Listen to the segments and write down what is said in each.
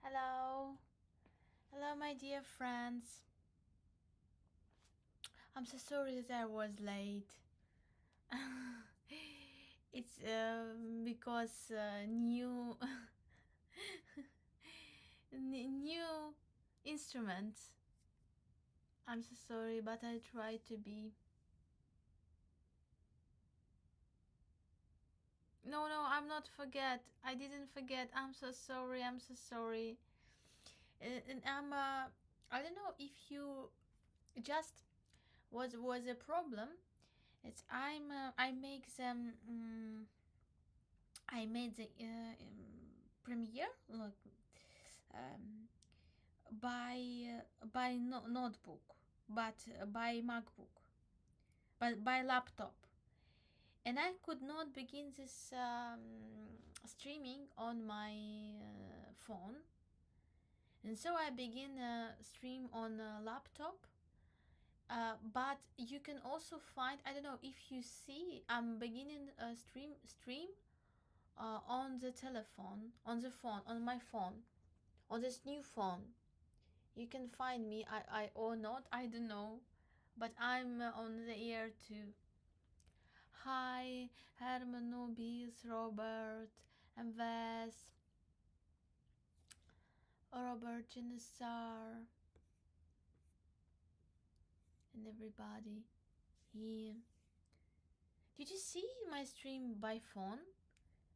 Hello. Hello, my dear friends. I'm so sorry that I was late. It's because new new instruments. I'm so sorry, but I try to be. No, I'm not forget. I didn't forget. I'm so sorry. I'm so sorry. And I don't know if you just was a problem. It's I make them. I made the premiere like um, by notebook, but by MacBook, but by laptop, and I could not begin this streaming on my phone, and so I begin stream on a laptop. But you can also find, I don't know if you see, I'm beginning a stream on the telephone, on the phone, on my phone, on this new phone. You can find me, I or not, I don't know, but I'm on the air too. Hi, Herman, Nobis, Robert, and Wes, Robert, Genesar, and everybody here. Did you see my stream by phone?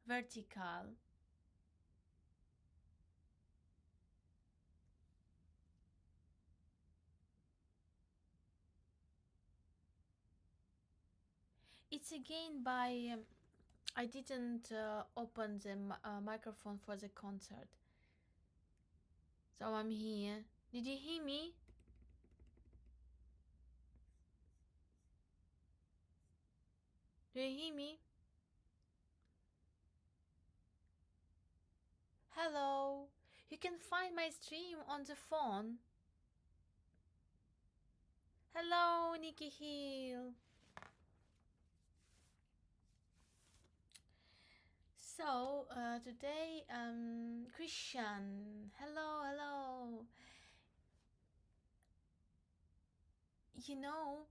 Vertical. It's again by. I didn't open the microphone for the concert. So I'm here. Did you hear me? Do you hear me? Hello. You can find my stream on the phone. Hello, Nikki Hill. So today, Christian. Hello. You know,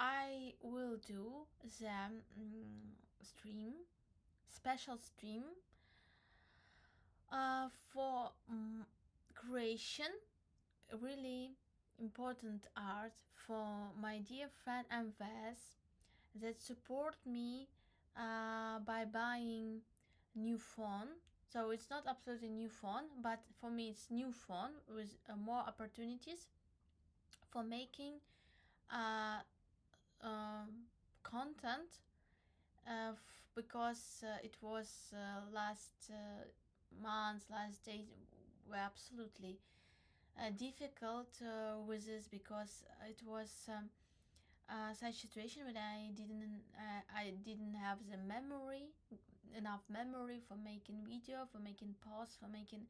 I will do the special stream for creation, really important art for my dear friend Anves that support me by buying new phone. So it's not absolutely new phone, but for me it's new phone with more opportunities for making uh, content because it was last months, last days were absolutely difficult with this because it was such situation when I didn't have the enough memory for making video, for making posts, for making,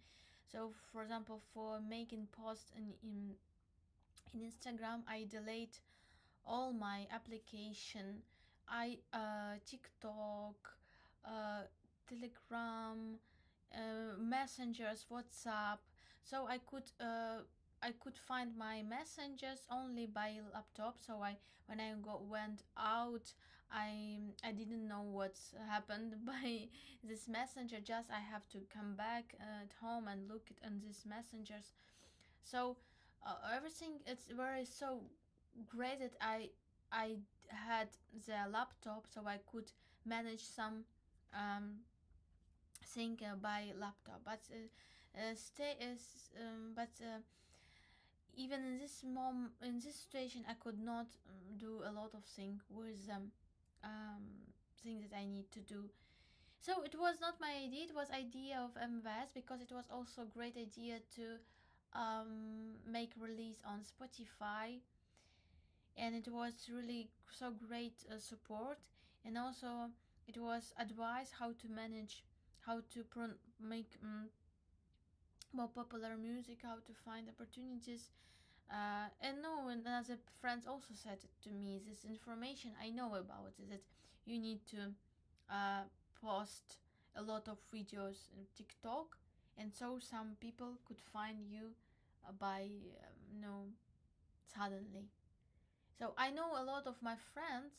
so for example, for making posts in Instagram, I delete all my application. I TikTok, Telegram, messengers, WhatsApp. So I could find my messengers only by laptop. So when I went out, I didn't know what happened by this messenger. Just I have to come back at home and look at these messengers. So everything, it's very so great that I had the laptop, so I could manage some um, thing by laptop. But stay is but even in in this situation, I could not do a lot of things with things that I need to do. So it was not my idea, it was idea of MVS, because it was also a great idea to make release on Spotify, and it was really so great support, and also it was advice how to manage, how to make more popular music, how to find opportunities. And no, and other friends also said it to me, this information I know about it, that you need to post a lot of videos in TikTok and so some people could find you by no suddenly. So I know a lot of my friends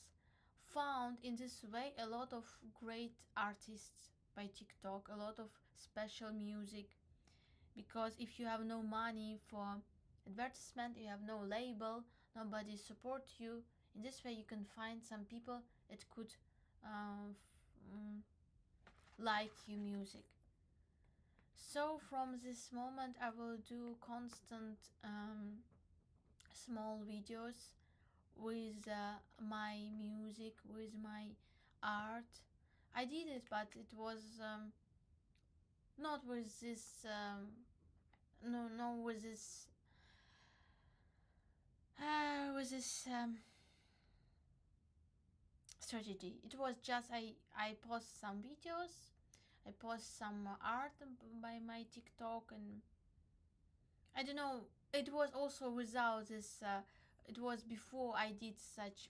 found in this way a lot of great artists by TikTok, a lot of special music, because if you have no money for advertisement, you have no label, nobody support you, in this way you can find some people that could like your music. So from this moment I will do constant small videos with my music, with my art. I did it, but it was not with this no with this with this strategy. It was just I post some videos, I post some art by my TikTok, and I don't know. It was also without this. It was before I did such.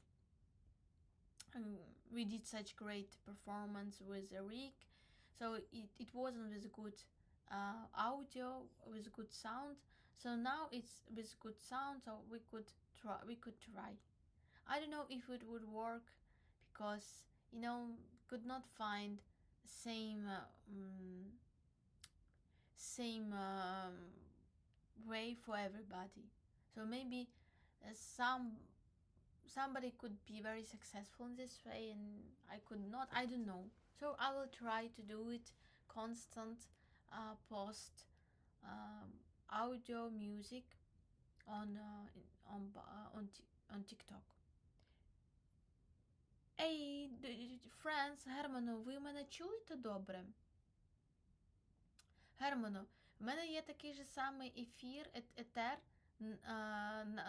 Um, we did such great performance with a rig, so it wasn't with good audio, with good sound. So now it's with good sound, so we could try. We could try. I don't know if it would work, because could not find same same way for everybody. So maybe somebody could be very successful in this way and I could not. I don't know. So I will try to do it constant post audio music on on TikTok. Ей, Френс, Герману, ви мене чуєте добре? Герману, в мене є такий же самий ефір, етер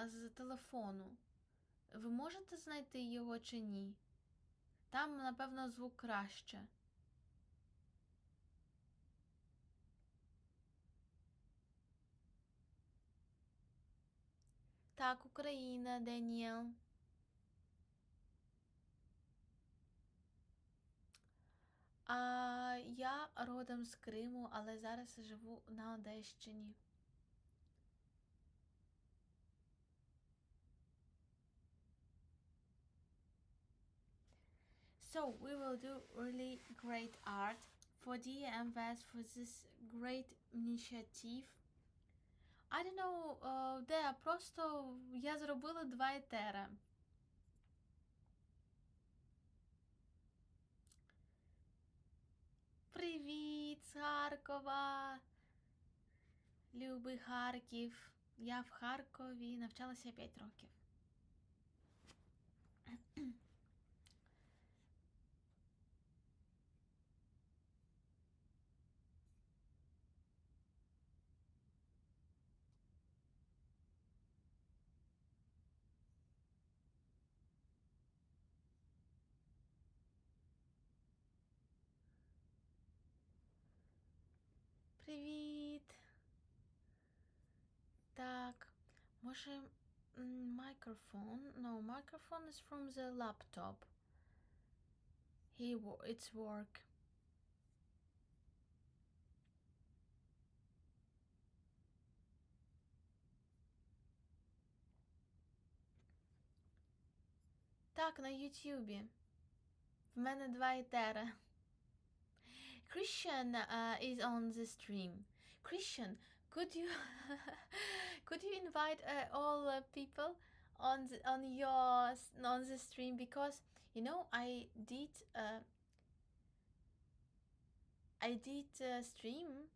з телефону. Ви можете знайти його чи ні? Там, напевно, звук краще. Так, Україна, Даніел. Я родом з Криму, але зараз живу на Одещині. So we will do really great art for DMVS for this great initiative. I don't know, де просто я зробила 2 етера. Привіт, з Харкова! Любий Харків. Я в Харкові навчалася 5 років. Привіт! Так, може microphone? No, microphone is from the laptop. It's work. Так, на Ютубі. В мене 2 етера. Christian is on the stream. Christian, could you could you invite all people on the stream, because I did stream.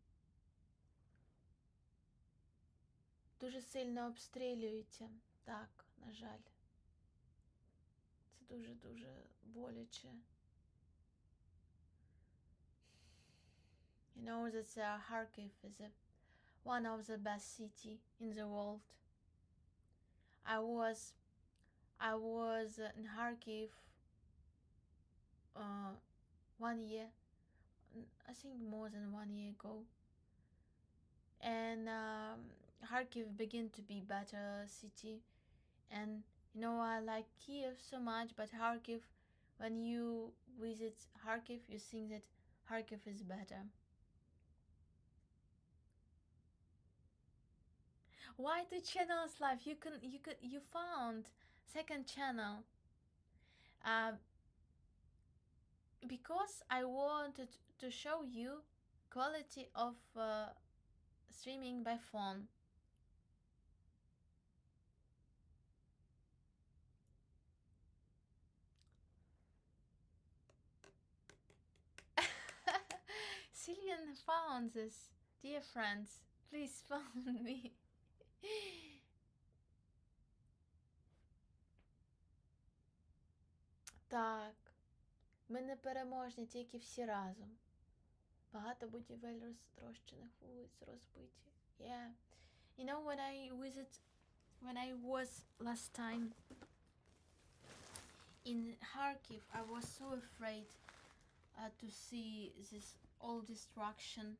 Дуже сильно обстрілюється. Так, на жаль. Це дуже боляче. You know that Kharkiv is one of the best city in the world. I was in Kharkiv 1 year, I think more than 1 year ago, and Kharkiv began to be better city. And I like Kiev so much, but Kharkiv, when you visit Kharkiv, you think that Kharkiv is better. Why two channels live? You found second channel. Uh, because I wanted to show you quality of streaming by phone. Cillian found this. Dear friends, please found me. Так, ми не переможні, тільки всі разом. Багато будівель розтрощених, вулиць розбиті. Yeah. You know, when I was last time in Kharkiv, I was so afraid to see this all destruction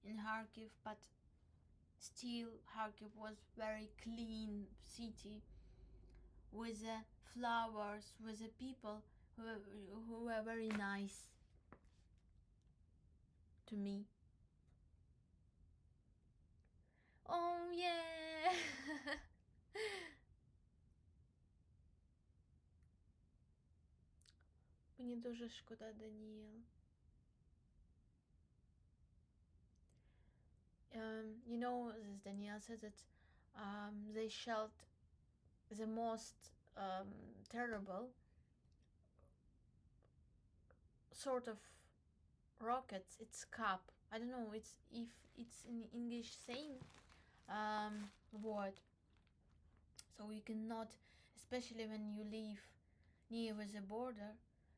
in Kharkiv, but still Kharkiv was very clean city with the flowers, with the people who were very nice to me. Oh yeah. Мені дуже шкода, Даніел. You know, as Danielle said that they shot the most terrible sort of rockets. It's cap. I don't know. It's if it's in English same word. So you cannot, especially when you live near with the border,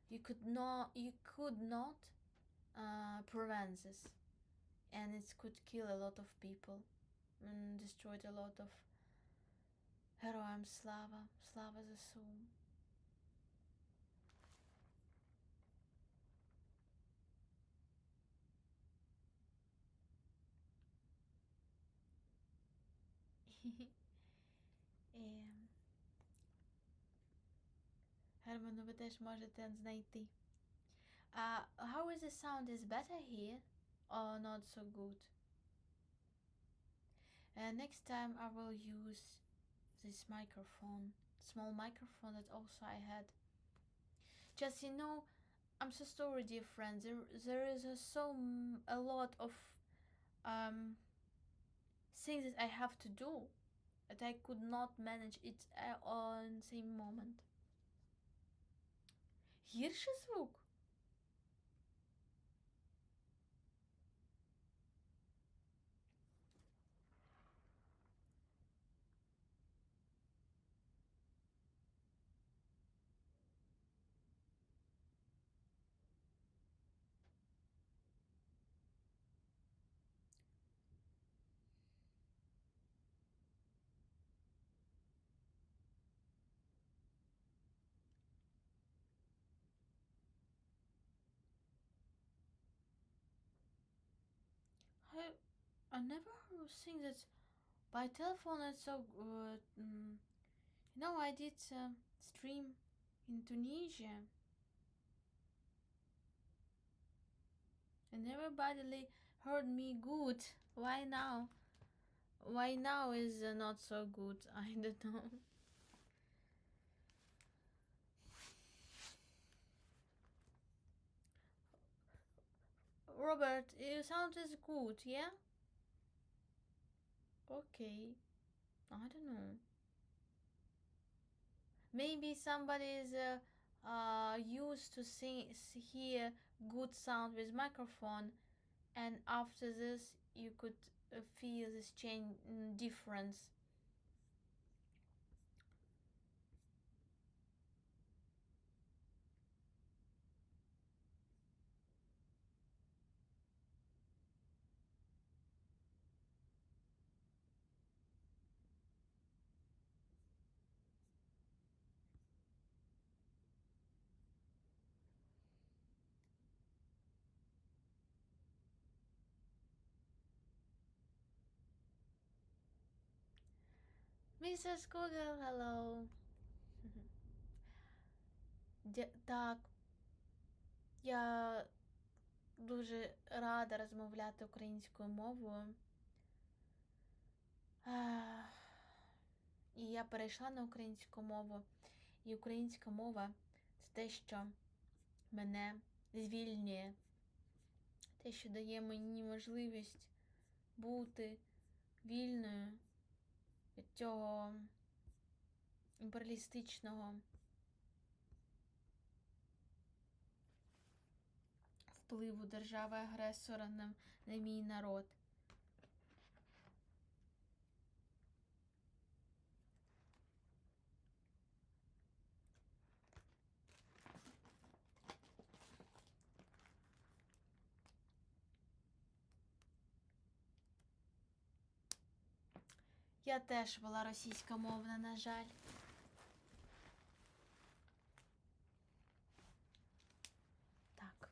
you could not prevent this, and it could kill a lot of people and destroyed a lot of Героям слава, слава ЗСУ. Герману, ви теж можете знайти. How is the sound? Is better here or not so good? Next time I will use this microphone, small microphone that also I had. Just, you know, I'm so sorry, dear friends. There is a lot of things that I have to do that I could not manage it on same moment. Гірший звук? I never think that by telephone it's so good. No, I did stream in Tunisia, and everybody heard me good. Why now? Why now is not so good? I don't know. Robert, your sound is good, yeah? Okay. I don't know. Maybe somebody is used to hear good sound with microphone, and after this you could feel this change difference. Mrs. Google, hello. Так, я дуже рада розмовляти українською мовою. Е, І я перейшла на українську мову. І українська мова це те, що мене звільнює, те, що дає мені можливість бути вільною від цього імперіалістичного впливу держави-агресора на мій народ. Я теж була російськомовна, на жаль. Так.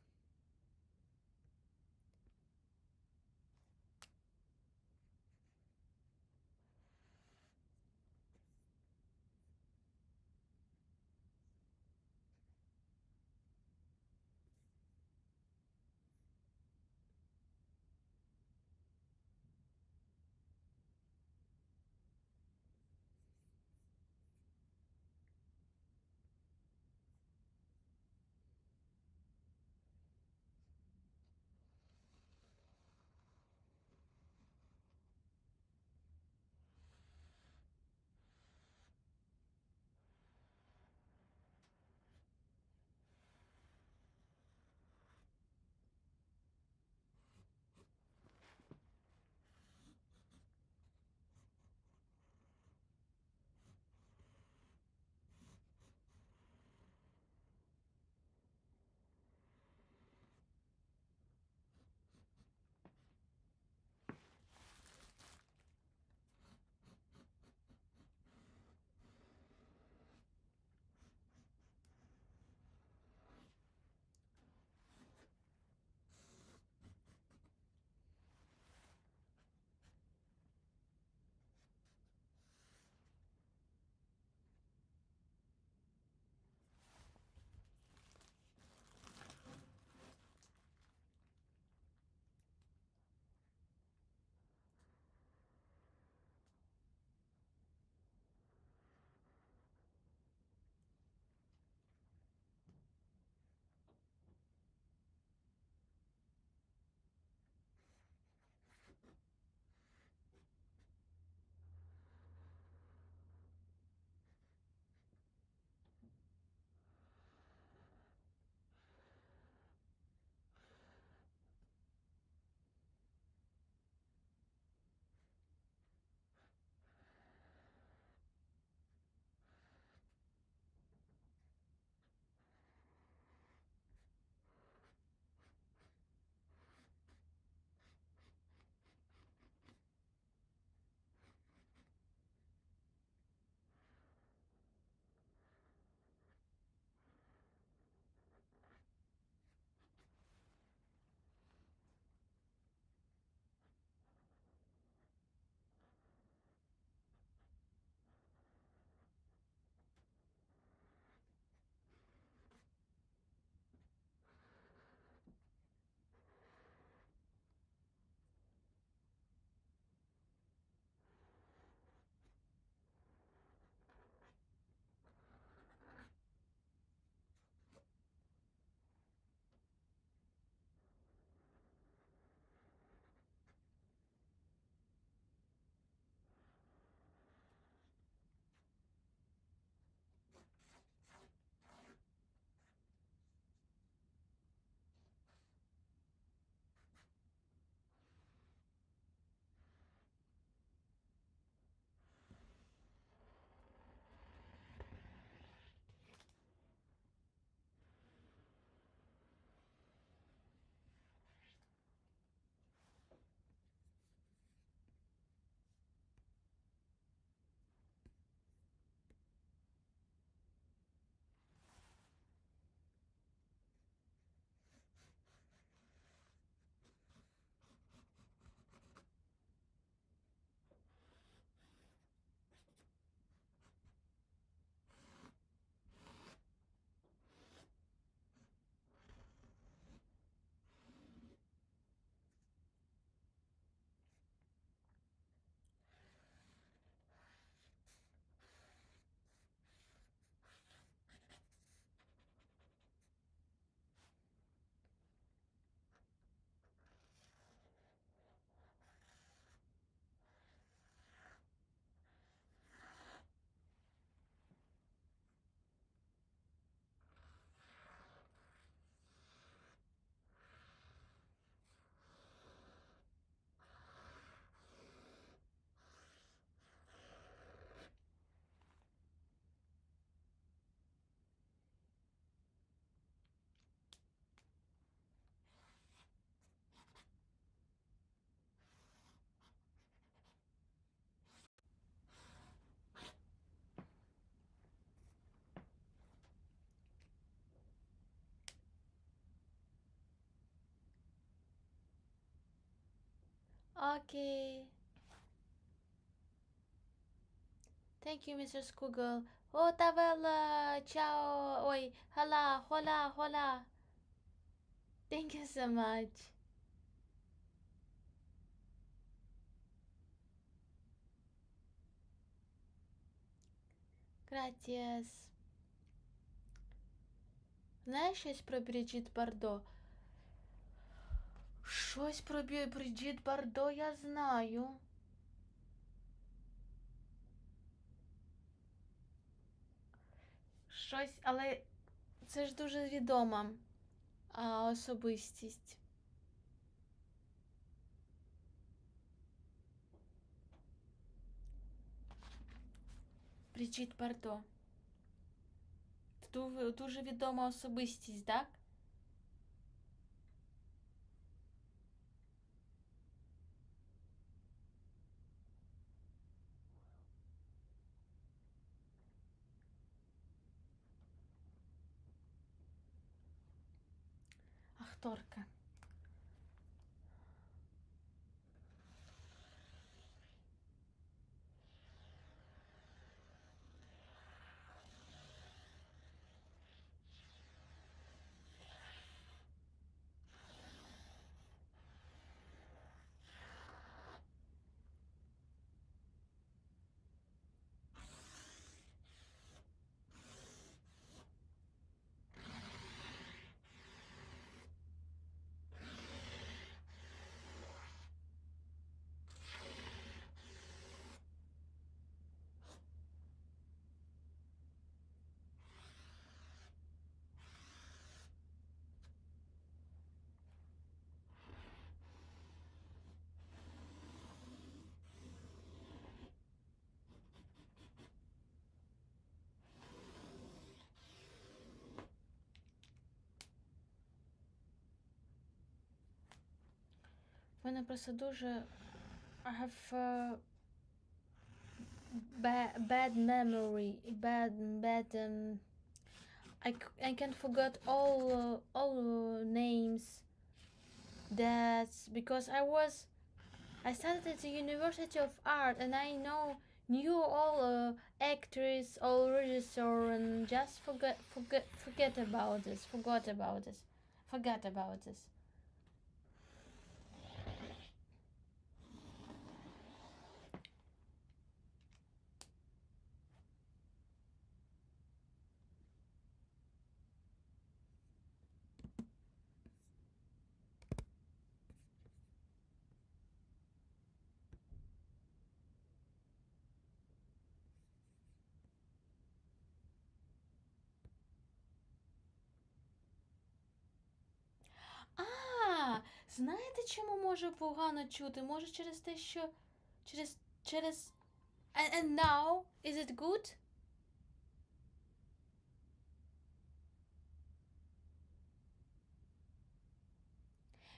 Okay. Thank you, Mr. Google. Oh, Tavella. Ciao. Oi. Hola. Hola. Hola. Thank you so much. Gracias. Знаєш щось про Бріджіт Бардо? Щось про Бріджіт Бардо я знаю. Щось, але це ж дуже відома особистість. Бріджіт Бардо. Дуже відома особистість, так? Акторка. В мене просто дуже I have bad memory, bad I can forget all names. That's because I studied at the University of Art and I knew all actors, all regisseur, and just forget about this. Forgot about this. А, знаєте, чому може погано чути? Може через те, що через and now is it good?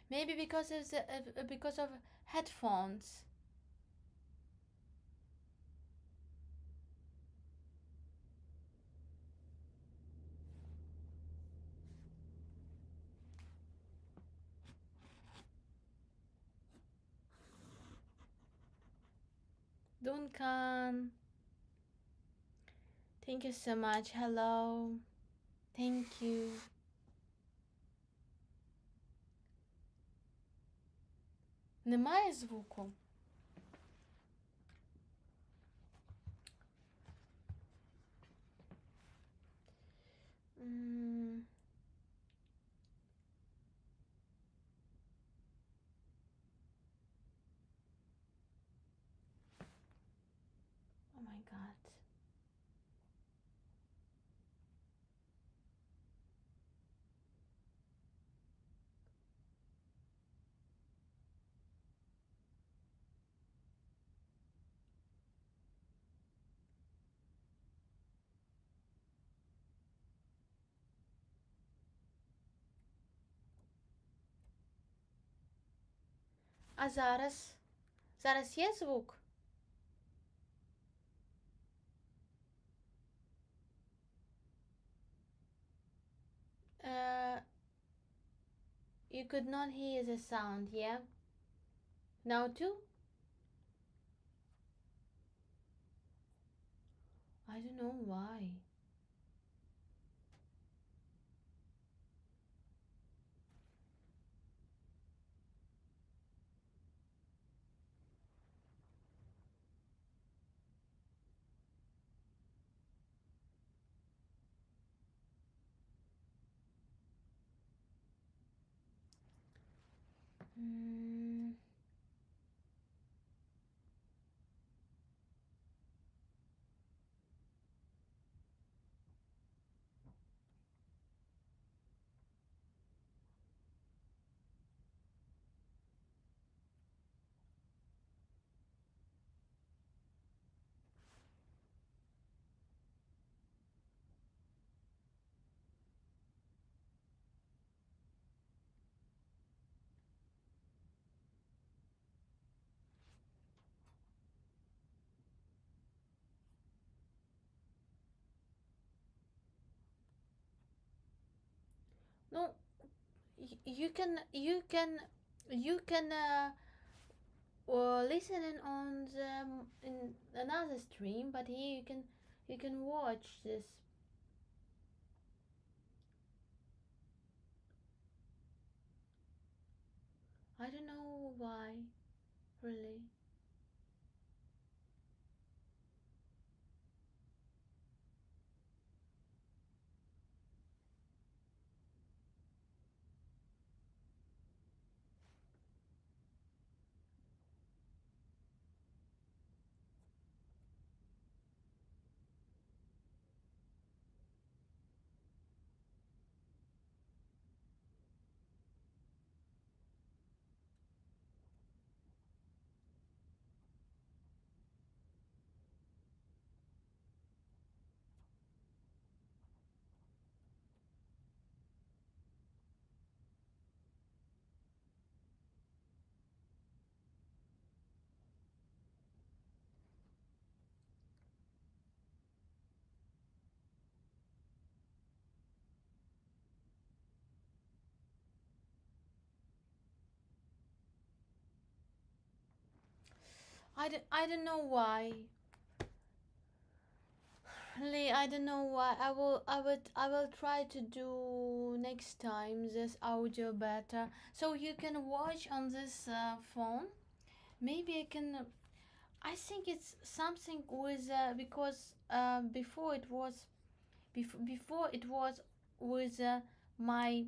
Maybe because of headphones. Duncan. Thank you so much. Hello. Thank you. Немає звуку. Oh my god. А зараз? Зараз є звук? Uh, you could not hear the sound, yeah? Now too? I don't know why. Mm, no, you can listen in on the in another stream, but here you can watch this. I don't know why, really. I don't know why. Really, I don't know why. I will try to do next time this audio better, so you can watch on this phone. Maybe I can. I think it's something with because before it was with my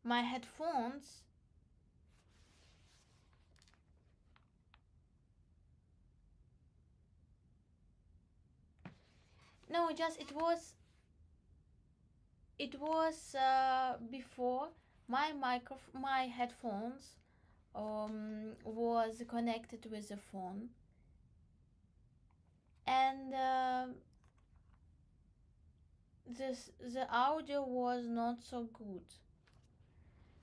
my headphones. No, just it was before my headphones was connected with the phone, and the audio was not so good.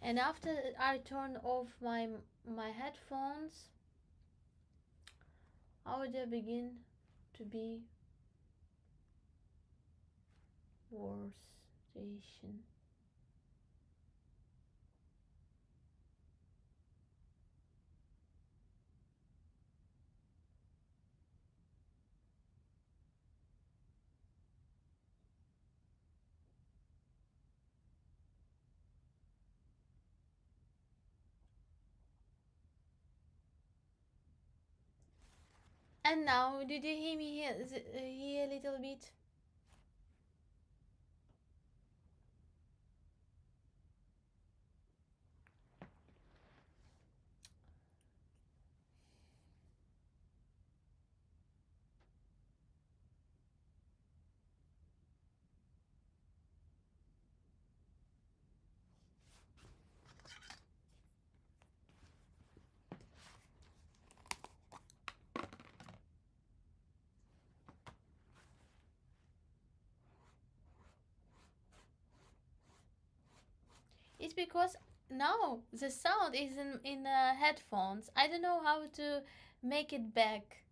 And after I turned off my headphones, audio begin to be worse situation. And now, did you hear me here a little bit? It's because now the sound is in headphones. I don't know how to make it back.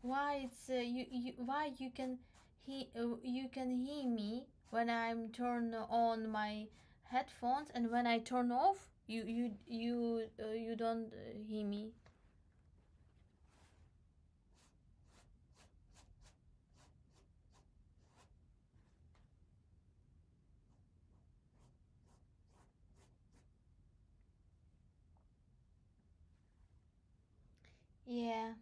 Why it's you why you can hear me when I'm turn on my headphones, and when I turn off You don't hear me. Yeah.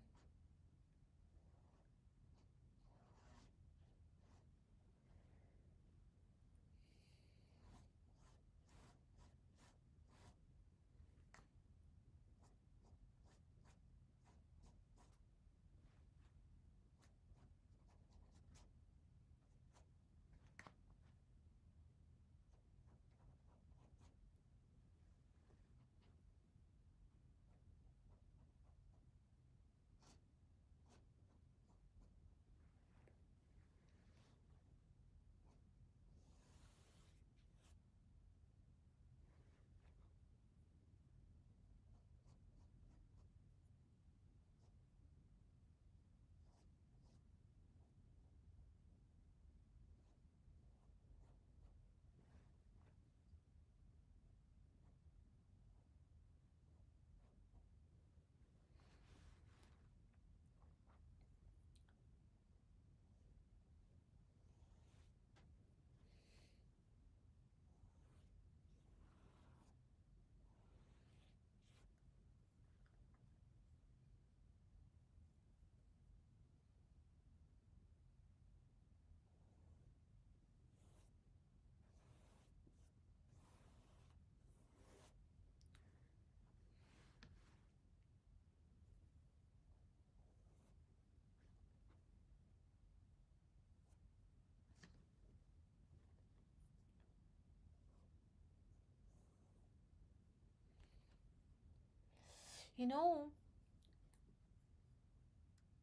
You know,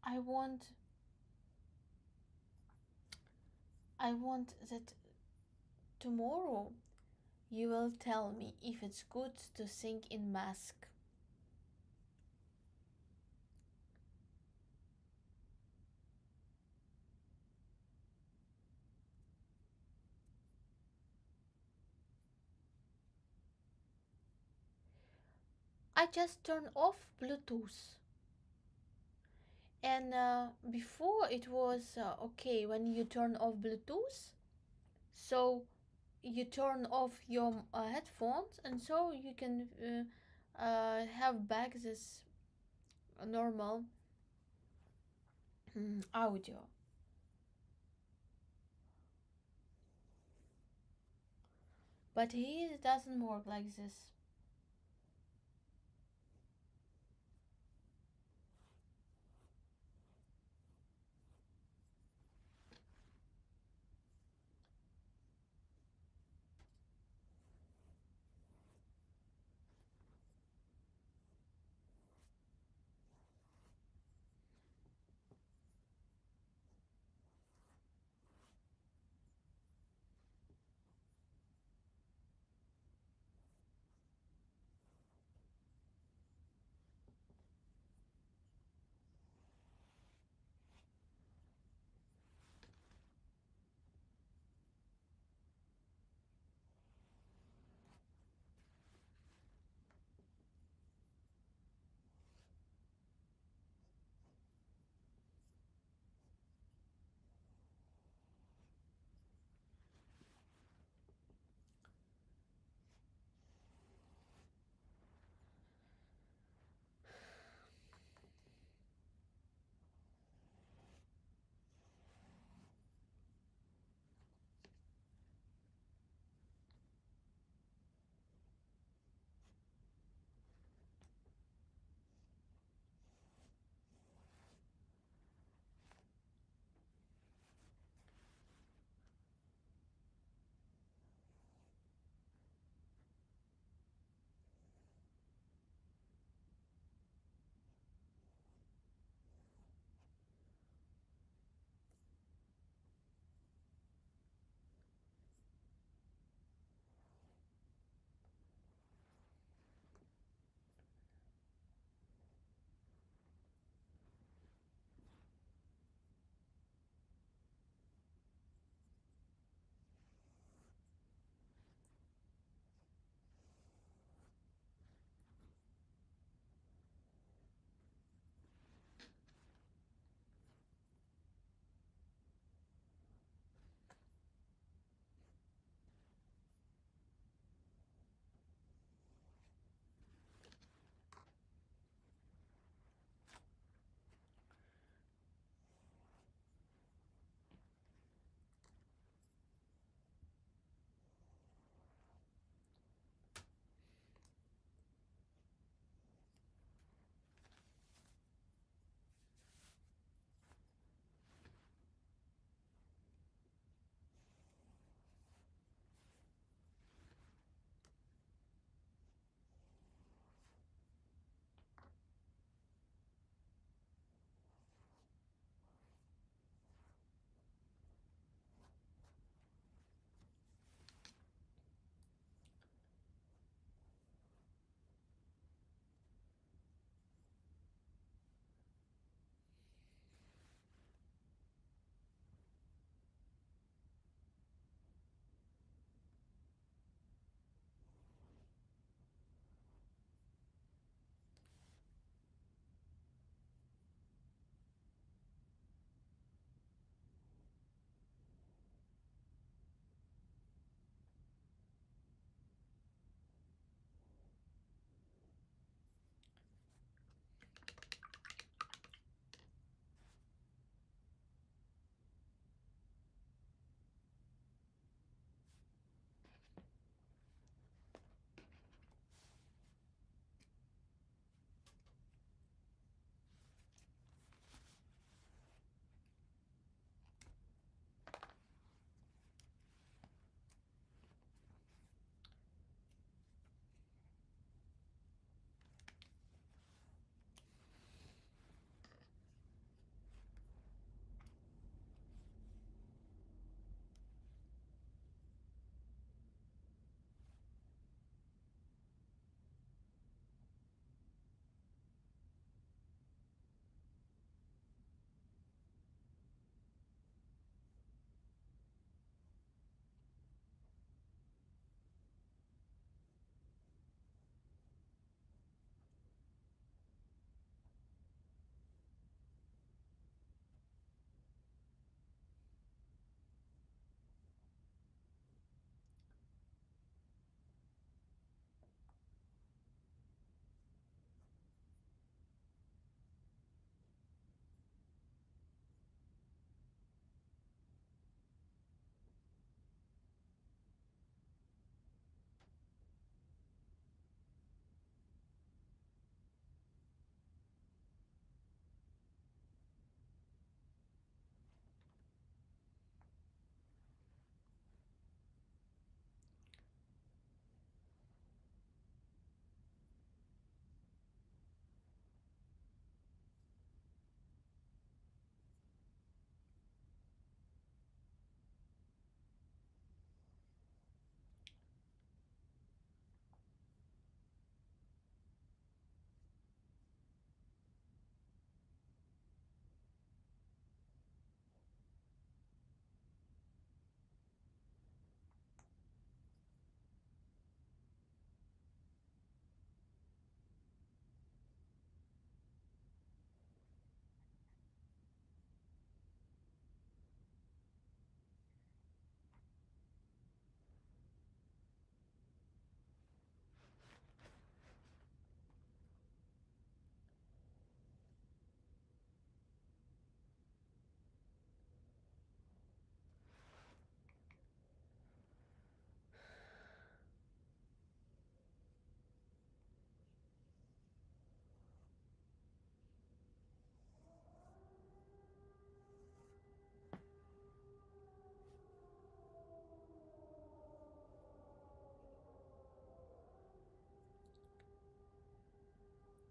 I want I want that tomorrow you will tell me if it's good to sing in mask. I just turn off Bluetooth. And before it was okay when you turn off Bluetooth, so you turn off your headphones, and so you can have back this normal audio. But here it doesn't work like this.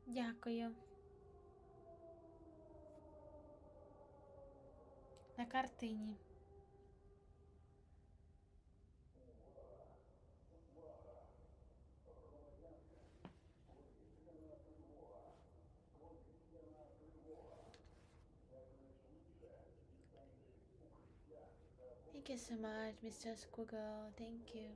Дякую. На картині. Thank you so much, Mr. Squiggle. Thank you.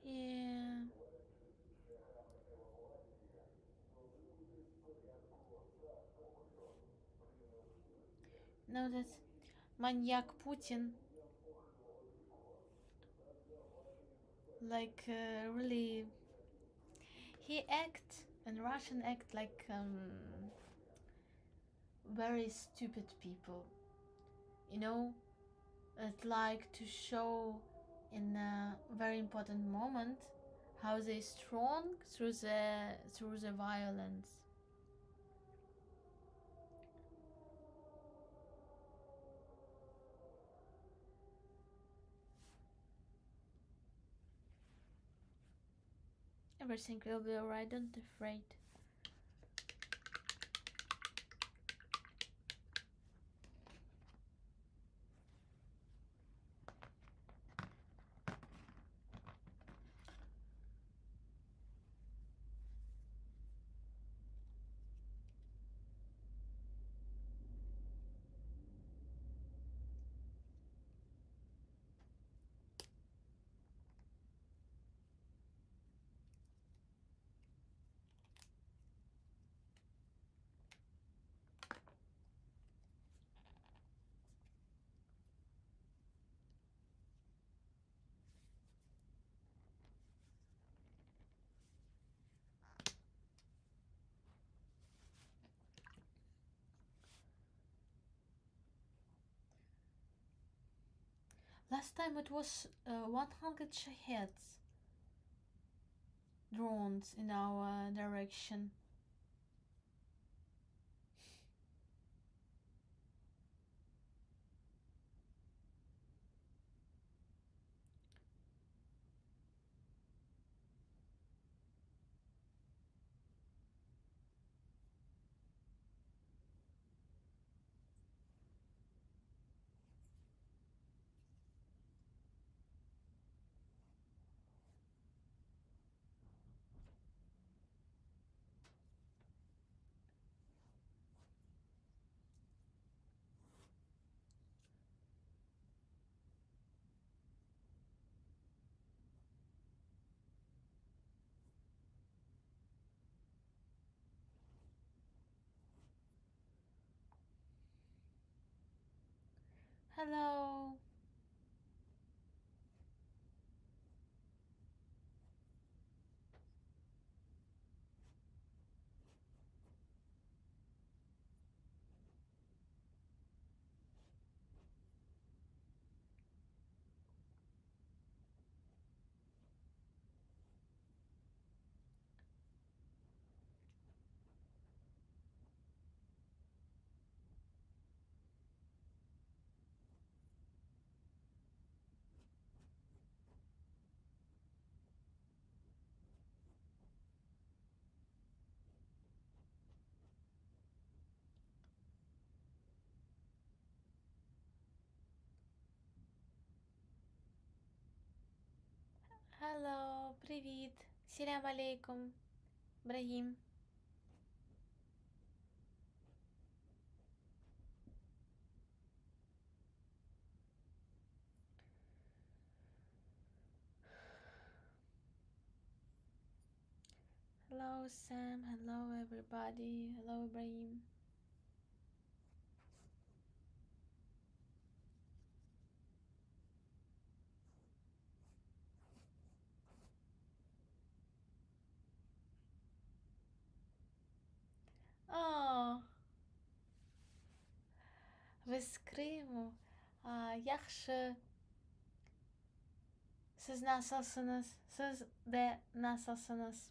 Yeah. No, that's Manyak Putin. Like, really, he act and Russian act like very stupid people. You know, it like to show in a very important moment how they strong through the violence. Everything will be alright. Don't be afraid. Last time it was 100 shaheds drones in our direction. Hello. Hello. Привет. Салям алейкум. Брахим. Hello Sam, hello everybody, hello Ibrahim. Oh, Veskrimo. Yaxşı. Siz nasılsınız? Siz de nasılsınız?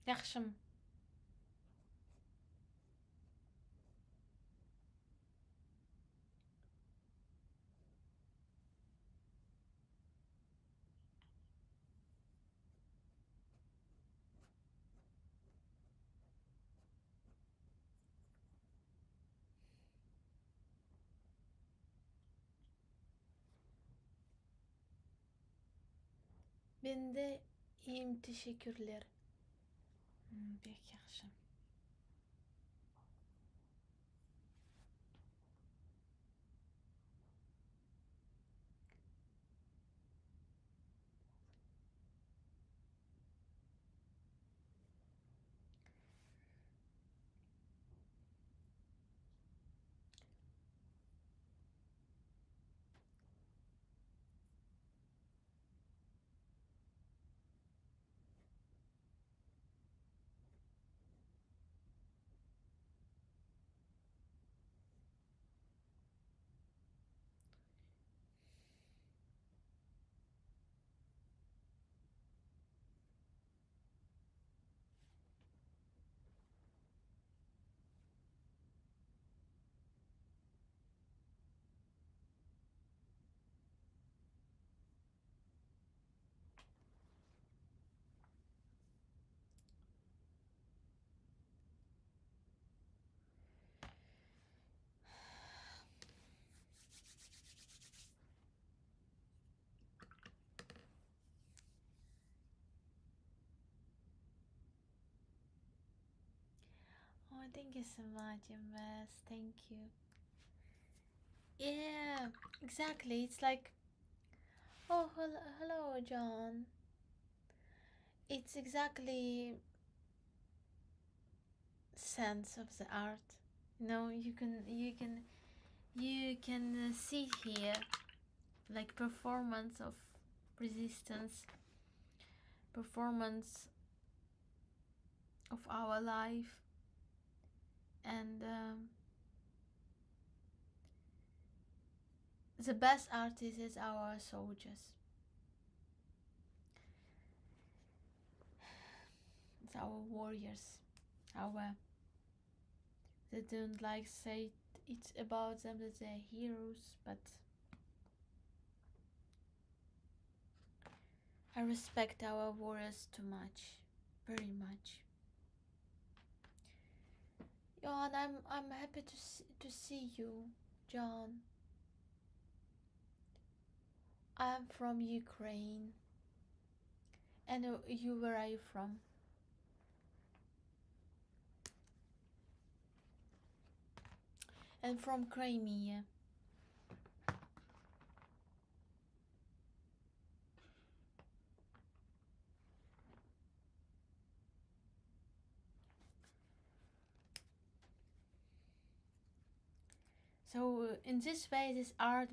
Yaxşım. Ben de iyiyim, teşekkürler. Pek yaxşı. Oh, thank you so much, Invest. Thank you. Yeah, exactly. It's like, oh, hello, John. It's exactly sense of the art. You can see here like performance of resistance, performance of our life, and the best artist is our soldiers. It's our warriors. Our they don't like say it's about them that they're heroes, but I respect our warriors too much, very much. John, I'm happy to see you, John. I'm from Ukraine. And you, where are you from? And from Crimea. So in this way, this art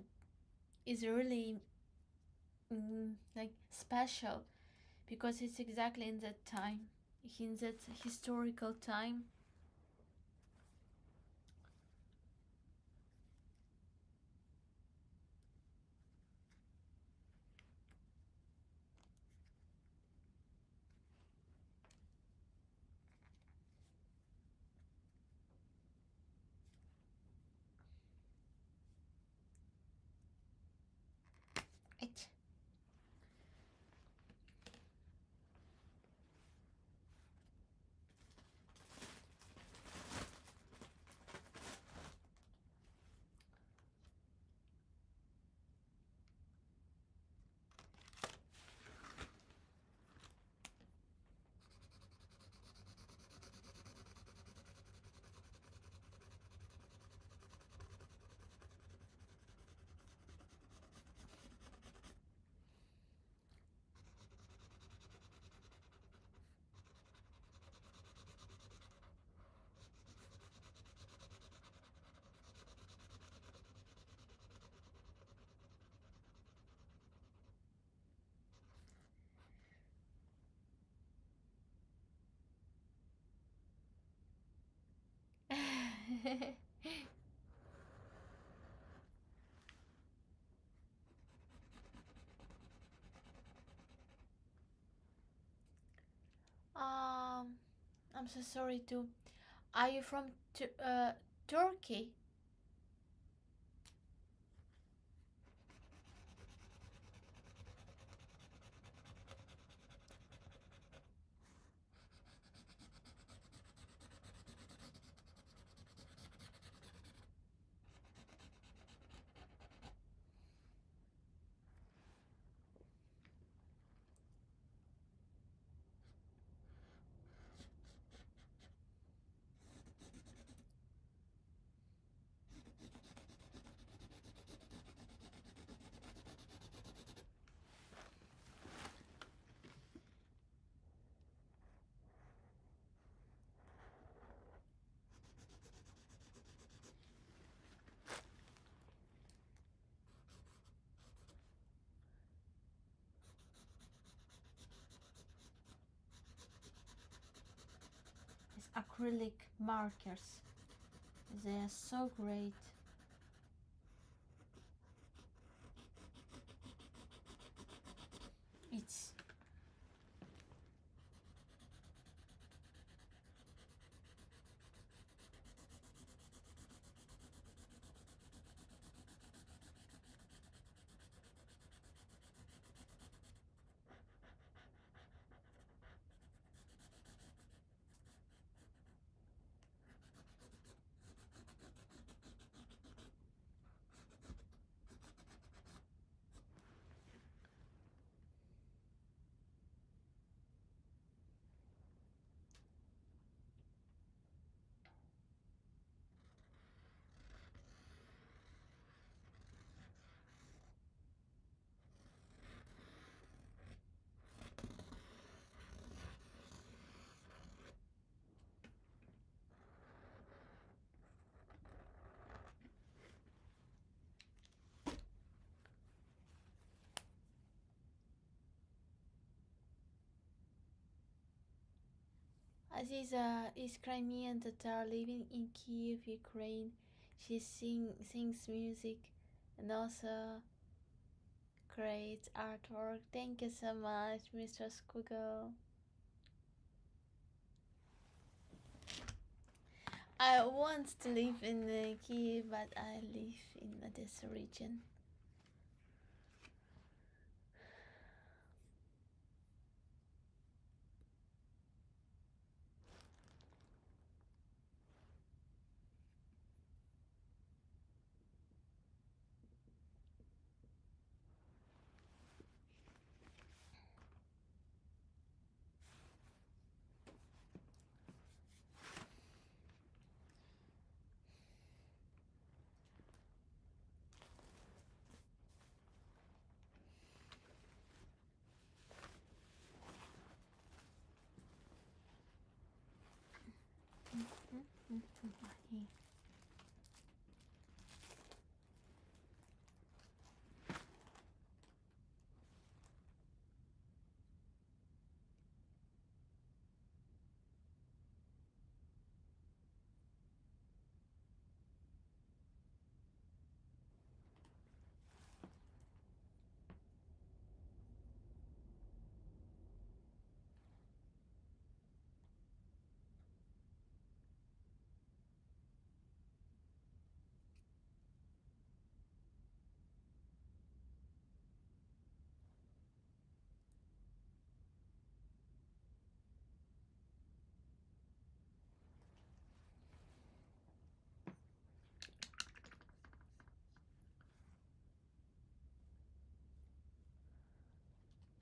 is really like special because it's exactly in that time, in that historical time. It. um, I'm so sorry too. Are you from Turkey? It's acrylic markers. They are so great. It's Aziza is Crimean Tatar living in Kiev, Ukraine. She sings music and also creates artwork. Thank you so much, Mistress Google. I want to live in Kiev, but I live in this region.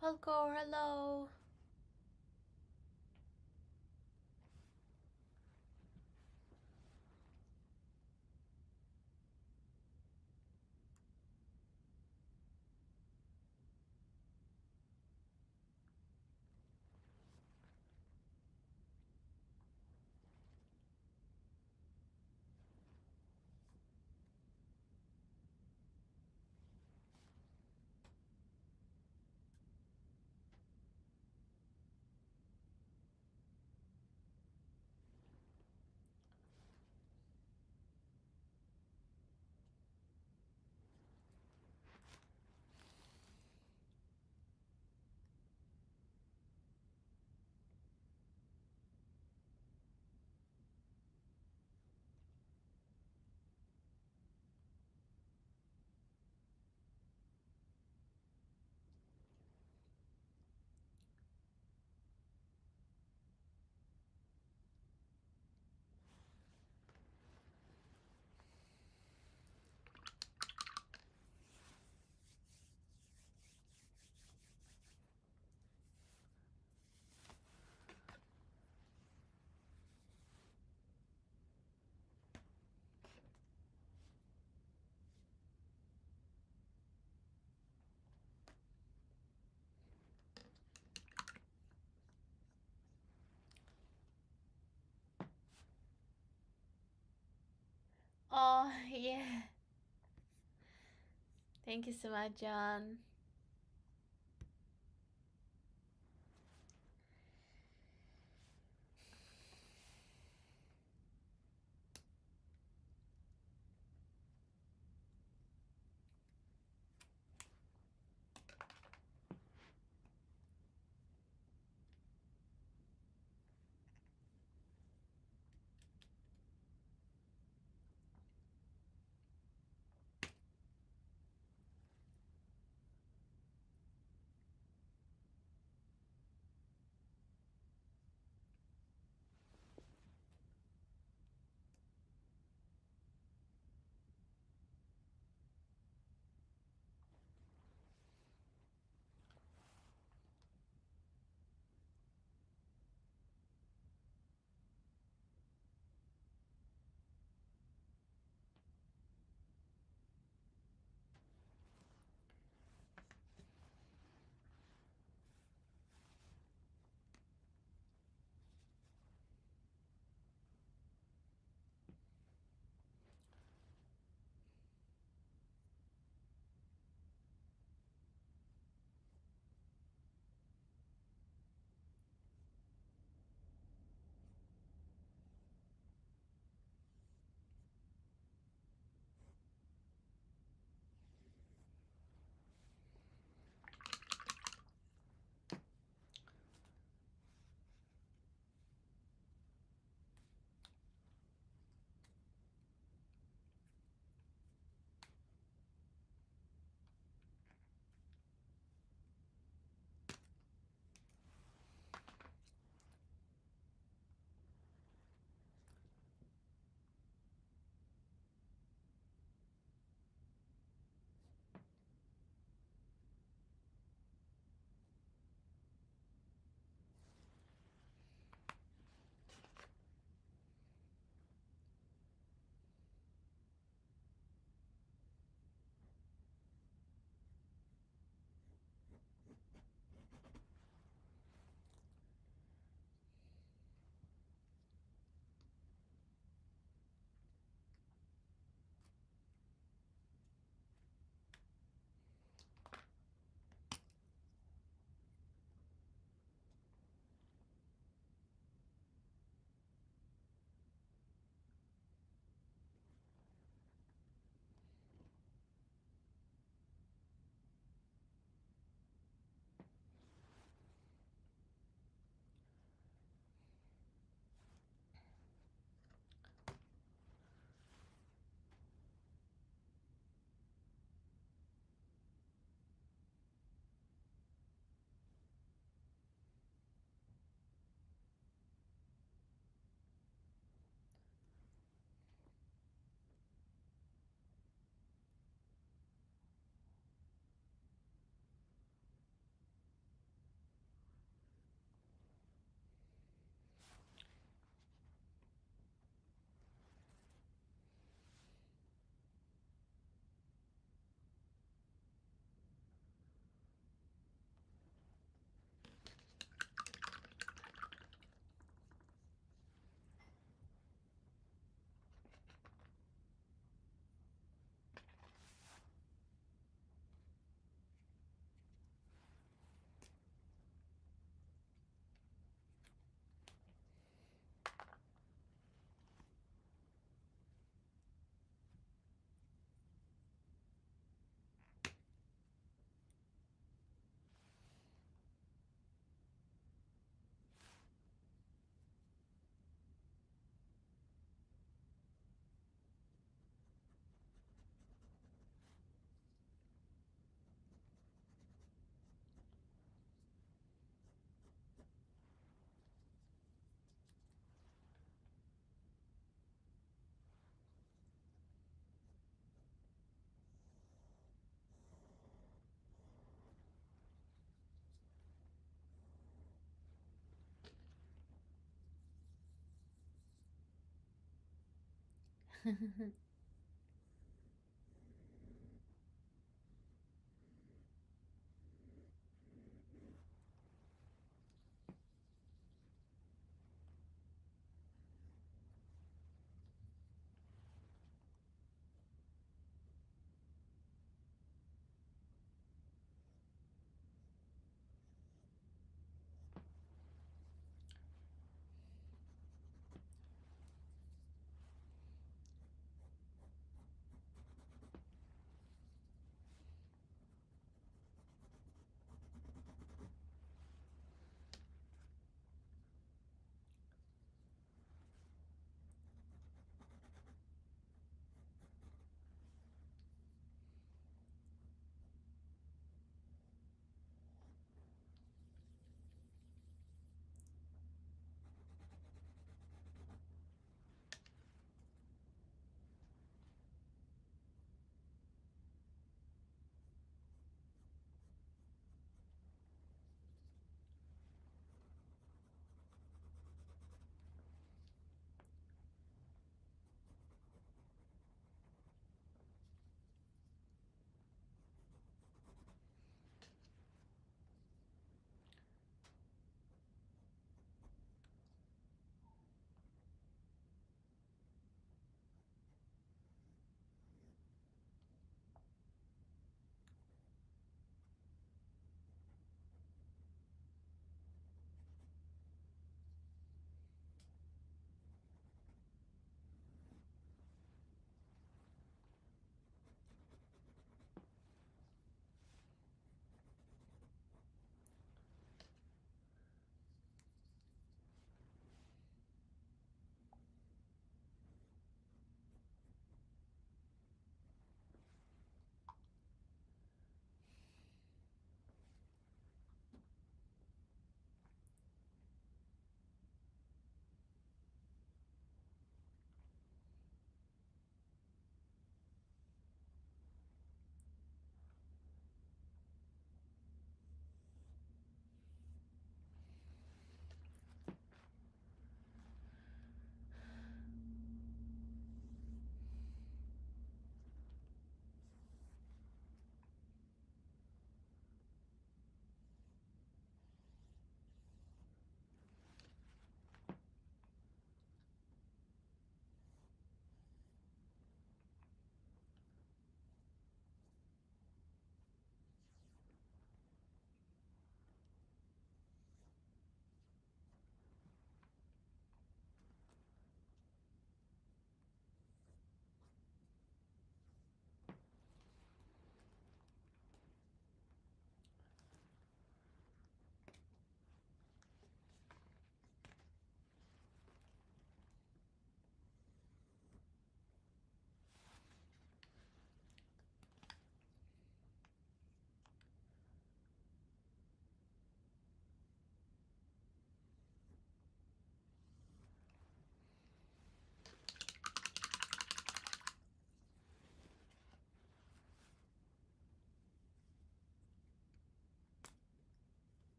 Falcor, hello. Yeah. Thank you so much, John.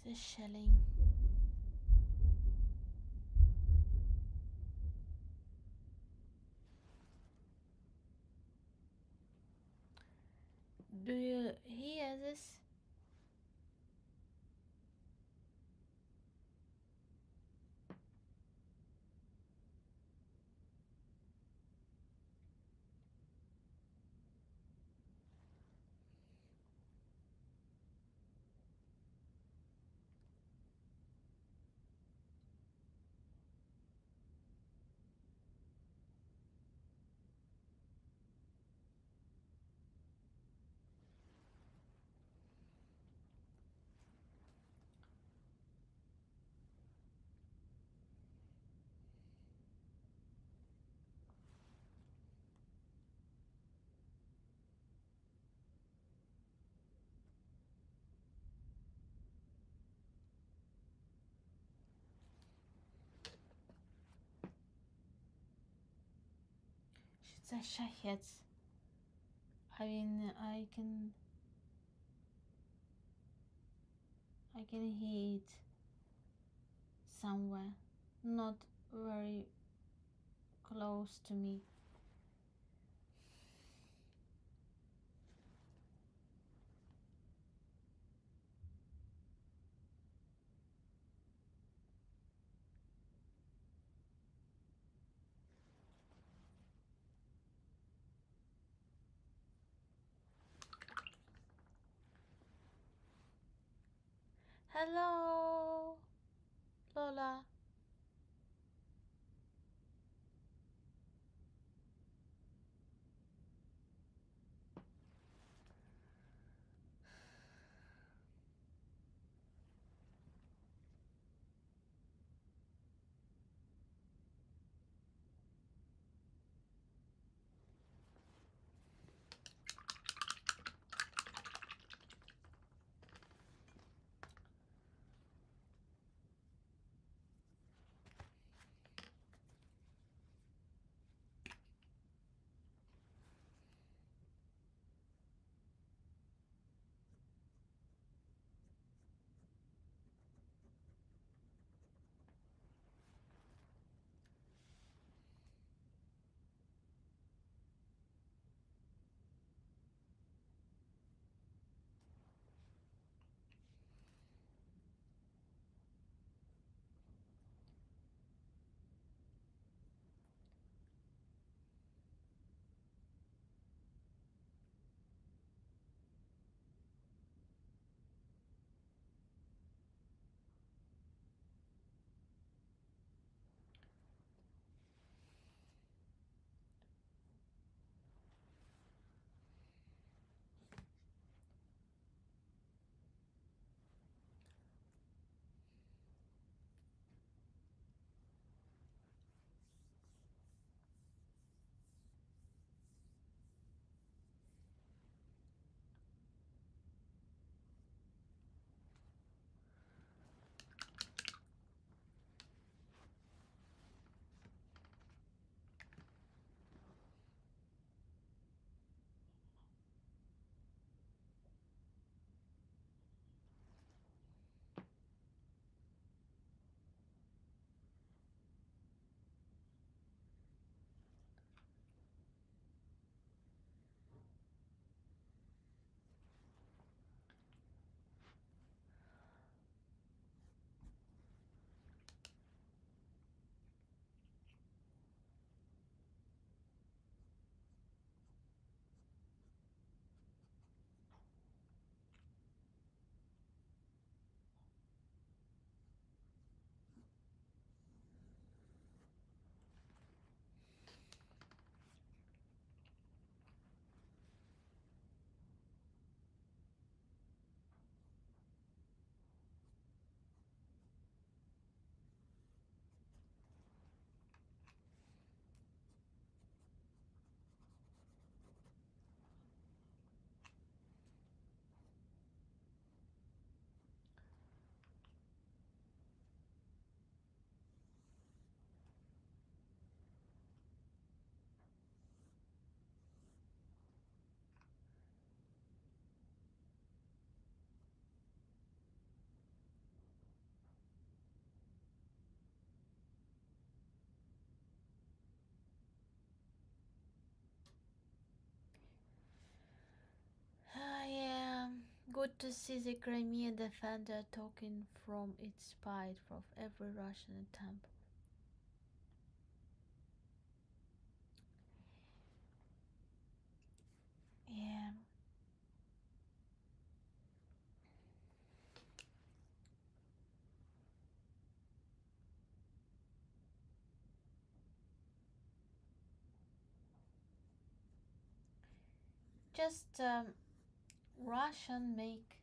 The shelling. Do you hear this? شتى شهيت. I mean, I can hear it somewhere, not very close to me. Hello, Lola. good to see the Crimean defender talking from its spite of every Russian attempt. Yeah. Just Russian make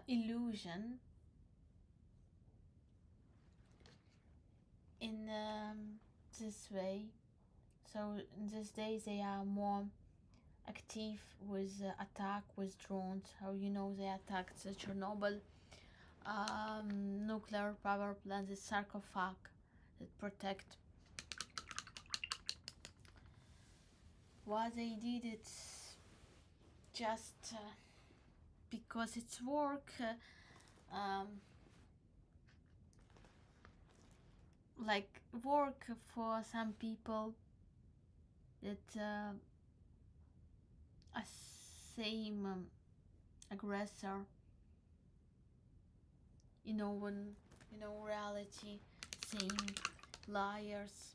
illusion in this way. So in these days they are more active with attack with drones. How you know they attacked the Chernobyl nuclear power plant, the sarcophag that protect. Why they did it? Just because it's work. Like work for some people that a same aggressor, when reality, same liars.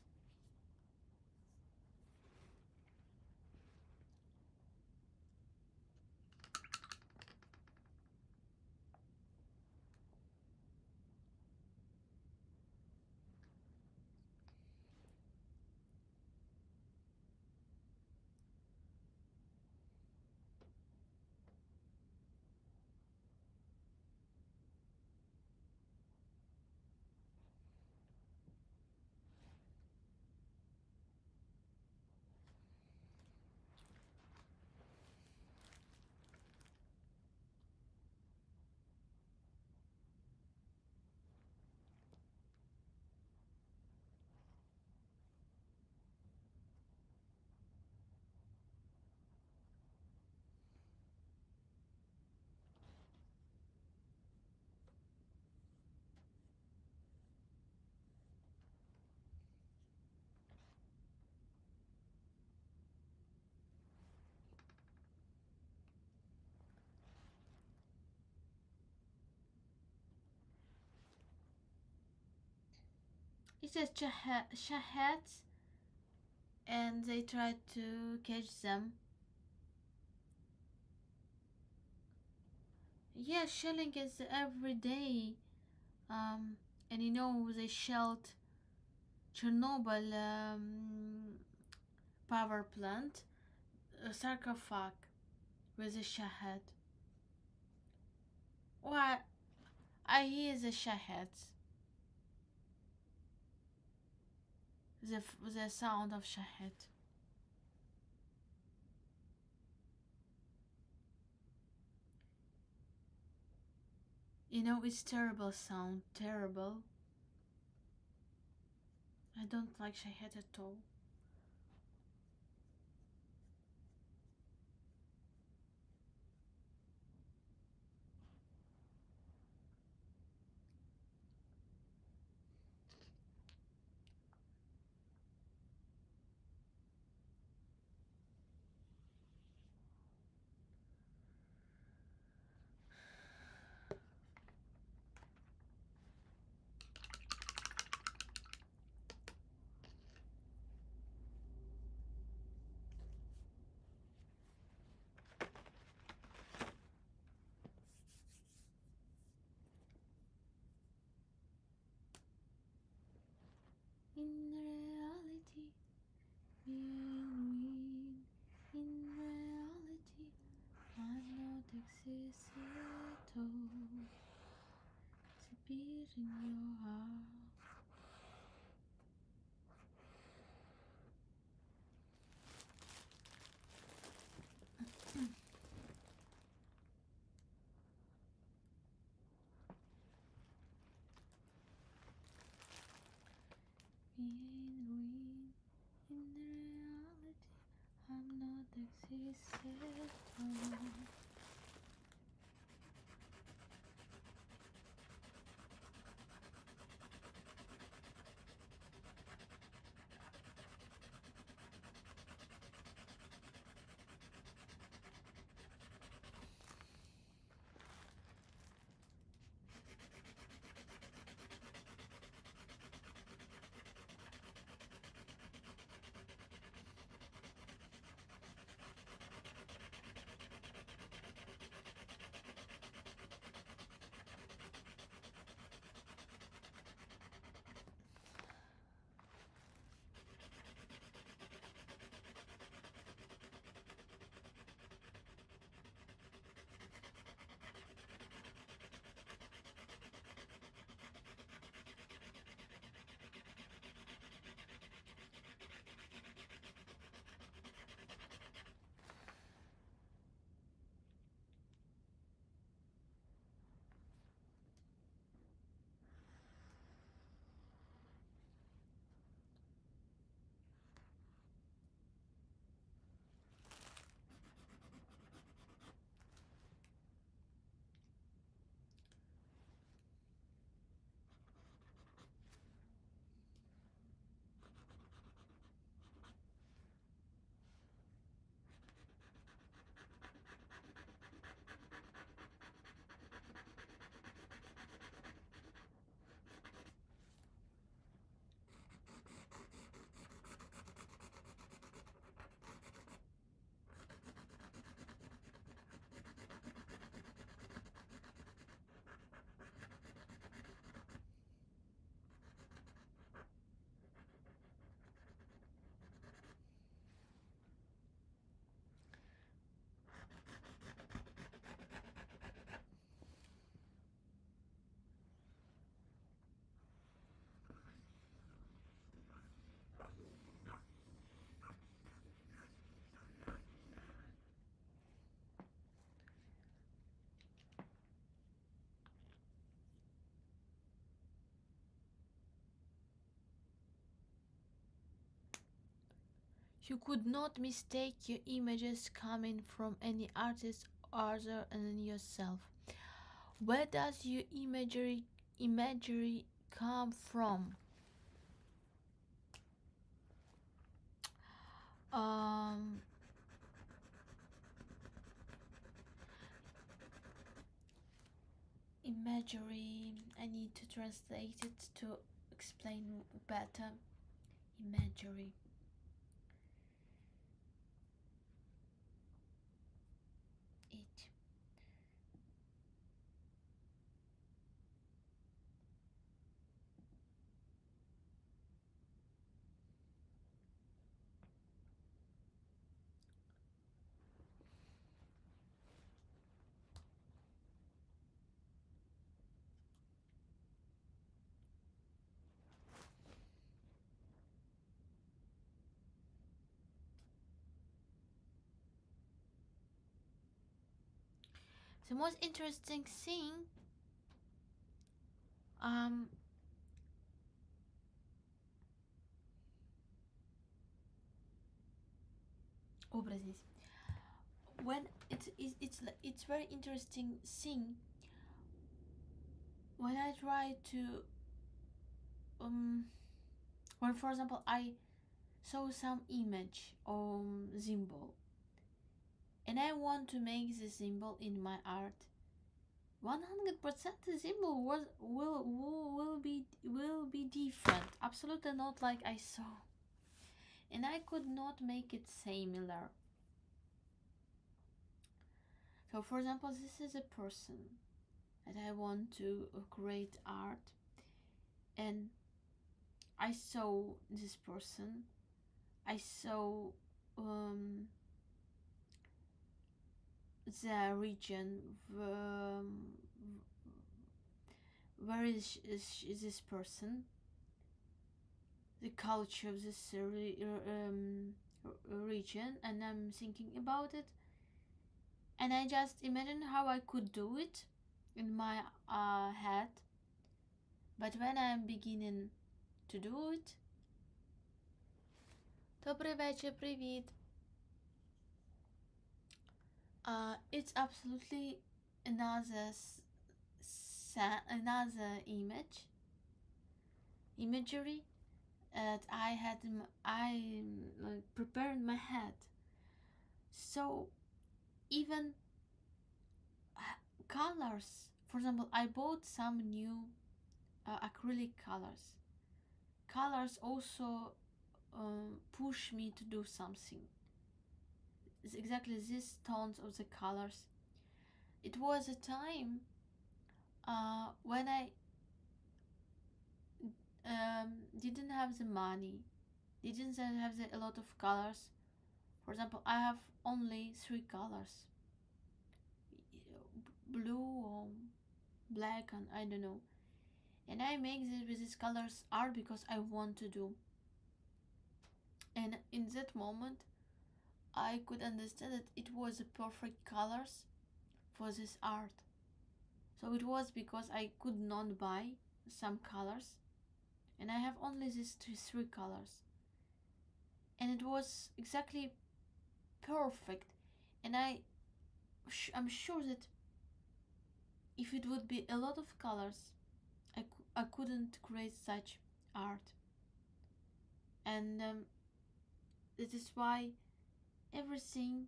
It's just shahats, and they try to catch them. Yeah, shelling is every day. Um, and they shelled Chernobyl power plant, a sarcophag with a shahed. What? I hear the shaheds, the sound of shahed. It's terrible sound, terrible. I don't like shahed at all. In reality, being in reality, I'm not exist at all. It's a beat in your heart. Being ruined in reality, I'm not exist at all. You could not mistake your images coming from any artist other than yourself. Where does your imagery come from? Um, Imagery. I need to translate it to explain better. Imagery. It. The most interesting thing. Um. Oh, Brazil. When it's very interesting thing when I try to um when for example I saw some image or symbol and I want to make the symbol in my art. 100% the symbol will be different, absolutely not like I saw, and I could not make it similar. So for example, this is a person that I want to create art, and I saw this person. I saw um, the region. Where is this person? The culture of this region, and I'm thinking about it, and I just imagine how I could do it in my head. But when I'm beginning to do it, Добрий вечір, привіт. It's absolutely another imagery that I had prepared in my head. So even colors, for example, I bought some new acrylic colors. Colors also push me to do something. It's exactly these tones of the colors. It was a time when I didn't have the money, didn't have a lot of colors. For example, I have only 3 colors: blue or black, and I don't know. And I make this with these colors art because I want to do. And in that moment, I could understand that it was the perfect colors for this art. So it was because I could not buy some colors, and I have only these three colors, and it was exactly perfect. And I'm sure that if it would be a lot of colors, I couldn't create such art. And this is why everything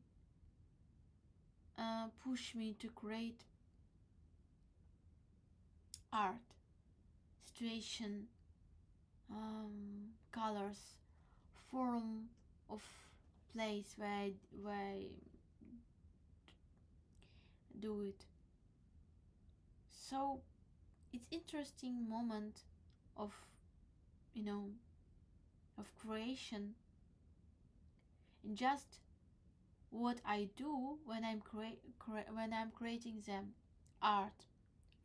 pushed me to create art, situation, colors, form of place where I do it. So it's interesting moment of you know of creation, and just what I do when when I'm creating them art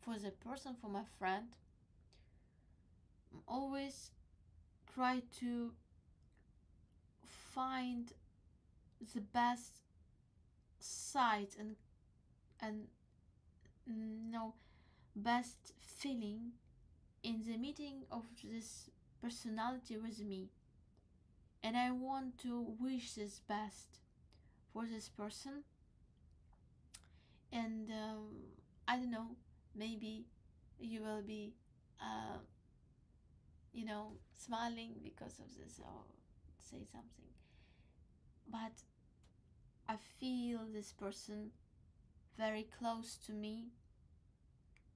for the person, for my friend. Always try to find the best side and best feeling in the meeting of this personality with me. and I want to wish this best for this person. And I don't know, maybe you will be, uh, smiling because of this, or say something. But I feel this person very close to me,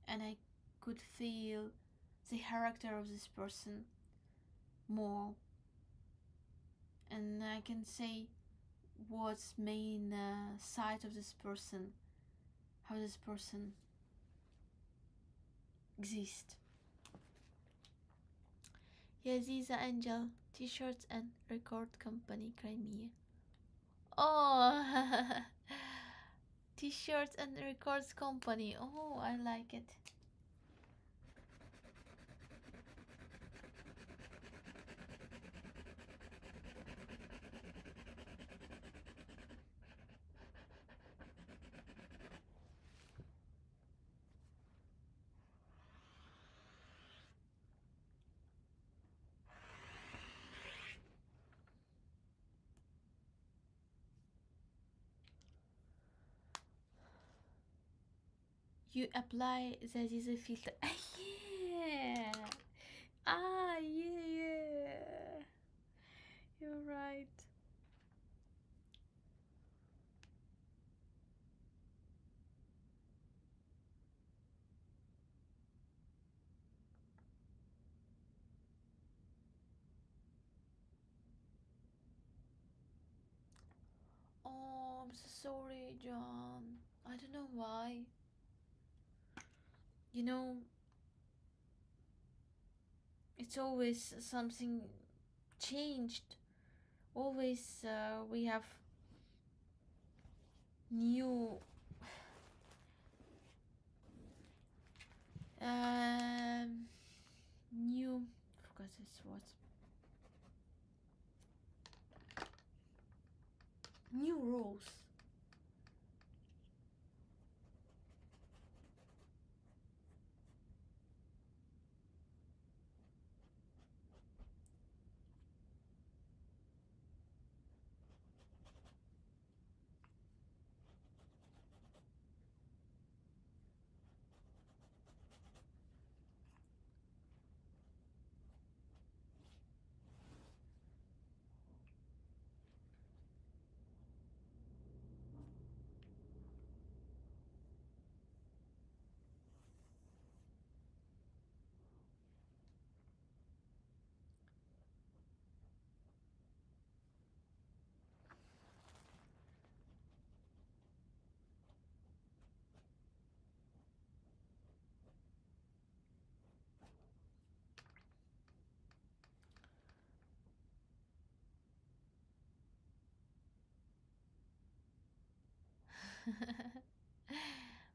and I could feel the character of this person more, and I can say what's main side of this person, how this person exists. Yeah, Aziza Angel, T-shirts and record company Crimea. Oh, T-shirts and records company. Oh, I like it. You apply the Aziza filter. Yeah. Yeah. You're right. Oh, I'm so sorry, John. I don't know why. You know, it's always something changed. Always we have new um new forgot this word. New rules.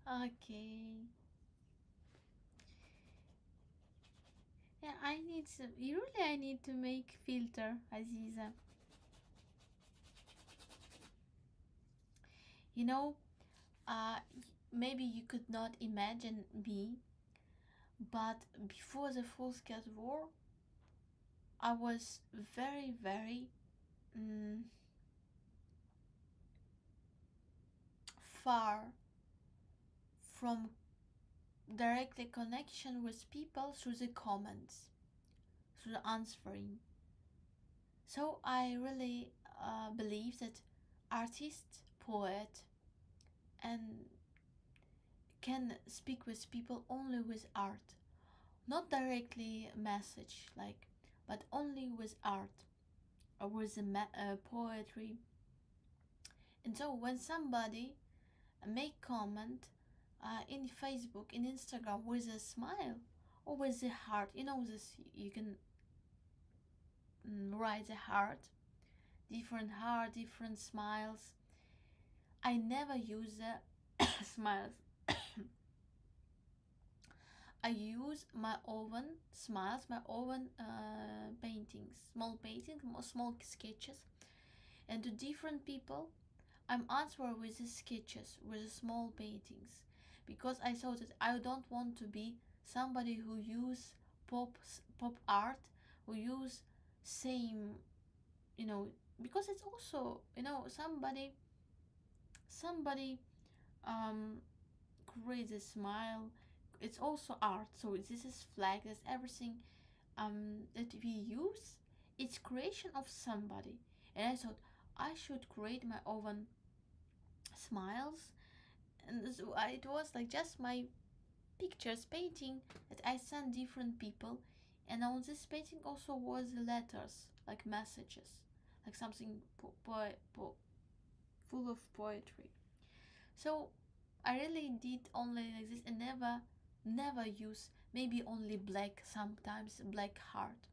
Okay. Yeah, I need some. Really, I need to make filter, Aziza. You know, maybe you could not imagine me, but before the full scale war, I was very, very mm, far from directly connection with people through the comments, through the answering. So I really believe that artist, poet, and can speak with people only with art, not directly message like, but only with art or with the poetry. And so when somebody make comment in Facebook, in Instagram with a smile or with the heart, this you can write the heart, different heart, different smiles. I never use the smiles. I use my own smiles, my own paintings, small paintings, small sketches, and to different people, I'm answering with the sketches, with the small paintings, because I thought that I don't want to be somebody who use pop art, who use same, you know, because it's also, you know, somebody um creates a smile. It's also art, so this is flag, is everything that we use, it's creation of somebody. And I thought I should create my own smiles, and so it was like just my pictures painting that I sent different people. And on this painting also was letters, like messages, like something full of poetry. So I really did only like this, and never use, maybe only black, sometimes black heart.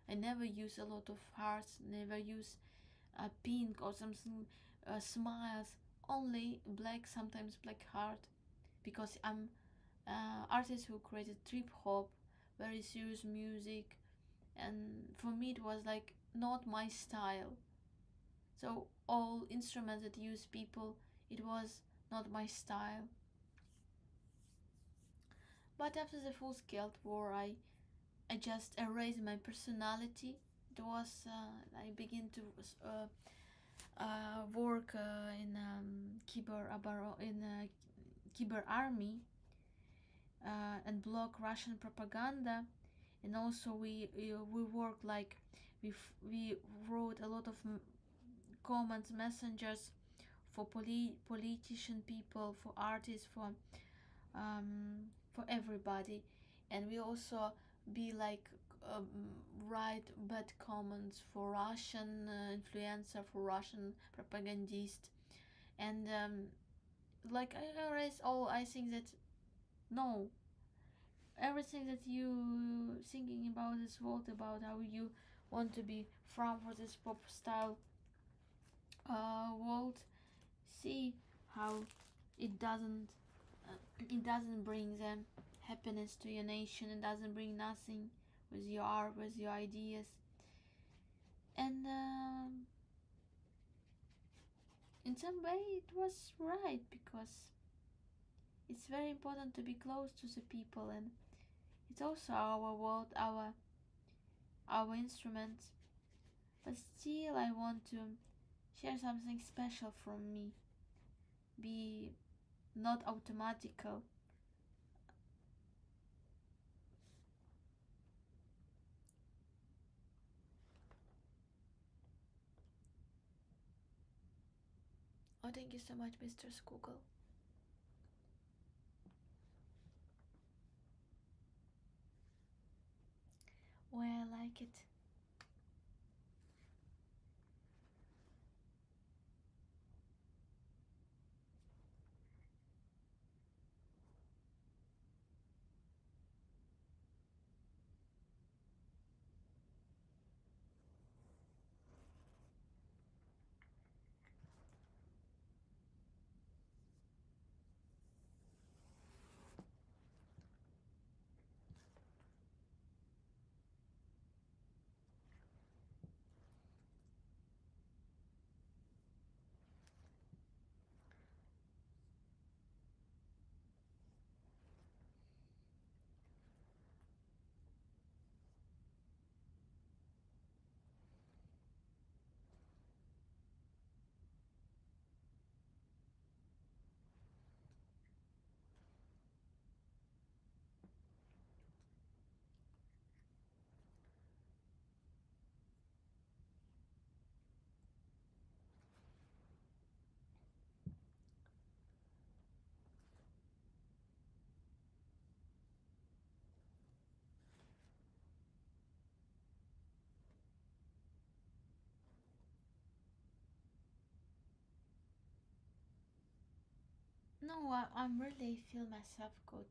I never use a lot of hearts, never use pink or something, smiles, only black, sometimes black heart, because I'm artist who created trip hop, very serious music, and for me it was like not my style. So all instruments that use people, it was not my style. But after the full scale war, I just erased my personality. It was I began to work in Kiber army, and block Russian propaganda. And also we worked like we wrote a lot of comments, messengers for politician people, for artists, for everybody. And we also be like um, write bad comments for Russian influencer, for Russian propagandist. And like I erase all. I think that no, everything that you thinking about this world, about how you want to be from for this pop style world, see how it doesn't it doesn't bring them happiness to your nation. It doesn't bring nothing with your art, with your ideas. And in some way it was right, because it's very important to be close to the people, and it's also our world, our instruments. But still I want to share something special from me, be not automatical. Oh, thank you so much, Mr. Skugel. Well, I like it. No, I'm really feel myself good.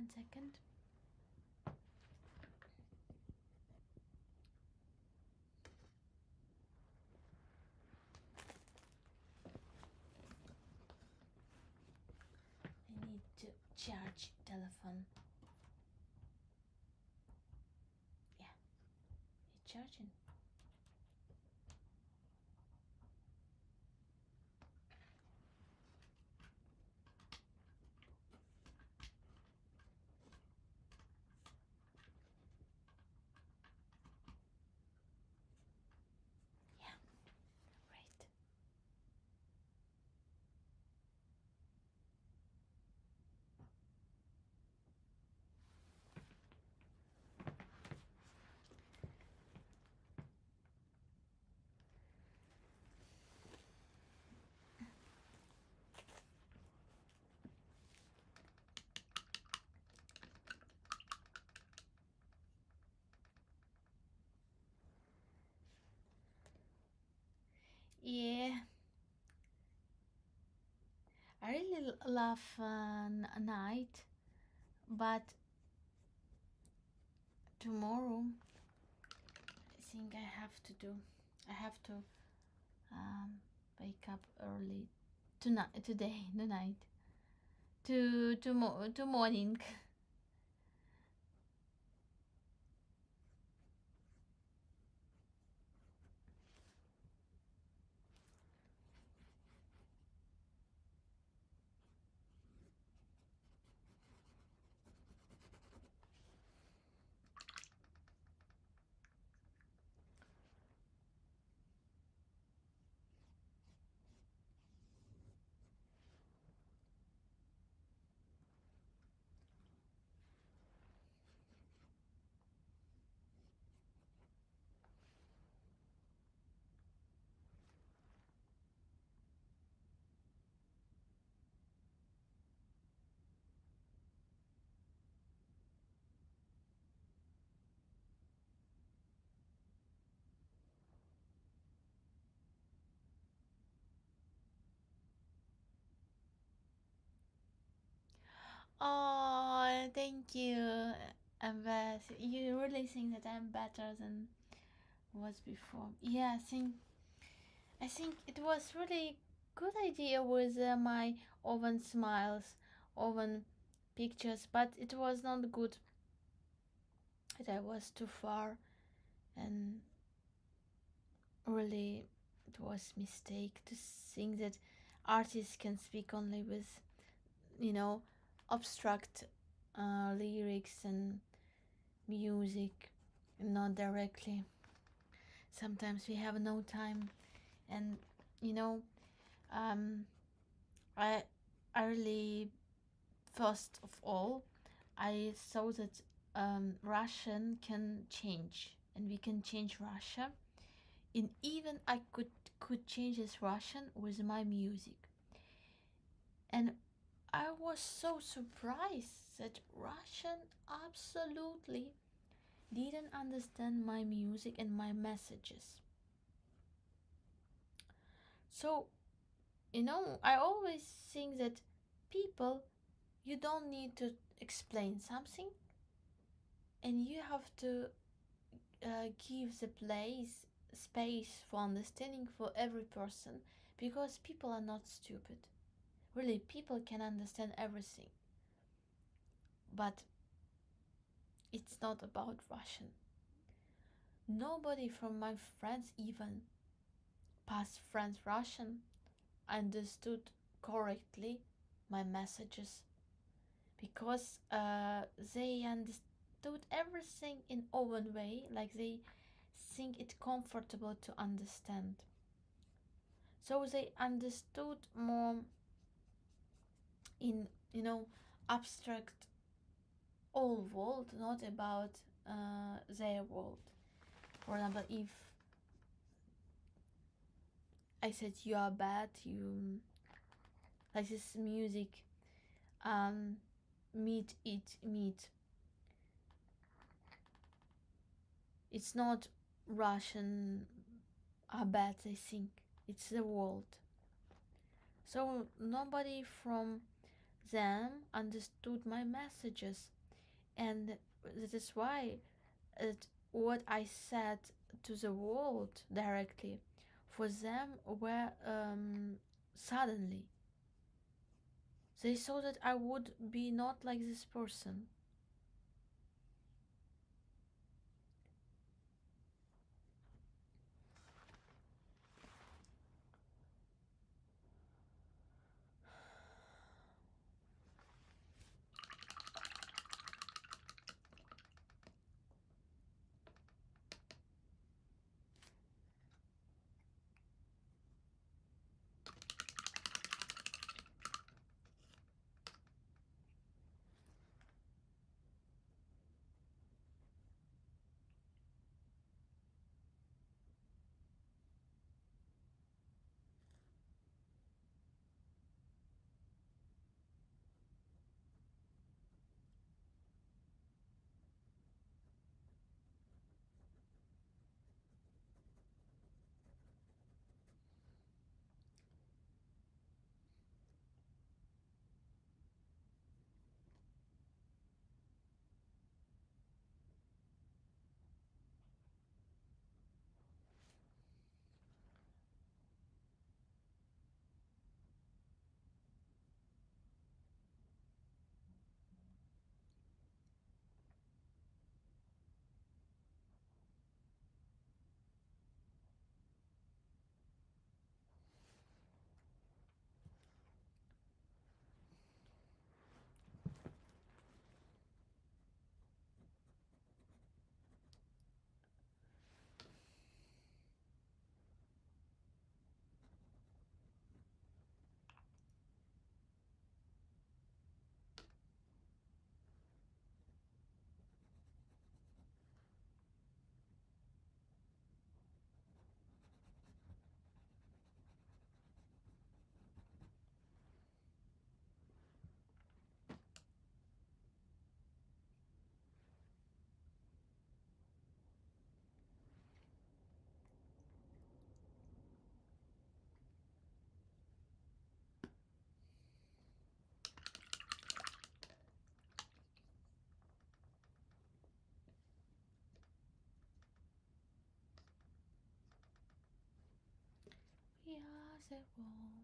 1 second. I need to charge telephone. Yeah, it's charging. Yeah, great. Yeah, I really love night, but tomorrow I think I have to do. I have to wake up early tonight, today, the night, to morning. Oh, thank you, Beth. You really think that I'm better than was before? Yeah, I think it was really good idea with my oven smiles, oven pictures, but it was not good. That I was too far, and really, it was mistake to think that artists can speak only with, you know, abstract lyrics and music, and not directly. Sometimes we have no time, and you know, um, I, I really, first of all, I thought that Russian can change, and we can change Russia. And even I could change this Russian with my music, and I was so surprised that Russian absolutely didn't understand my music and my messages. So, I always think that people, you don't need to explain something, and you have to give the place, space for understanding for every person, because people are not stupid. Really, people can understand everything, but it's not about Russian. Nobody from my friends, even past friends Russian, understood correctly my messages, because they understood everything in own way, like they think it comfortable to understand. So they understood more in, abstract all world, not about their world. For example, if I said you are bad, you like this music, um, meat eat meat. It's not Russian are bad. I think it's the world. So nobody from them understood my messages, and that is why what I said to the world directly for them were suddenly. They saw that I would be not like this person. We are the world.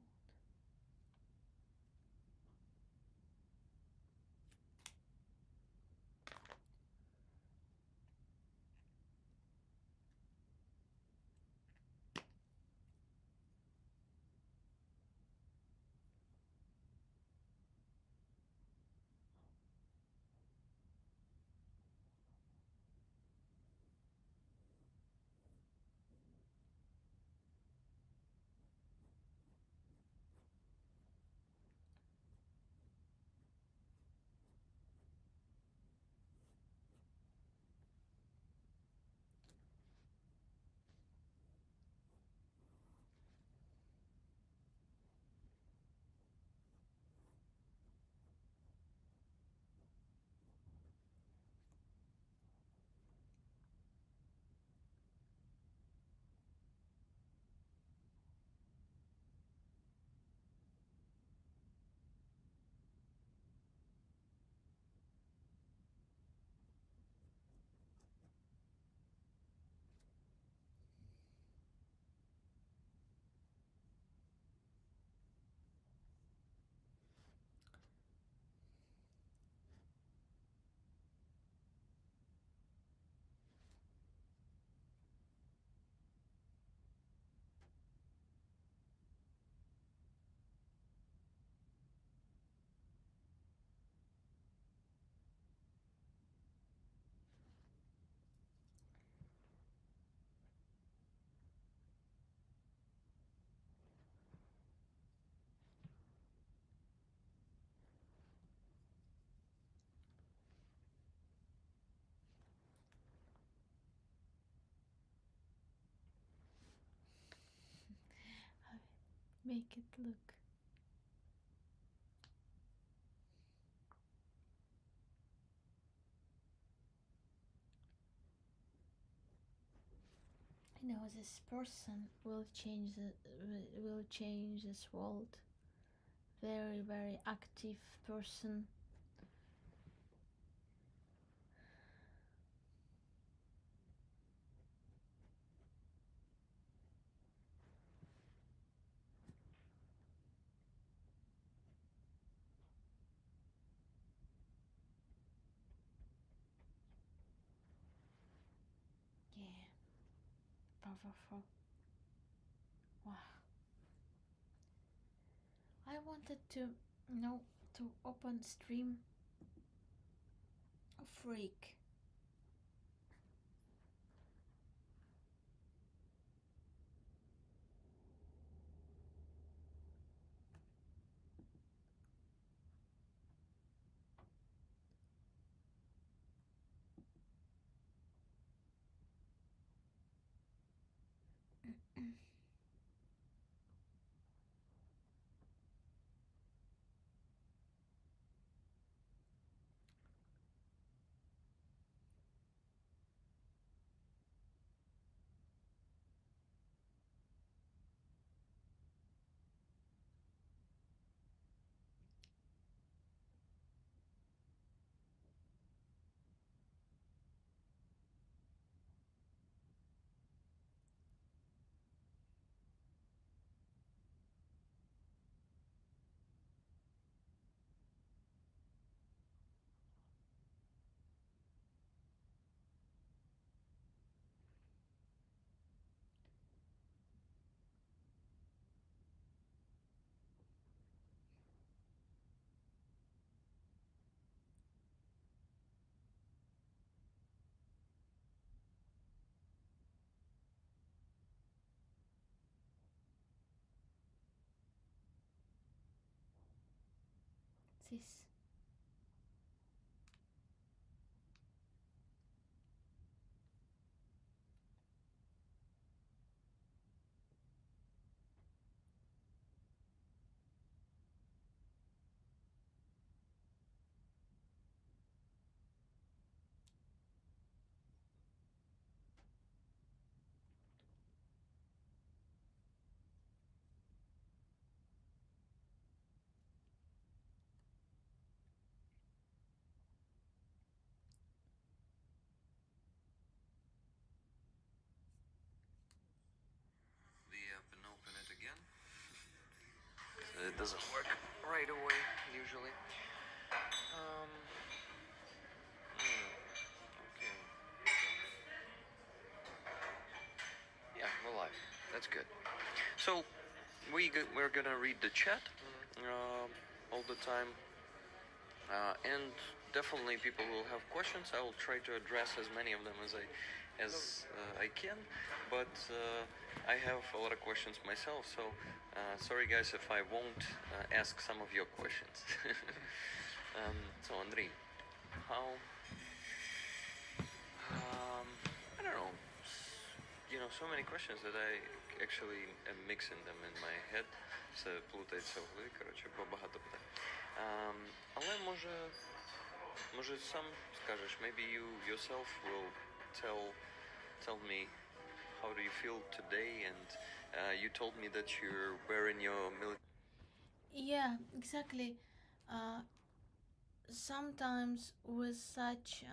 Make it look. I know this person will change will change this world. very, very active person. Yeah, powerful. Wow. I wanted to, to open stream freak. This. The app and open it again. It doesn't work right away usually. Okay. Yeah, we're live. That's good. So we're gonna read the chat all the time, and definitely people will have questions. I will try to address as many of them as I can, but I have a lot of questions myself. So sorry guys if I won't ask some of your questions. So Andrei, how? I don't know. So many questions that I actually am mixing them in my head. Все плутається в голові, коротше, бо багато питань. Але може сам скажеш, maybe you yourself will tell me how do you feel today, and you told me that you're wearing your military. Yeah, exactly. Uh, Sometimes with such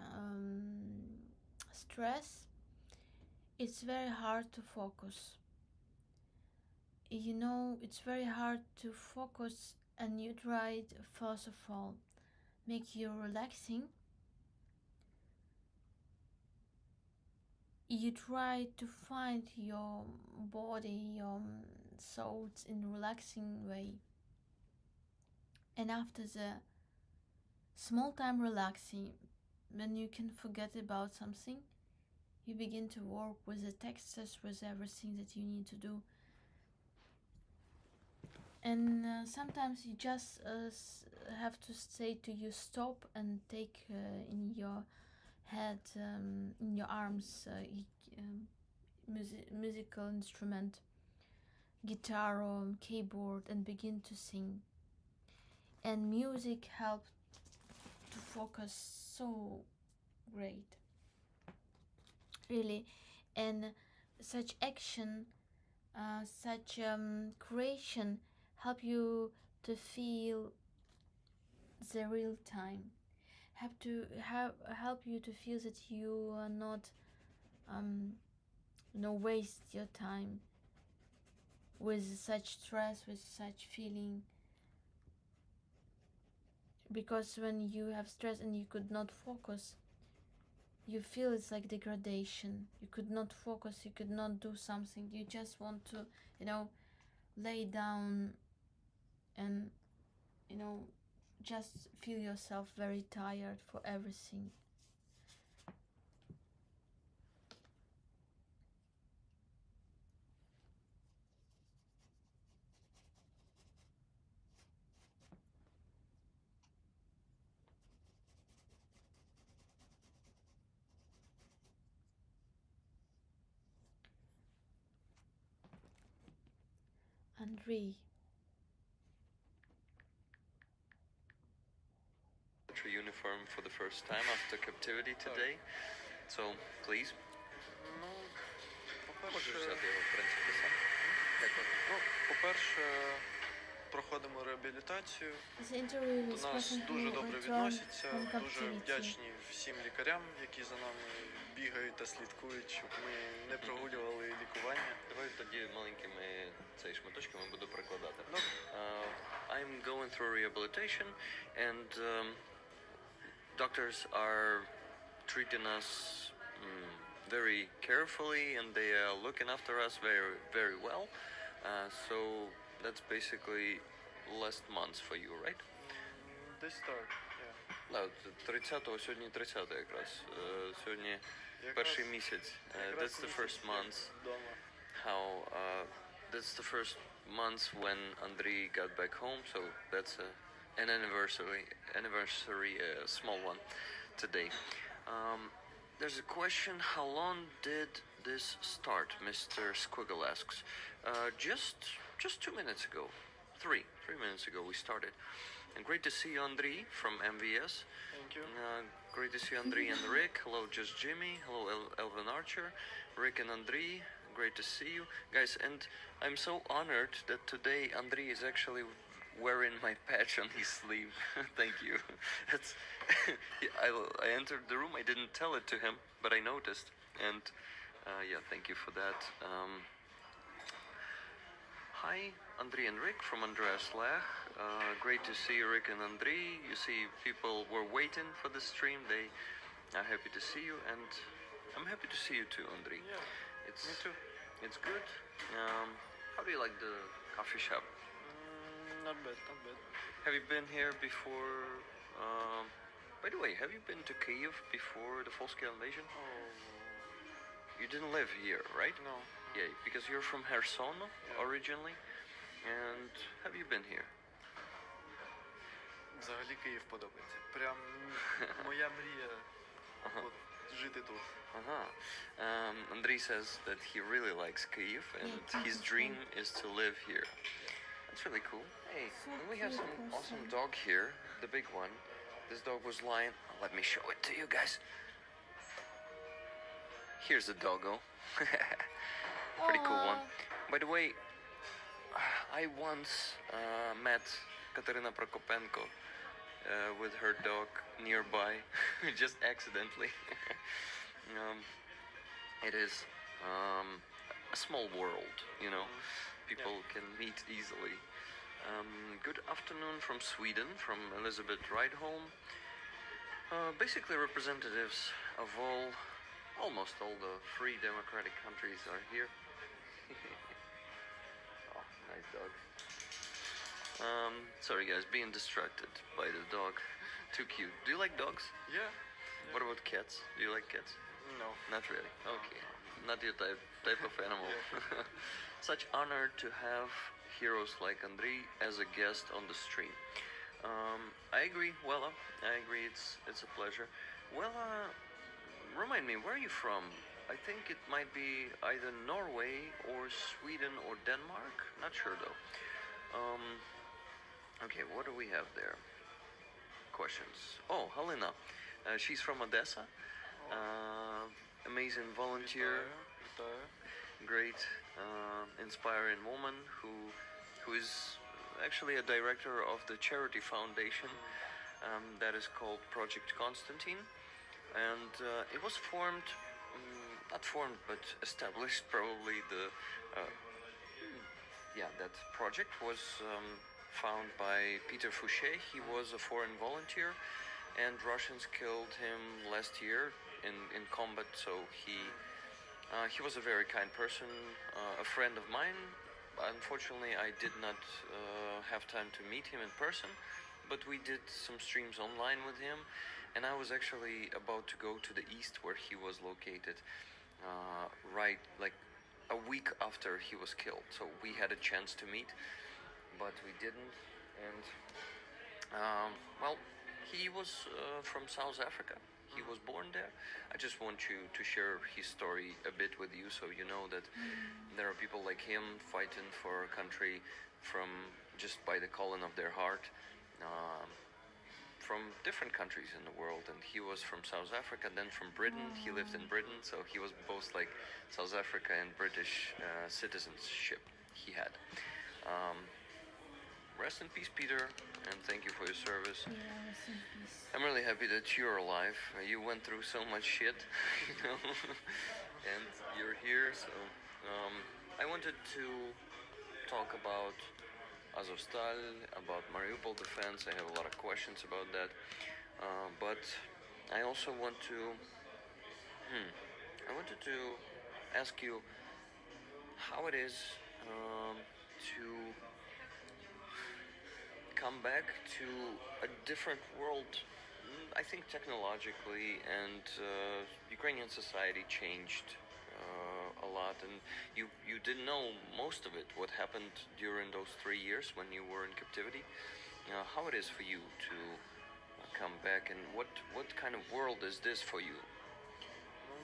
stress, it's very hard to focus. It's very hard to focus, and you try to, first of all, make you relaxing. You try to find your body, your thoughts in a relaxing way. And after the small time relaxing, when you can forget about something, you begin to work with the texts, with everything that you need to do. And sometimes you just have to say to you stop and take in your head, in your arms, musical instrument, guitar or keyboard, and begin to sing. And music helped to focus so great, really. And such action, such creation help you to feel the real time, have to help you to feel that you are not waste your time with such stress, with such feeling. Because when you have stress and you could not focus, you feel it's like degradation. You could not focus, you could not do something. You just want to, lay down and, just feel yourself very tired for everything. Andrei. Uniform for the first time after captivity today. So, please. Ну, Можеш по-перше, взяти його, в принципі, сам. по-перше, проходимо реабілітацію. This interview До is нас person дуже who добре returned відносяться, from дуже captivity. вдячні всім лікарям, які за нами бігають та слідкують, щоб ми не прогулювали лікування. Давай тоді маленькими цей шматочками буду прикладати. Ну, I'm going through rehabilitation and doctors are treating us very carefully and they are looking after us very, very well. So that's basically last month for you, right? десь так. Да, 30-го, сьогодні 30-го якраз. Сьогодні Якраз- перший місяць. якраз That's the місяць first month. вдома. How that's the first month when Andrei got back home, so that's an anniversary, a small one today. There's a question: how long did this start? Mr. Squiggle asks. Just 2 minutes ago, three minutes ago we started. And great to see you, Andrei from MVS. Thank you. Great to see Andrei and Rick. Hello, just Jimmy. Hello, Elvin Archer. Rick and Andrei. Great to see you, guys. And I'm so honored that today Andrei is actually wearing my patch on his sleeve. Thank you. That's I entered the room. I didn't tell it to him, but I noticed. And yeah, thank you for that. Hi, Andrei and Rick from Andreas Lech. Great to see Rick and Andrei. You see, people were waiting for the stream. They are happy to see you, and I'm happy to see you too, Andrei. Yeah, It's me too. it's good. How do you like the coffee shop? Not bad, not bad. Have you been here before? By the way, have you been to Kyiv before the full-scale invasion? Oh, You didn't live here, right? no. Yeah, because you're from Kherson Yeah. originally. And have you been here? Взагалі Київ подобається. Прям моя мрія от, жити тут. Andrei says that he really likes Kyiv and his dream is to live here. That's really cool. Hey, So and we have cute some person. awesome dog here, the big one. This dog was lying. Let me show it to you guys. Here's the doggo. Pretty cool one. By the way, I once met Katerina Prokopenko with her dog nearby, just accidentally. It is a small world, you know. People can meet easily. Good afternoon from Sweden, from Elizabeth Rydholm. Basically, representatives of almost all the free democratic countries are here. Oh, nice dog. Sorry guys, being distracted by the dog. Too cute. Do you like dogs? Yeah. What about cats? Do you like cats? No. Not really. Okay. Not your type of animal. Such honor to have heroes like Andrei as a guest on the stream. I agree, Wella. I agree. It's a pleasure. Wella, remind me, where are you from? I think it might be either Norway or Sweden or Denmark. Not sure though. Okay, what do we have there? Questions. Oh, Helena. She's from Odessa. Amazing volunteer. Вітаю. Great, inspiring woman who is actually a director of the charity foundation that is called Project Constantine, and it was formed, not formed, but established. Probably uh, that project was found by Peter Fouché. He was a foreign volunteer, and Russians killed him last year in combat. So he was a very kind person, a friend of mine. Unfortunately, I did not have time to meet him in person, but we did some streams online with him, and I was actually about to go to the east where he was located, right like a week after he was killed. So we had a chance to meet, but we didn't. And well, he was from South Africa. He was born there. I just want you to share his story a bit with you, so you know that there are people like him fighting for a country from just by the calling of their heart, from different countries in the world. And he was from South Africa, then from Britain. He lived in Britain, so he was both like South Africa and British citizenship he had. Um, Rest in peace, Peter, and thank you for your service. Yeah, rest in peace. I'm really happy that you're alive. You went through so much shit, you know, and you're here. So I wanted to talk about Azovstal, about Mariupol defense. I have a lot of questions about that, but I also want to. I wanted to ask you how it is to come back to a different world. I think technologically and Ukrainian society changed a lot, and you didn't know most of it. What happened during those 3 years when you were in captivity? How it is for you to come back, and what kind of world is this for you? Ну,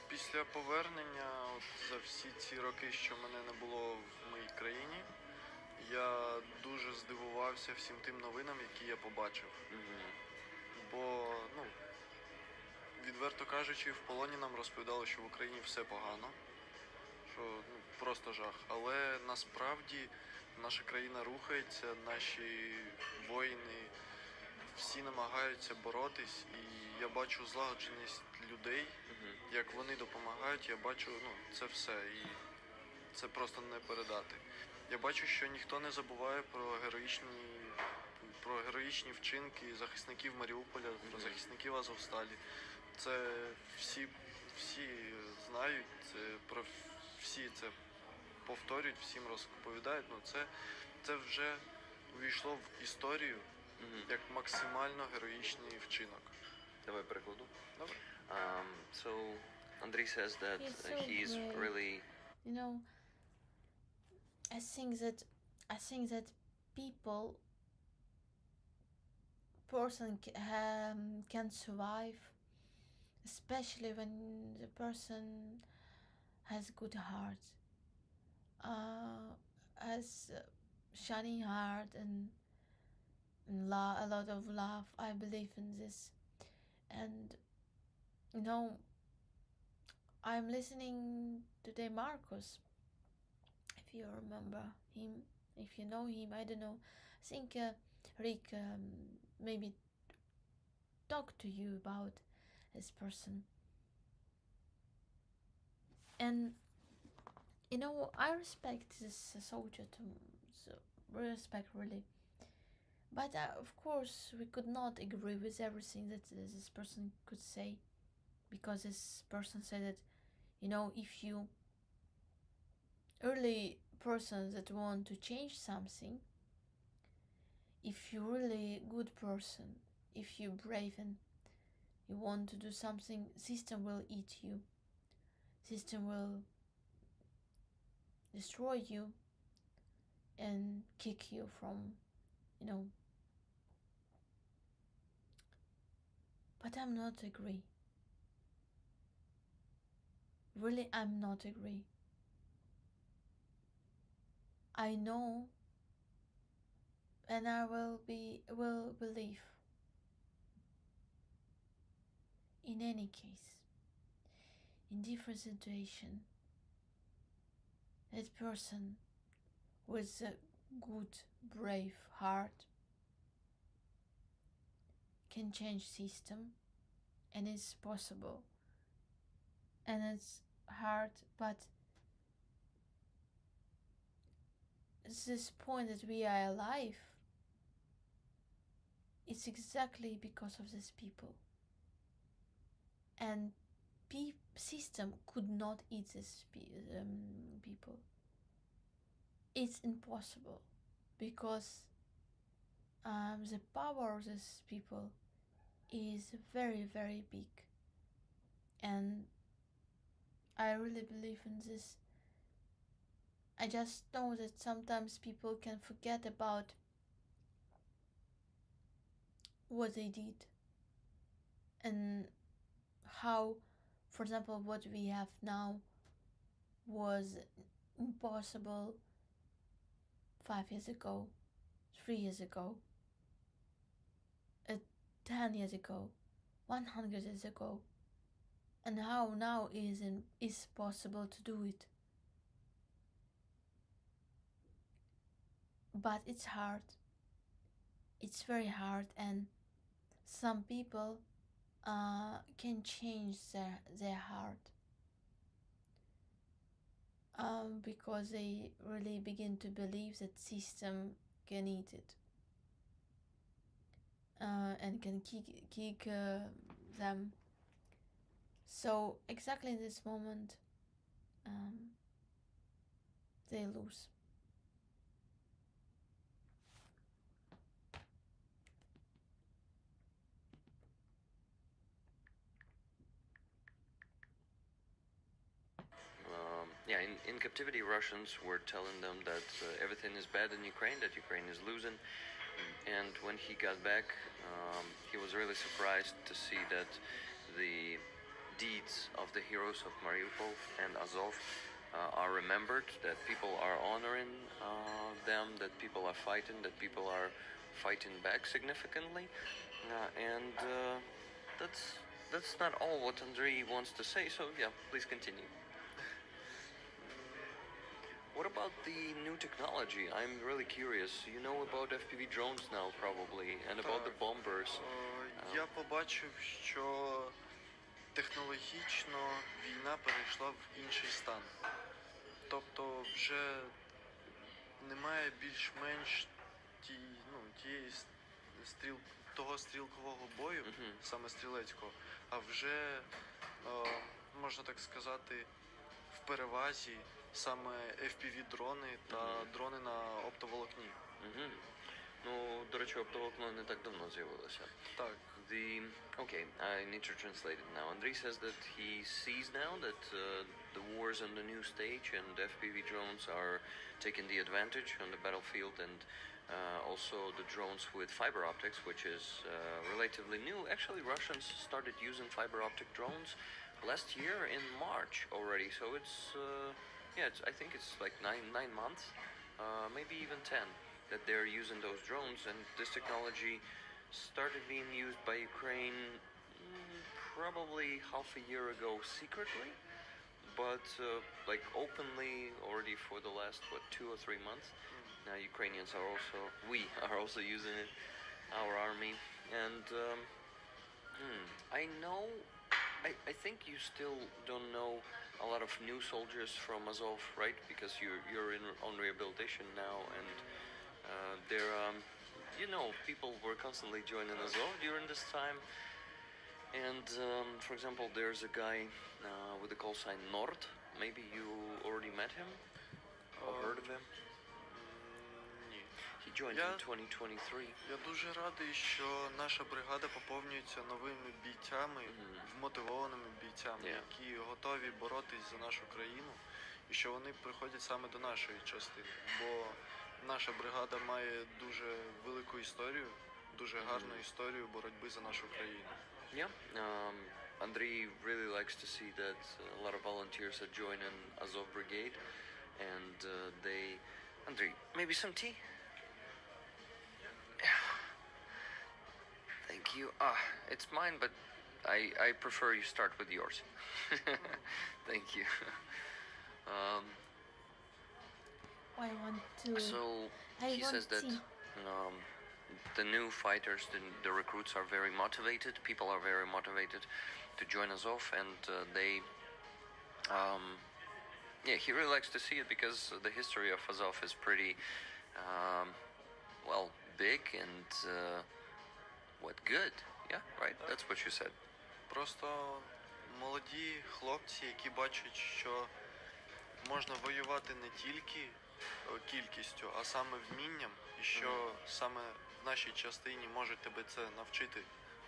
після повернення, от за всі ці роки, що мене не було в моїй країні, я дуже здивувався всім тим новинам, які я побачив. Бо, ну, відверто кажучи, в полоні нам розповідали, що в Україні все погано, що ну, просто жах. Але насправді наша країна рухається, наші воїни всі намагаються боротись, і я бачу злагодженість людей, як вони допомагають, я бачу, ну, це все, і це просто не передати. Я бачу, що ніхто не забуває про героїчні вчинки захисників Маріуполя, про захисників Азовсталі. Це всі знають, всі це повторюють, всім розповідають. Ну, це вже увійшло в історію як максимально героїчний вчинок. Давай перекладу. Добре. So Andrei says that he's really, you know, I think that person can survive, especially when the person has good heart, has shining heart and a lot of love. I believe in this. And you know, I'm listening today Marcos, if you remember him, if you know him, I don't know. I think Rick maybe talk to you about this person. And you know, I respect this soldier respect really. But of course, we could not agree with everything that this person could say, because this person said that, you know, if you early person that want to change something, if you're really good person, if you're brave and you want to do something, system will eat you. System will destroy you and kick you from, you know. But I'm not agree. Really, I'm not agree. I know, and I will believe. In any case, in different situation, that person with good, brave heart can change system, and it's possible. And it's hard, but this point that we are alive, it's exactly because of these people. And system could not eat these people. It's impossible because the power of these people is very, very big. And I really believe in this. I just know that sometimes people can forget about what they did and how, for example, what we have now was impossible 5 years ago, 3 years ago, 10 years ago, 100 years ago, and how now is possible to do it. But it's hard. It's very hard, and some people can change their heart because they really begin to believe that system can eat it and can kick them. So exactly in this moment, they lose. Yeah, in captivity, Russians were telling them that everything is bad in Ukraine, that Ukraine is losing. And when he got back, he was really surprised to see that the deeds of the heroes of Mariupol and Azov are remembered, that people are honoring them, that people are fighting, that people are fighting back significantly. And that's not all what Andrei wants to say, so yeah, please continue. What about the new technology? I'm really curious. You know about FPV drones now, probably, and about the bombers. Я побачив, що технологічно війна перейшла в інший стан. Тобто вже немає більш-менш тієї того стрілкового бою, саме стрілецького, а вже, можна так сказати, в перевазі саме FPV-дрони та дрони на оптоволокні. Ну, до речі, оптоволокно не так давно з'явилося. Так. Okay, I need to translate it now. Andrei says that he sees now that the war is on the new stage and FPV drones are taking the advantage on the battlefield, and also the drones with fiber optics, which is relatively new. Actually, Russians started using fiber optic drones last year in March already, so it's I think it's like nine months, maybe even 10, that they're using those drones, and this technology started being used by Ukraine probably half a year ago secretly, but like openly already for the last 2 or 3 months. Now Ukrainians we are also using it, our army, and I know, I think you still don't know a lot of new soldiers from Azov, right? Because you're on rehabilitation now, and there people were constantly joining Azov during this time. And for example, there's a guy with the call sign Nord. Maybe you already met him or heard of him. Ні. He joined in 2023. Я дуже радий, що наша бригада поповнюється новими бійцями, вмотивованими бійцями, які готові боротись за нашу країну, і що вони приходять саме до нашої частини. Бо наша бригада має дуже велику історію, дуже гарну історію боротьби за нашу країну. Yeah, Andrei really likes to see that a lot of volunteers are joining Azov Brigade, and Andrei, maybe some tea? Thank you. It's mine, but I prefer you start with yours. Thank you. I want to I he want says that tea. um, the new fighters, the recruits are very motivated. People are very motivated to join Azov, and um, yeah, he really likes to see it because the history of Azov is pretty, um, well, big and what good. Yeah, right. That's what you said. Просто молоді хлопці, які бачать, що можна воювати не тільки кількістю, а саме вмінням, і що саме в нашій частині можуть тебе це навчити,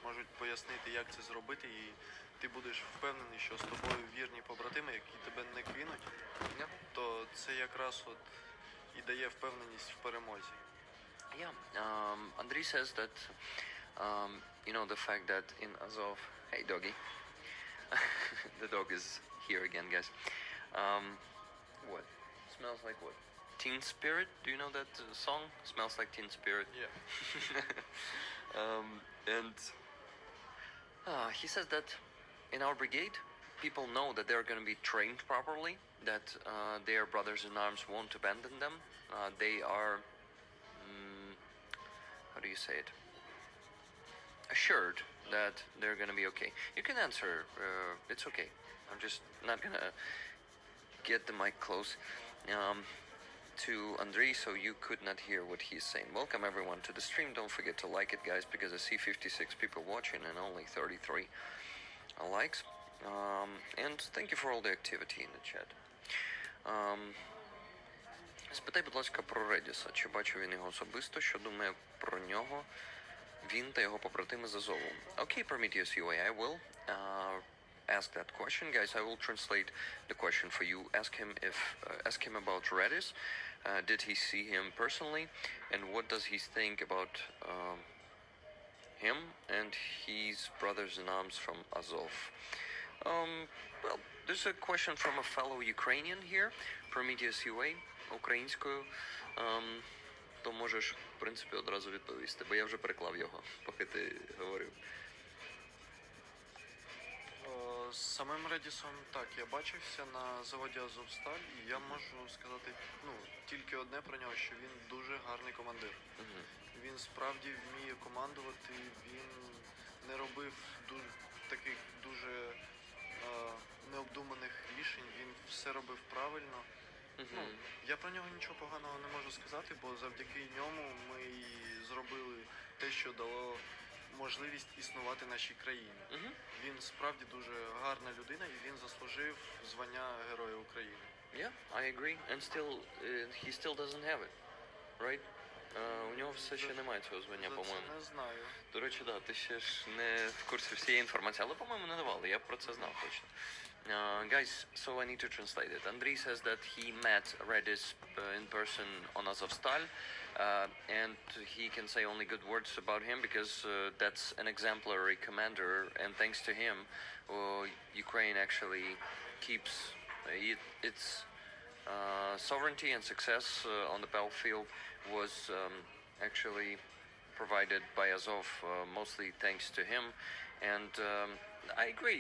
можуть пояснити, як це зробити, і ти будеш впевнений, що з тобою вірні побратими, які тебе не кинуть, то це якраз от і дає впевненість в перемозі. Yeah, Andriy says that, the fact that in Azov, hey doggy, the dog is here again, guys. What? Smells like what? Teen Spirit? Do you know that song? Smells like Teen Spirit. Yeah. And he says that in our brigade, people know that they're going to be trained properly, that their brothers in arms won't abandon them. They are, how do you say it? Assured that they're going to be okay. You can answer, it's okay. I'm just not going to get the mic close to Andriy so you could not hear what he's saying. Welcome everyone to the stream. Don't forget to like it, guys, because I see 56 people watching and only 33 likes. And thank you for all the activity in the chat. Спитай, будь ласка, про Редіса. Чи бачив він його особисто? Що думає про нього він та його побратими з Азову? Okay, Prometheus UA, I will ask that question, guys. I will translate the question for you. Ask him about Redis. Did he see him personally, and what does he think about him and his brothers in arms from Azov? Well, there's a question from a fellow Ukrainian here, Prometheus UA, українською. То можеш, в принципі, одразу відповісти, бо я вже переклав його, поки ти говорив. З самим Редісом, так, я бачився на заводі Азовсталь, і я можу сказати, тільки одне про нього, що він дуже гарний командир. Він справді вміє командувати, він не робив таких дуже необдуманих рішень, він все робив правильно. Я про нього нічого поганого не можу сказати, бо завдяки ньому ми і зробили те, що дало можливість існувати нашій країні. Він справді дуже гарна людина і він заслужив звання Героя України. Yeah, I agree. And still, he still doesn't have it, right? У нього все ще немає цього звання, по-моєму. Це не знаю. До речі, да, ти ще ж не в курсі всієї інформації, але, по-моєму, не давали, я про це знав точно. Guys, so I need to translate it. Andriy says that he met Redis in person on Azovstal, and he can say only good words about him because that's an exemplary commander, and thanks to him, Ukraine actually keeps its sovereignty and success on the battlefield was actually provided by Azov, mostly thanks to him. And I agree.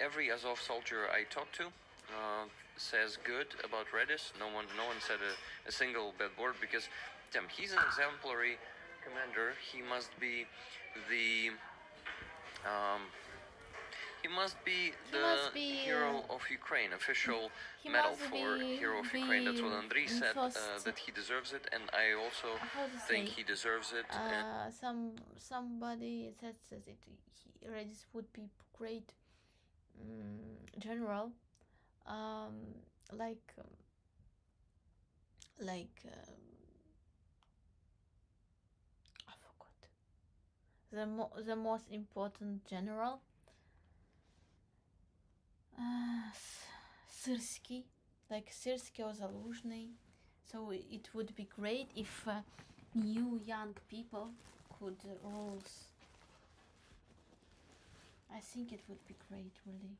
Every Azov soldier I talk to says good about Redis. No one said a single bad word because, damn, he's an exemplary commander. He must be the hero of Ukraine, official medal for hero of Ukraine. That's what Andriy said, that he deserves it, and I also think he deserves it. Somebody says that Redis would be great general, I forgot the most important general. Syrski, like Syrski or Zaluzhny. So it would be great if new young people could rule. I think it would be great, really.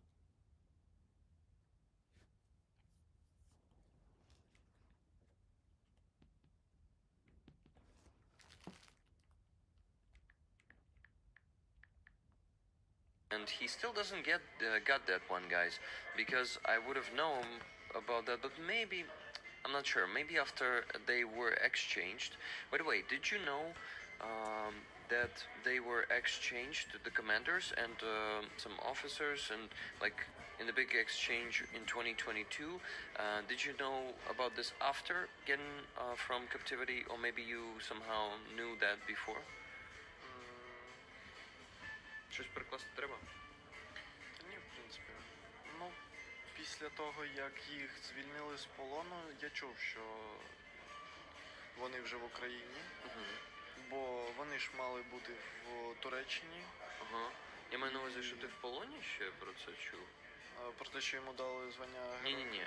And he still doesn't got that one, guys, because I would have known about that, but maybe I'm not sure. Maybe after they were exchanged. By the way, did you know that they were exchanged, the commanders and some officers, and like in the big exchange in 2022? Did you know about this after getting from captivity, or maybe you somehow knew that before? Щось прикласти треба? Та ні, в принципі. Ну, після того, як їх звільнили з полону, я чув, що вони вже в Україні, бо вони ж мали бути в Туреччині. Ага. Я маю на увазі, що ти в полоні ще про це чув? Про те, що йому дали звання героя. Ні,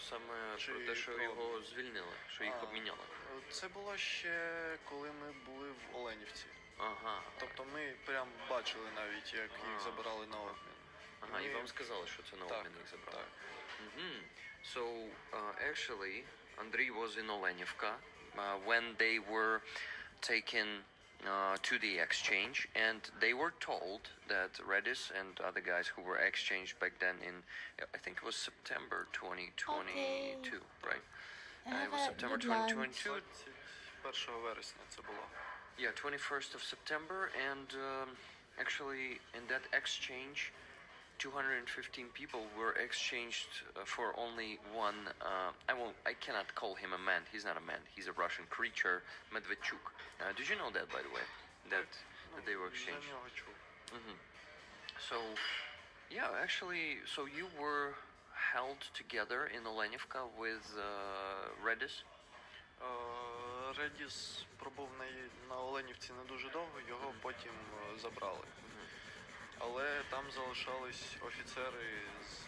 саме Чи про те, що про- його звільнили, що їх обміняли. Це було ще коли ми були в Оленівці. Ага. Тобто ми прям бачили навіть, як їх забирали на обмін. Ага, і вам сказали, що це на Так, обмін їх забрали. так. So, actually, Andriy was in Olenivka when they were taken to the exchange, and they were told that Redis and other guys who were exchanged back then in, I think it was September 2022, right? It was September good lunch. 2022. 21 вересня це було. Yeah, 21st of September, and actually in that exchange, 215 people were exchanged for only one. I cannot call him a man. He's not a man. He's a Russian creature, Medvedchuk. Did you know that, by the way, that they were exchanged? За нього чув. So, yeah, actually, so you were held together in Olenivka with Redis. Редіс пробув на Оленівці не дуже довго, його потім забрали. Але там залишались офіцери з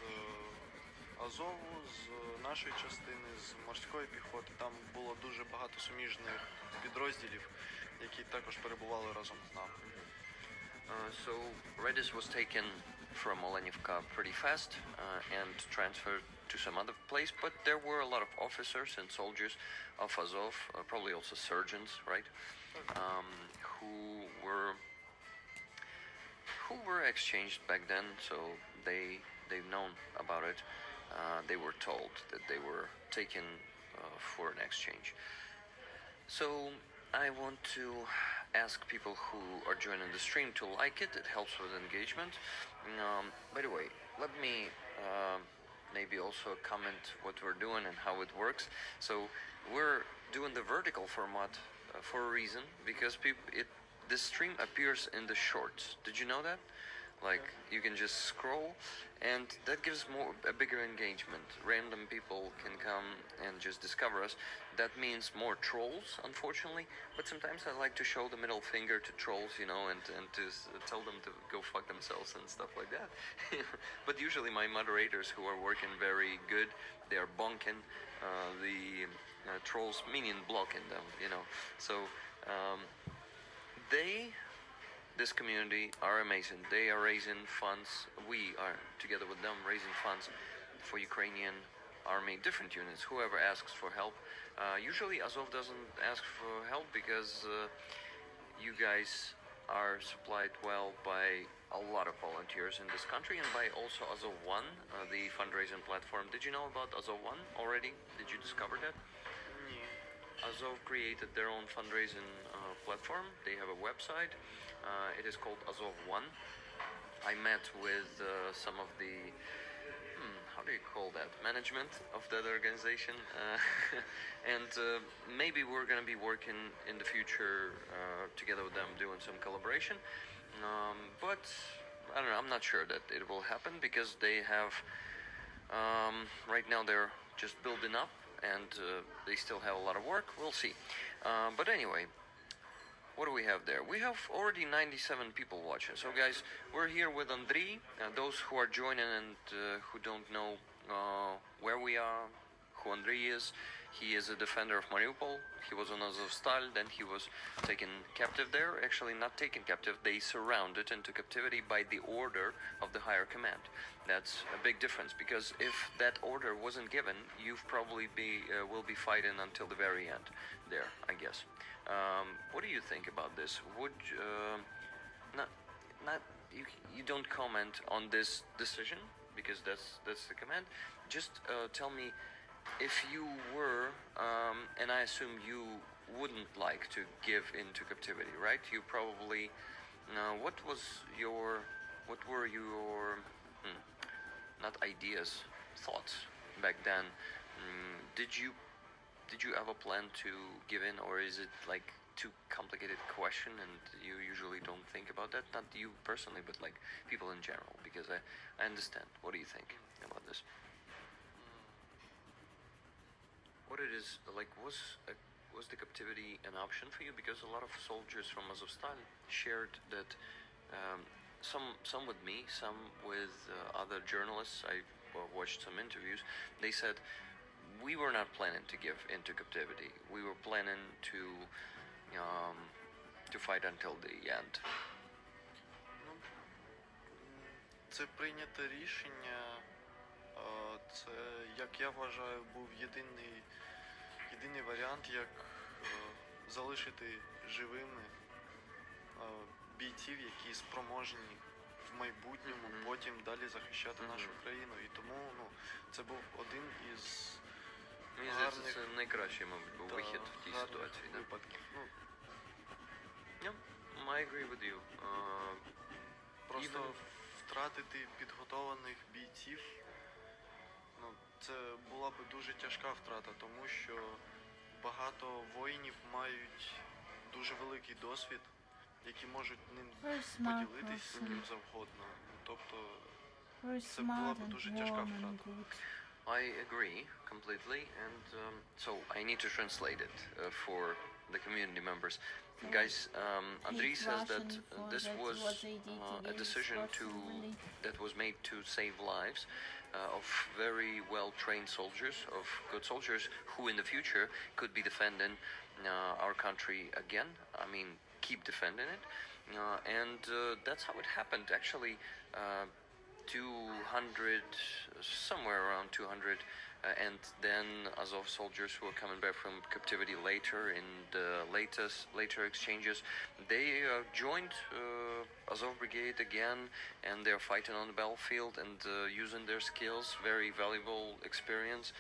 Азову, з нашої частини, з морської піхоти. Там було дуже багато суміжних підрозділів, які також перебували разом з нами. So Redis was taken from Olenivka pretty fast and transferred to some other place, but there were a lot of officers and soldiers of Azov, probably also surgeons, right, who were exchanged back then. So they've known about it. They were told that they were taken for an exchange. So I want to ask people who are joining the stream to like it. It helps with engagement. By the way, let me maybe also comment what we're doing and how it works. So we're doing the vertical format for a reason, because this stream appears in the shorts. Did you know that? Like you can just scroll, and that gives a bigger engagement. Random people can come and just discover us. That means more trolls, unfortunately. But sometimes I like to show the middle finger to trolls, you know, and to tell them to go fuck themselves and stuff like that. But usually my moderators, who are working very good, they are bonking the trolls, meaning blocking them, you know. So this community are amazing. They are raising funds. We are together with them raising funds for Ukrainian army, different units, whoever asks for help. Usually Azov doesn't ask for help because you guys are supplied well by a lot of volunteers in this country, and by also Azov One, the fundraising platform. Did you know about Azov One already? Did you discover that? Ні. Azov created their own fundraising platform. They have a website. It is called Azov One. I met with some of the how do you call that, management of that organization, and maybe we're going to be working in the future together with them, doing some collaboration, but I don't know, I'm not sure that it will happen, because they have right now they're just building up, and they still have a lot of work. We'll see, but anyway, what do we have there? We have already 97 people watching. So guys, we're here with Andriy. Those who are joining and who don't know where we are, who Andriy is, he is a defender of Mariupol. He was on Azovstal, then he was taken captive there. Actually not taken captive, they surrounded into captivity by the order of the higher command. That's a big difference, because if that order wasn't given, you've probably will be fighting until the very end there, I guess. What do you think about this? Would not you don't comment on this decision, because that's the command. Just tell me, if you were, and I assume you wouldn't like to give into captivity, right? You probably, what was your, what were your, hmm, not ideas, thoughts back then? Did you ever plan to give in, or is it like too complicated question and you usually don't think about that? Not you personally, but like people in general, because I understand. What do you think about this? What it is like was the captivity an option for you? Because a lot of soldiers from Azovstal shared that, some with me, some with other journalists. I watched some interviews. They said we were not planning to give into captivity. We were planning um, to fight until the end. Ну, це прийняте рішення. Це, як я вважаю, був єдиний варіант, як залишити живими бійців, які спроможні в майбутньому потім далі захищати нашу країну. І тому це був один із Мені здається, це найкращий, мабуть, був вихід в тій ситуації. Випадків. Yeah, I agree with you. Просто втратити підготованих бійців, це була б дуже тяжка втрата, тому що багато воїнів мають дуже великий досвід, які можуть ним поділитись з ким завгодно. Тобто це була б дуже тяжка втрата. I agree completely, and so I need to translate it for the community members. Guys, Andriy says that this was a decision that was made to save lives of very well-trained soldiers, of good soldiers who in the future could be defending our country again. I mean, keep defending it, and that's how it happened. Actually, 200, somewhere around 200, and then Azov soldiers who were coming back from captivity later in the later exchanges, they joined Azov Brigade again, and they're fighting on the battlefield and using their skills, very valuable experience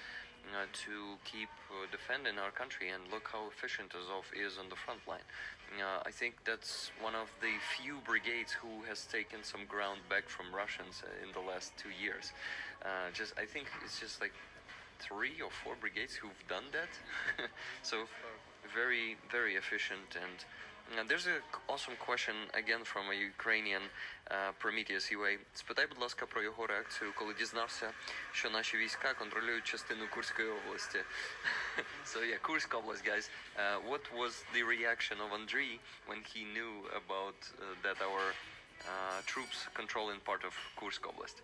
to keep defending our country. And look how efficient Azov is on the front line. I think that's one of the few brigades who has taken some ground back from Russians in the last 2 years. I think it's just like 3 or 4 brigades who've done that. So very, very efficient. And there's an awesome question again from a Ukrainian, Prometheus UA. Спитай, будь ласка, про його реакцію, коли дізнався, що наші війська контролюють частину Курської області. So yeah, Kursk Oblast, guys. What was the reaction of Andriy when he knew about that our troops controlling part of Kursk Oblast?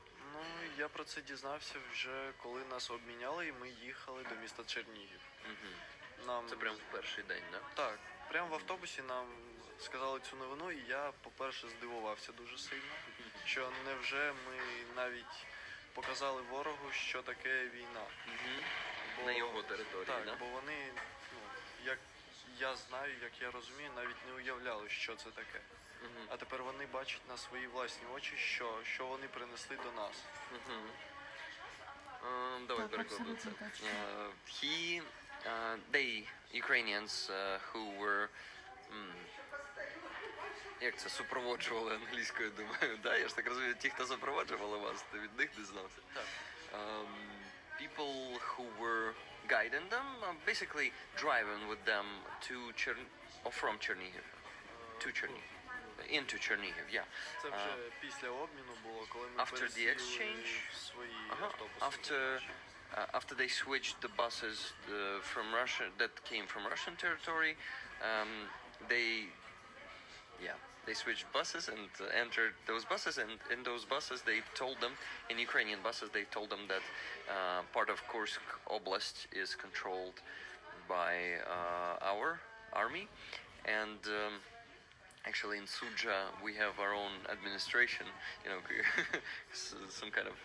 Я про це дізнався вже, коли нас обміняли і ми їхали до міста Чернігів. Це прямо в перший день, да? Так, прямо в автобусі нам сказали цю новину, і я, по-перше, здивувався дуже сильно, що невже ми навіть показали ворогу, що таке війна. На його території, так? Да? Бо вони, як я знаю, як я розумію, навіть не уявляли, що це таке. А тепер вони бачать на свої власні очі, що вони принесли до нас. Давай перекладу це. They, Ukrainians, who were, як це, супроводжували англійською, думаю, да? Я ж так розумію, ті, хто супроводжували вас, ти від них дізнався. Так. People who were guiding them, basically driving with them to from Chernihiv, to Chernihiv. Into Chernihiv, yeah. Це вже після обміну було, коли ми after the exchange, свої автобуси. After they switched the buses from Russia that came from Russian territory, they switched buses and entered those buses, and in those buses they told them, in Ukrainian buses they told them that part of Kursk Oblast is controlled by our army, and actually in Sudzha we have our own administration, some kind of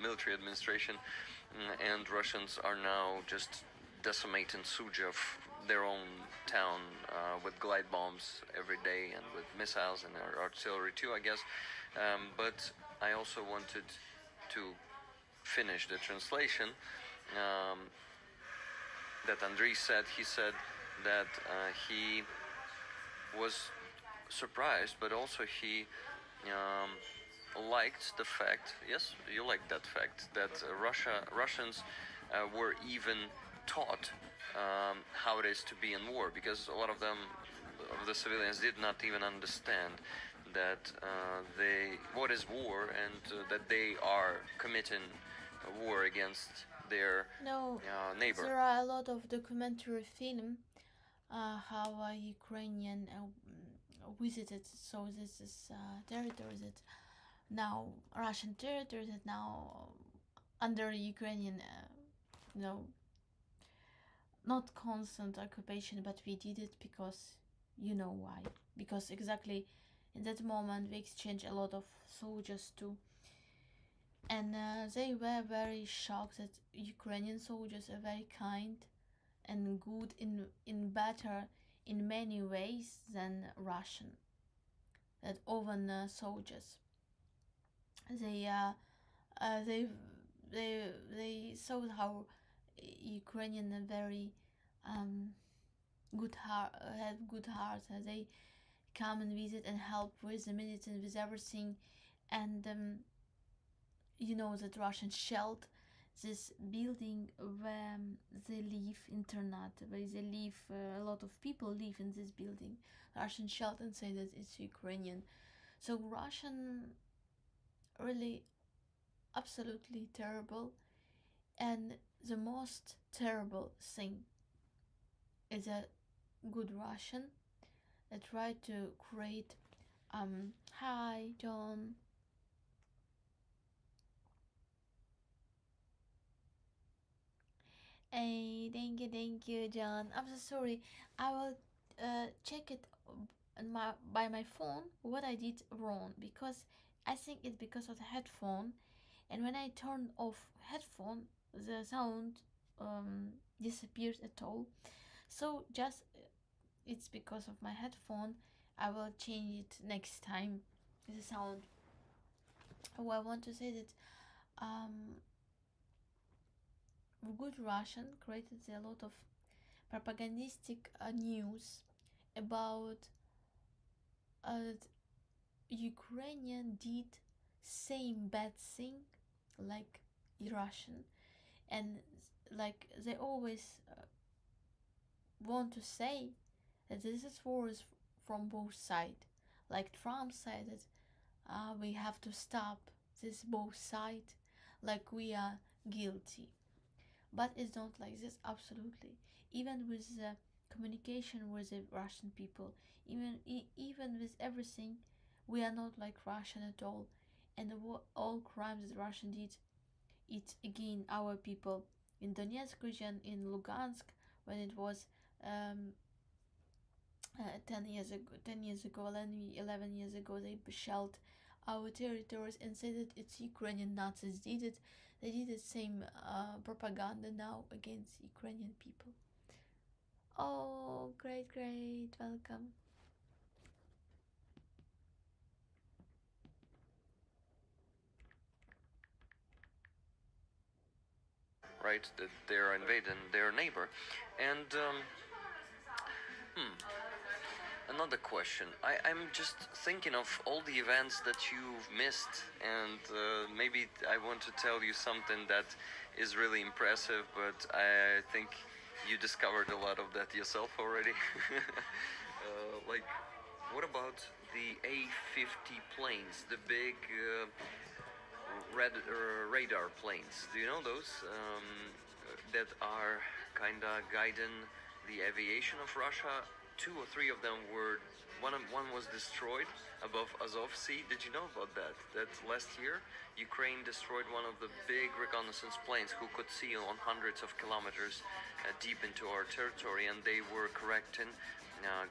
military administration, and Russians are now just decimating Sudzha, their own town, with glide bombs every day and with missiles and artillery too, I guess. But I also wanted to finish the translation. that Andriy said. He said that he was surprised, but also he um, liked the fact. Yes, you like that fact that Russians were even taught how it is to be in war, because a lot of them, of the civilians, did not even understand that what is war, and that they are committing a war against their No, neighbor. there are a lot of documentary film how Ukrainian visited. So this is territory that now Russian territory that now under Ukrainian, not constant occupation, but we did it because you know why. Because exactly in that moment we exchanged a lot of soldiers too, and they were very shocked that Ukrainian soldiers are very kind and good in better in many ways than Russian, that often soldiers. They uh, uh, they they saw how Ukrainian are very um, good heart, have good hearts. They come and visit and help with the medicine, with everything, and you know that Russian shelled this building where they live internat, where they live. A lot of people live in this building. Russian shelled and say that it's Ukrainian. So Russian really absolutely terrible. And the most terrible thing is a good Russian that tried to create hi John. Hey, thank you, John. I'm so sorry. I will check it on by my phone what I did wrong, because I think it's because of the headphone. And when I turn off headphone, the sound disappears at all. So just it's because of my headphone. I will change it next time. The sound. Oh, I want to say that um, good Russian created a lot of propagandistic news about Ukrainian did same bad thing like Russian, and like they always want to say that this is war is from both sides. Like Trump said that we have to stop this both sides, like we are guilty. But it's not like this, absolutely. Even with the communication with the Russian people, even with everything, we are not like Russian at all. And all crimes that Russian did, it's again our people in Donetsk region, in Lugansk, when it was um, 10 years ago, 11 years ago, they shelled our territories and said that it's Ukrainian Nazis did it. They did the same propaganda now against Ukrainian people. Oh, great, welcome. Right, that they're invading their neighbor, and another question. I'm just thinking of all the events that you've missed, and maybe I want to tell you something that is really impressive, but I think you discovered a lot of that yourself already. Like, what about the A-50 planes, the big radar planes? Do you know those that are kind of guiding the aviation of Russia? Two or three of them were. One was destroyed above Azov Sea. Did you know about that? That last year, Ukraine destroyed one of the big reconnaissance planes who could see on hundreds of kilometers deep into our territory, and they were correcting,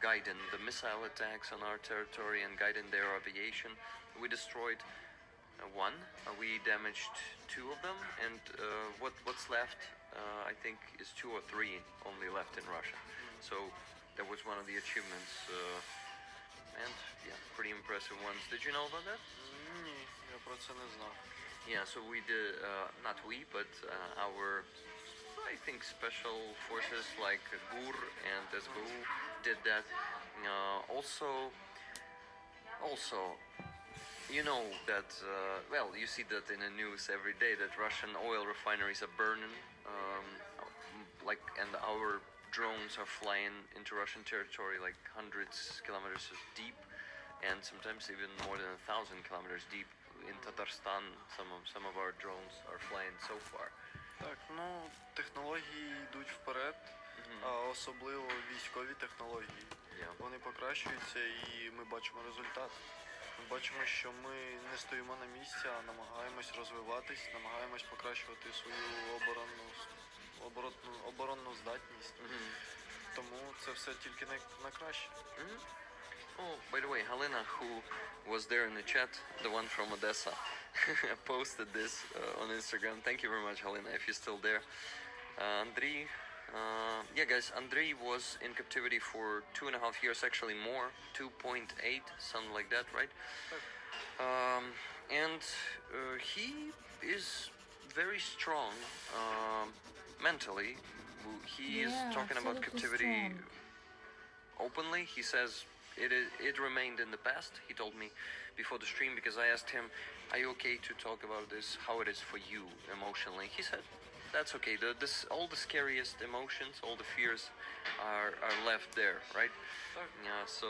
guiding the missile attacks on our territory and guiding their aviation. We destroyed one. We damaged two of them, and what's left, I think, is two or three only left in Russia. So that was one of the achievements, and yeah, pretty impressive ones. Did you know about that? Ні, я про це не знав. Yeah, so we did, not we, but our I think special forces like GUR and SBU did that. Also, you know that well, you see that in the news every day that Russian oil refineries are burning, like, and our drones are flying into Russian territory like hundreds kilometers deep, and sometimes even more than 1,000 kilometers deep. In Tatarstan, some of our drones are flying so far. Так, ну технології йдуть вперед, а особливо військові технології. Yeah. Вони покращуються і ми бачимо результат. Ми бачимо, що ми не стоїмо на місці, а намагаємось розвиватись, намагаємось покращувати свою оборонну здатність. Тому це все тільки на краще. Oh, by the way, Halina, who was there in the chat, the one from Odessa, posted this on Instagram. Thank you very much, Halina, if you're still there. Andrei, yeah, guys, Andrei was in captivity for 2.5 years, actually more, 2.8, something like that, right? And he is very strong mentally. He is talking about captivity openly. He says it remained in the past. He told me before the stream, because I asked him, are you okay to talk about this, how it is for you emotionally? He said that's okay. All the scariest emotions, all the fears are left there, right? Yeah, so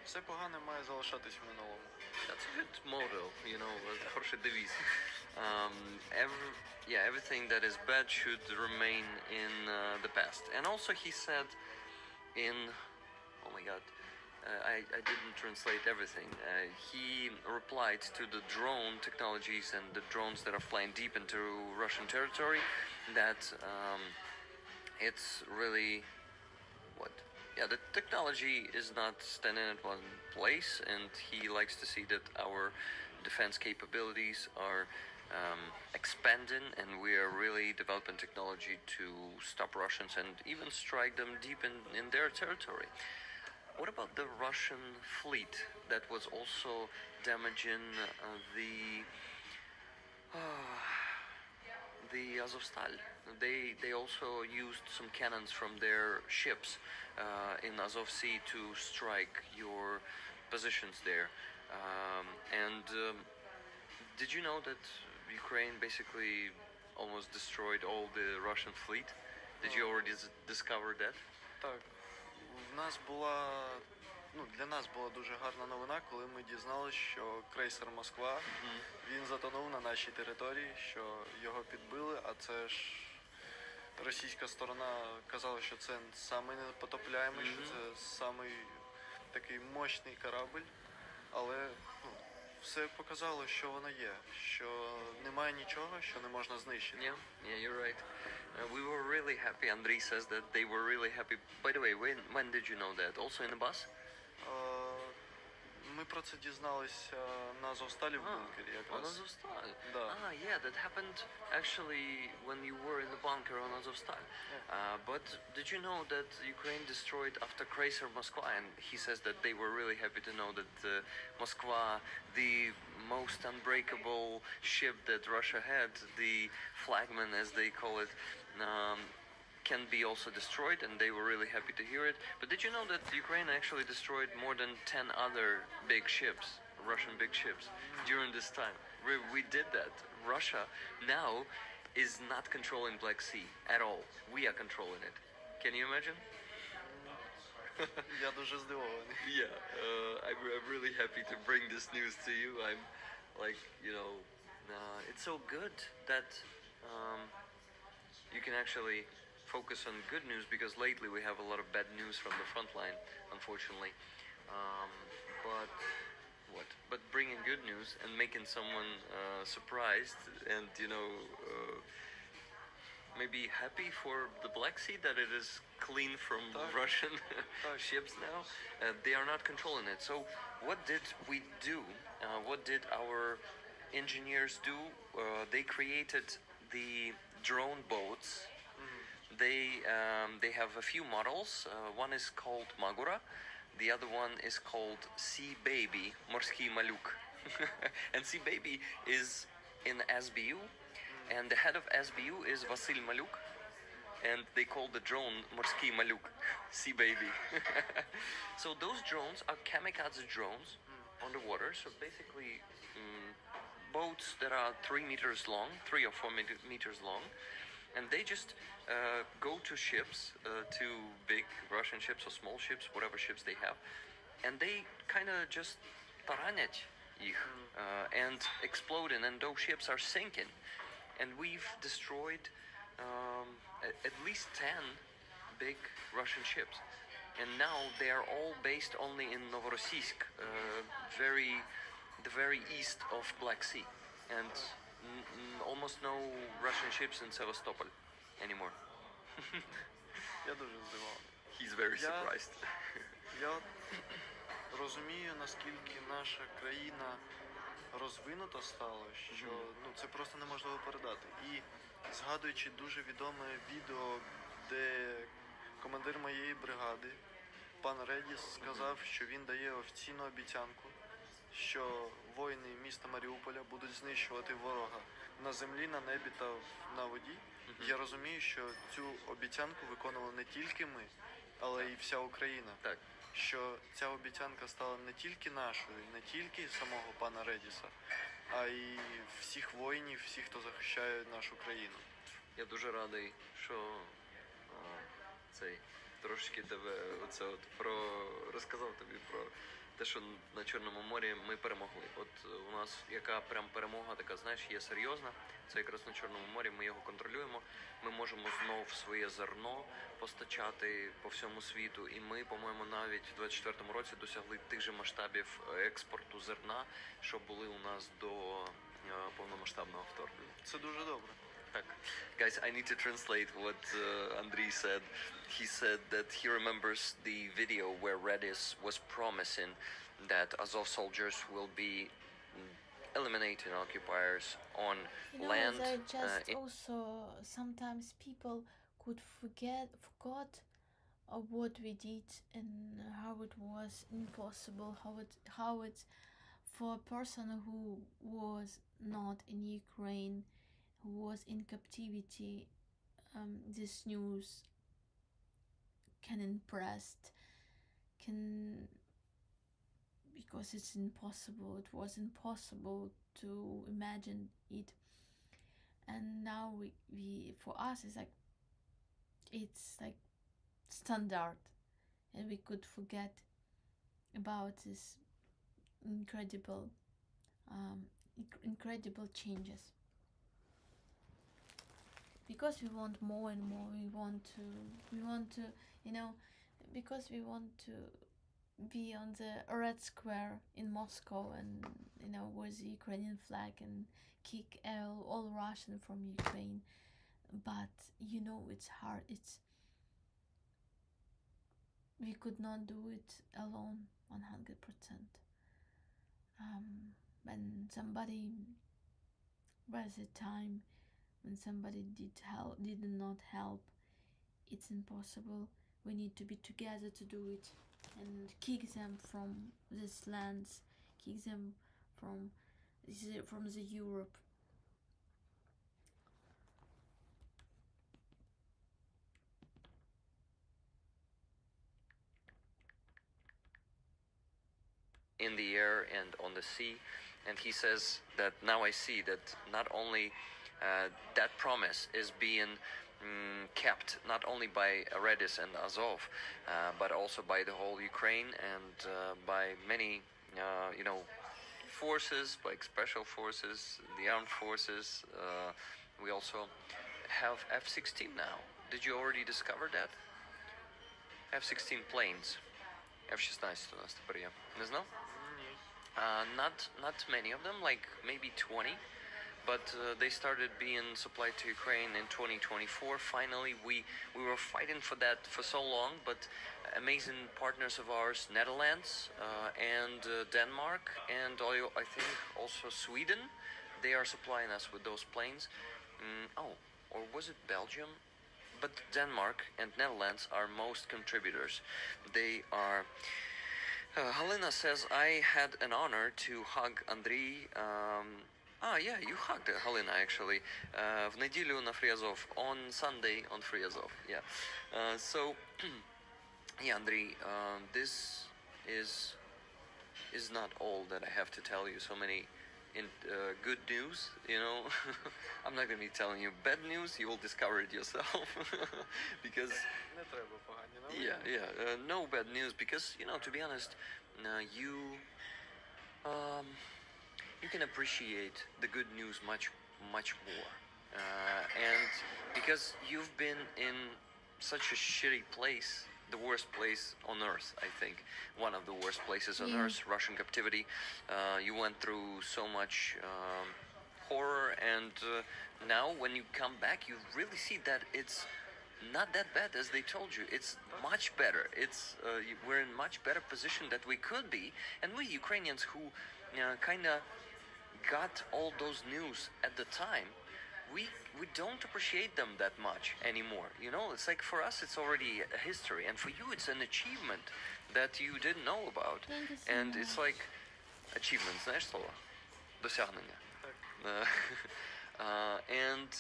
все погане має залишатись в минулому. That's a good motto, you know, хороший девиз. Everything that is bad should remain in the past. And also he said in, oh my god, I didn't translate everything. He replied to the drone technologies and the drones that are flying deep into Russian territory that it's really, what? Yeah, the technology is not standing at one place, and he likes to see that our defense capabilities are expanding, and we are really developing technology to stop Russians and even strike them deep in their territory. What about the Russian fleet that was also damaging the Azovstal? They also used some cannons from their ships in Azov Sea to strike your positions there. Did you know that Ukraine basically almost destroyed all the Russian fleet? Did you already discover that? Так. Для нас була дуже гарна новина, коли ми дізналися, що крейсер Москва, він затонув на нашій території, що його підбили, а це ж російська сторона казала, що це самий непотопляємий, що це самий такий мощний корабль, але все показало, що воно є, що немає нічого, що не можна знищити. Yeah, you're right. We were really happy. Andrei says that they were really happy. By the way, when did you know that? Also in the bus? Ми про це дізналися на Азовсталі в бункері якраз. On Azovstal? Да. Yeah, that happened actually when you were in the bunker on Azovstal. But did you know that Ukraine destroyed after Kreuzer Moskva? And he says that they were really happy to know that Moskva, the most unbreakable ship that Russia had, the flagman as they call it, can be also destroyed, and they were really happy to hear it. But did you know that Ukraine actually destroyed more than 10 other big ships, Russian big ships, during this time? We did that. Russia now is not controlling Black Sea at all. We are controlling it. Can you imagine? Я дуже здивований. Yeah, I'm really happy to bring this news to you. I'm like, you know, it's so good that you can actually focus on good news, because lately we have a lot of bad news from the front line, unfortunately. But bringing good news and making someone surprised and, you know, maybe happy for the Black Sea that it is clean from Russian ships now. They are not controlling it. So what did we do? What did our engineers do? They created the drone boats. They have a few models. One is called Magura. The other one is called Sea Baby, Morski Maluk. And Sea Baby is in SBU, and the head of SBU is Vasil Maluk. and they call the drone Morski Maluk, sea baby. So those drones are kamikaze drones on the water. So basically, boats that are 3 meters long, 3 or 4 meters long, and they just go to ships, to big Russian ships or small ships, whatever ships they have, and they kind of just таранять их and exploding, and those ships are sinking. And we've destroyed at least 10 big Russian ships. And now they are all based only in Novorossiysk, the very east of Black Sea, and almost no Russian ships in Sevastopol anymore. Я дуже здивований. He's very surprised. Я розумію, наскільки наша країна розвинута стала, що це просто неможливо передати. І згадуючи дуже відоме відео, де командир моєї бригади, пан Редіс, сказав, що він дає офіційну обіцянку, що воїни міста Маріуполя будуть знищувати ворога на землі, на небі та на воді. Я розумію, що цю обіцянку виконували не тільки ми, але й вся Україна. Так. Що ця обіцянка стала не тільки нашою, не тільки самого пана Редіса, а й всіх воїнів, всіх, хто захищає нашу країну. Я дуже радий, що цей трошки тебе оце от розказав тобі про те, що на Чорному морі ми перемогли. От у нас яка прям перемога така, знаєш, є серйозна. Це якраз на Чорному морі, ми його контролюємо. Ми можемо знов своє зерно постачати по всьому світу. І ми, по-моєму, навіть в 24-му році досягли тих же масштабів експорту зерна, що були у нас до повномасштабного вторгнення. Це дуже добре. Guys, I need to translate what Andriy said. He said that he remembers the video where Redis was promising that Azov soldiers will be eliminating occupiers on land. I just also sometimes people could forgot what we did and how it was impossible, how it's for a person who was not in Ukraine, who was in captivity, this news can because it's impossible. It was impossible to imagine it, and now we for us it's like standard, and we could forget about this incredible changes. Because we want more and more, we want to, because we want to be on the Red Square in Moscow, and with the Ukrainian flag, and kick all Russian from Ukraine. But it's hard. We could not do it alone 100%. When somebody was a time when somebody did not help, it's impossible. We need to be together to do it, and kick them from these lands, kick them from the Europe. In the air and on the sea, and he says that now I see that not only that promise is being kept not only by Redis and Azov, but also by the whole Ukraine, and by many forces, like special forces, the armed forces. We also have F-16 now. Did you already discover that? F-16 planes. F-16 у нас тепер є. Не знав? Not many of them, like maybe 20, but they started being supplied to Ukraine in 2024. Finally, we were fighting for that for so long, but amazing partners of ours, Netherlands and Denmark, and I think also Sweden, they are supplying us with those planes. Or was it Belgium? But Denmark and Netherlands are most contributors. They are... Helena says, I had an honor to hug Andriy Yeah, you hugged Halina actually. В неділю на Free on Sunday on Free Yeah. So, yeah, Andrei, this is is not all that I have to tell you. So many good news, you know. I'm not gonna be telling you bad news. You will discover it yourself. Because Не треба погані новини. no bad news. Because to be honest, you um, you can appreciate the good news much more. And because you've been in such a shitty place, the worst place on earth, I think, one of the worst places on earth, Russian captivity. You went through so much horror, and now when you come back, you really see that it's not that bad as they told you. It's much better. We're in much better position that we could be, and we Ukrainians who kind of got all those news at the time, we don't appreciate them that much anymore. It's like for us it's already a history, and for you it's an achievement that you didn't know about. Thank you so And much. it's like achievement, знаешь слово? Досягнення. And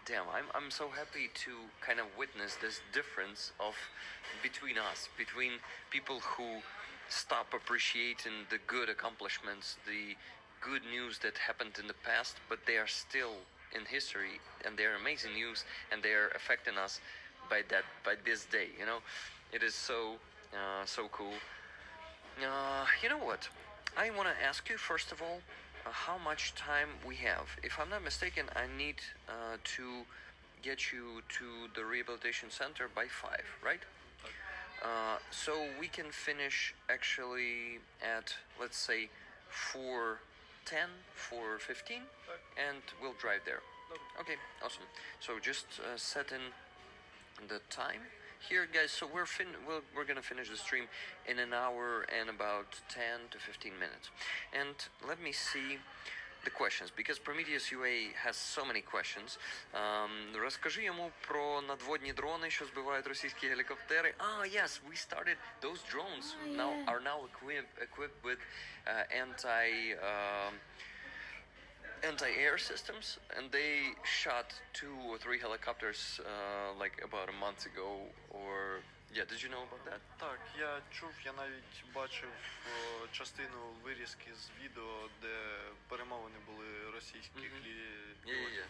damn, I'm so happy to kind of witness this difference of between us, between people who stop appreciating the good accomplishments, the good news that happened in the past, but they are still in history, and they're amazing news, and they're affecting us by this day. It is so cool. You know what? I want to ask you first of all how much time we have. If I'm not mistaken, I need to get you to the rehabilitation center by 5, right? So we can finish actually at, let's say, 4:10, 4:15, and we'll drive there. Okay, awesome. So just set in the time here, guys. So we're gonna finish the stream in an hour and about 10 to 15 minutes. And let me see the questions, because Prometheus UA has so many questions. Розкажи йому про надводні дрони, що збивають російські гелікоптери. Yes, we started. Those drones are now equipped with anti-air systems, and they shot 2 or 3 helicopters like about a month ago. Or did you know about that? Так, я чув, я навіть бачив частину вирізки з відео, де перемовини були російських Yeah.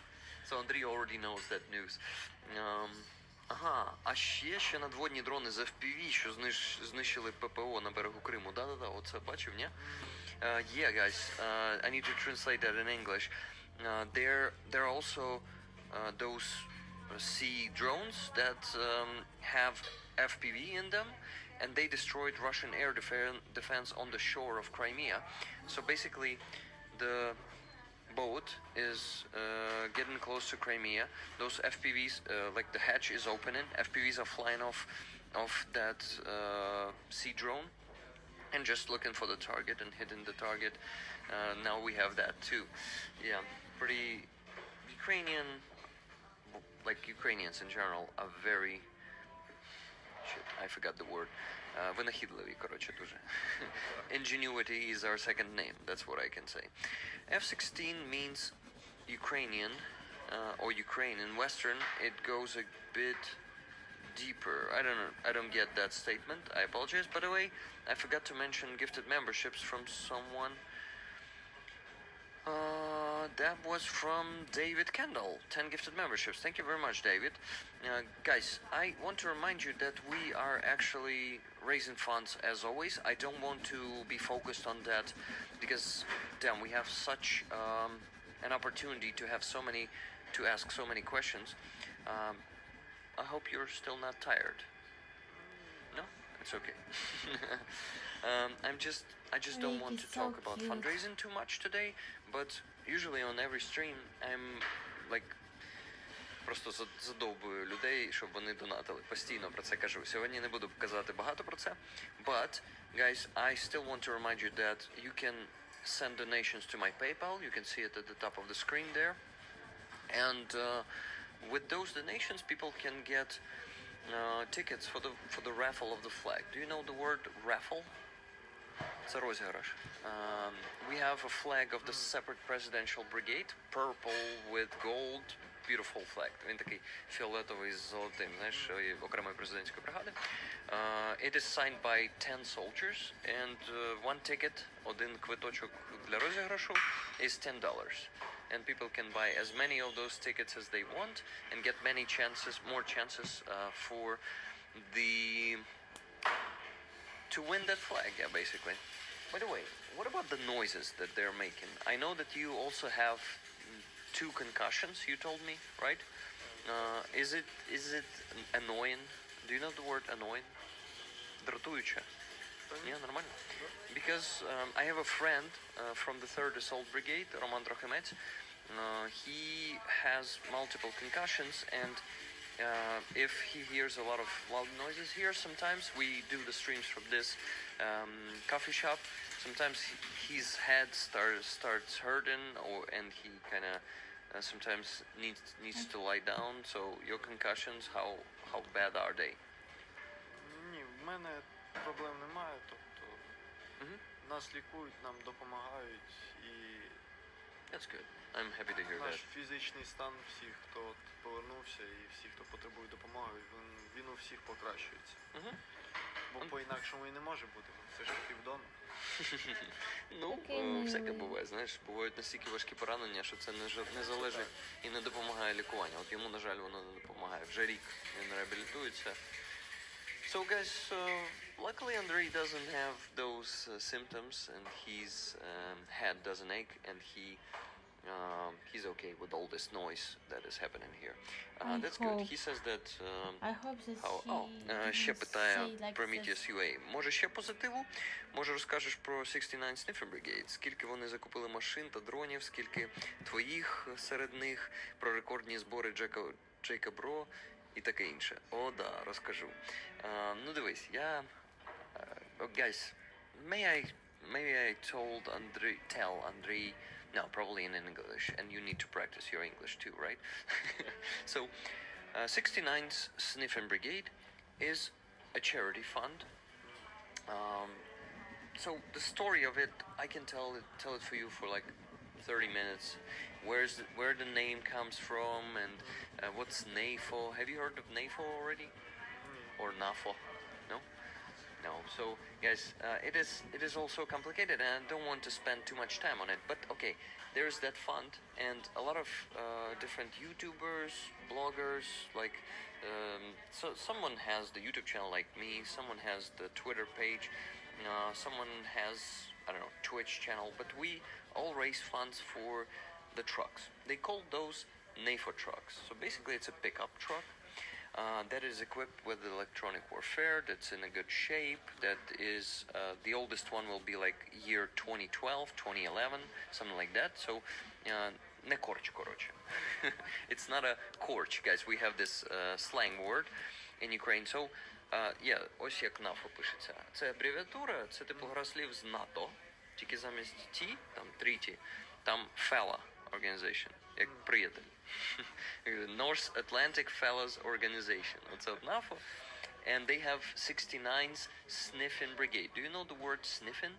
So Andrei already knows that news. А ще надводні дрони з FPV, що знищили ППО на берегу Криму. Да, оце бачив, ні? Yeah, guys, I need to translate that in English. There are also those sea drones that have FPV in them, and they destroyed Russian air defense on the shore of Crimea. So basically, the boat is getting close to Crimea. Those FPVs, like the hatch is opening, FPVs are flying off that sea drone and just looking for the target and hitting the target. Now we have that too. Yeah, pretty Ukrainians in general are very I forgot the word. Винахідливі, коротше, дуже. Ingenuity is our second name. That's what I can say. F-16 means Ukrainian or Ukraine. In Western, it goes a bit deeper. I don't get that statement. I apologize. By the way, I forgot to mention gifted memberships from someone. That was from David Kendall. 10 gifted memberships. Thank you very much, David. Guys, I want to remind you that we are actually raising funds as always. I don't want to be focused on that because, damn, we have such an opportunity to ask so many questions. I hope you're still not tired. No? It's okay. I just don't want to talk about fundraising too much today, but usually on every stream I'm like просто задовбую людей, щоб вони донатили. Постійно про це кажу. Сьогодні не буду казати багато про це. But, guys, I still want to remind you that you can send donations to my PayPal. You can see it at the top of the screen there. And with those donations, people can get tickets for the raffle of the flag. Do you know the word raffle? Це розіграш. We have a flag of the separate presidential brigade, purple with gold, beautiful flag. Він такий фіолетовий з золотим, знаєш, окремої президентської бригади. It is signed by 10 soldiers, and one ticket, один квиточок для розіграшу, is $10. And people can buy as many of those tickets as they want and get many chances, more chances for the to win that flag, yeah, basically. By the way, what about the noises that they're making? I know that you also have 2 concussions, you told me, right? Is it annoying? Do you know the word annoying? Дратуюче. Yeah, нормально. Because I have a friend from the 3rd Assault Brigade, Roman Trochimets. He has multiple concussions, and if he hears a lot of loud noises here, sometimes we do the streams from this coffee shop. Sometimes his head starts hurting, and he kind of sometimes needs to lie down. So your concussions, how bad are they? Ні, в мене проблем немає, тобто нас лікують, нам допомагають і That's good. I'm happy to hear наш that. фізичний стан всіх, хто от повернувся і всі, хто потребує допомоги, він у всіх покращується. Бо по-інакшому і не може бути, це ж таки вдома. Ну, Такий всяке милий. буває, знаєш, бувають настільки важкі поранення, що це не залежить і не допомагає лікування. От йому, на жаль, воно не допомагає. Вже рік він реабілітується. So guys, luckily Andrei doesn't have those symptoms, and his head doesn't ache, and he's okay with all this noise that is happening here. That's good. He says that I hope that ще he питає say like Prometheus UA. Може ще позитиву? Може розкажеш про 69 Sniffing Brigade? Скільки вони закупили машин та дронів, скільки твоїх серед них, про рекордні збори Джейка Бро і таке інше. О, да, розкажу. Ну дивись, guys, maybe I tell Andrei, no, probably in English, and you need to practice your English too, right? So, 69's Sniffing Brigade is a charity fund. So the story of it, I can tell it for you for like 30 minutes. Where the name comes from, and what's NAFO. Have you heard of NAFO already? Or NAFO? No? No. So guys, it is also complicated, and I don't want to spend too much time on it. But okay, there's that fund, and a lot of different YouTubers, bloggers, like so someone has the YouTube channel like me, someone has the Twitter page, someone has, I don't know, Twitch channel, but we all raise funds for the trucks. They call those NAFO trucks. So basically it's a pickup truck that is equipped with electronic warfare, that's in a good shape, that is, the oldest one will be like year 2012, 2011, something like that. So, не корч, короче. It's not a корч, guys. We have this slang word in Ukraine. So, yeah, ось як НАФО пишеться. Це абревіатура, це типу гра слів з НАТО, тільки замість Т, там 3T, там FELA organization, як приятель. North Atlantic Fellows Organization. Оце от НАФО. And they have 69's Sniffing Brigade. Do you know the word sniffing?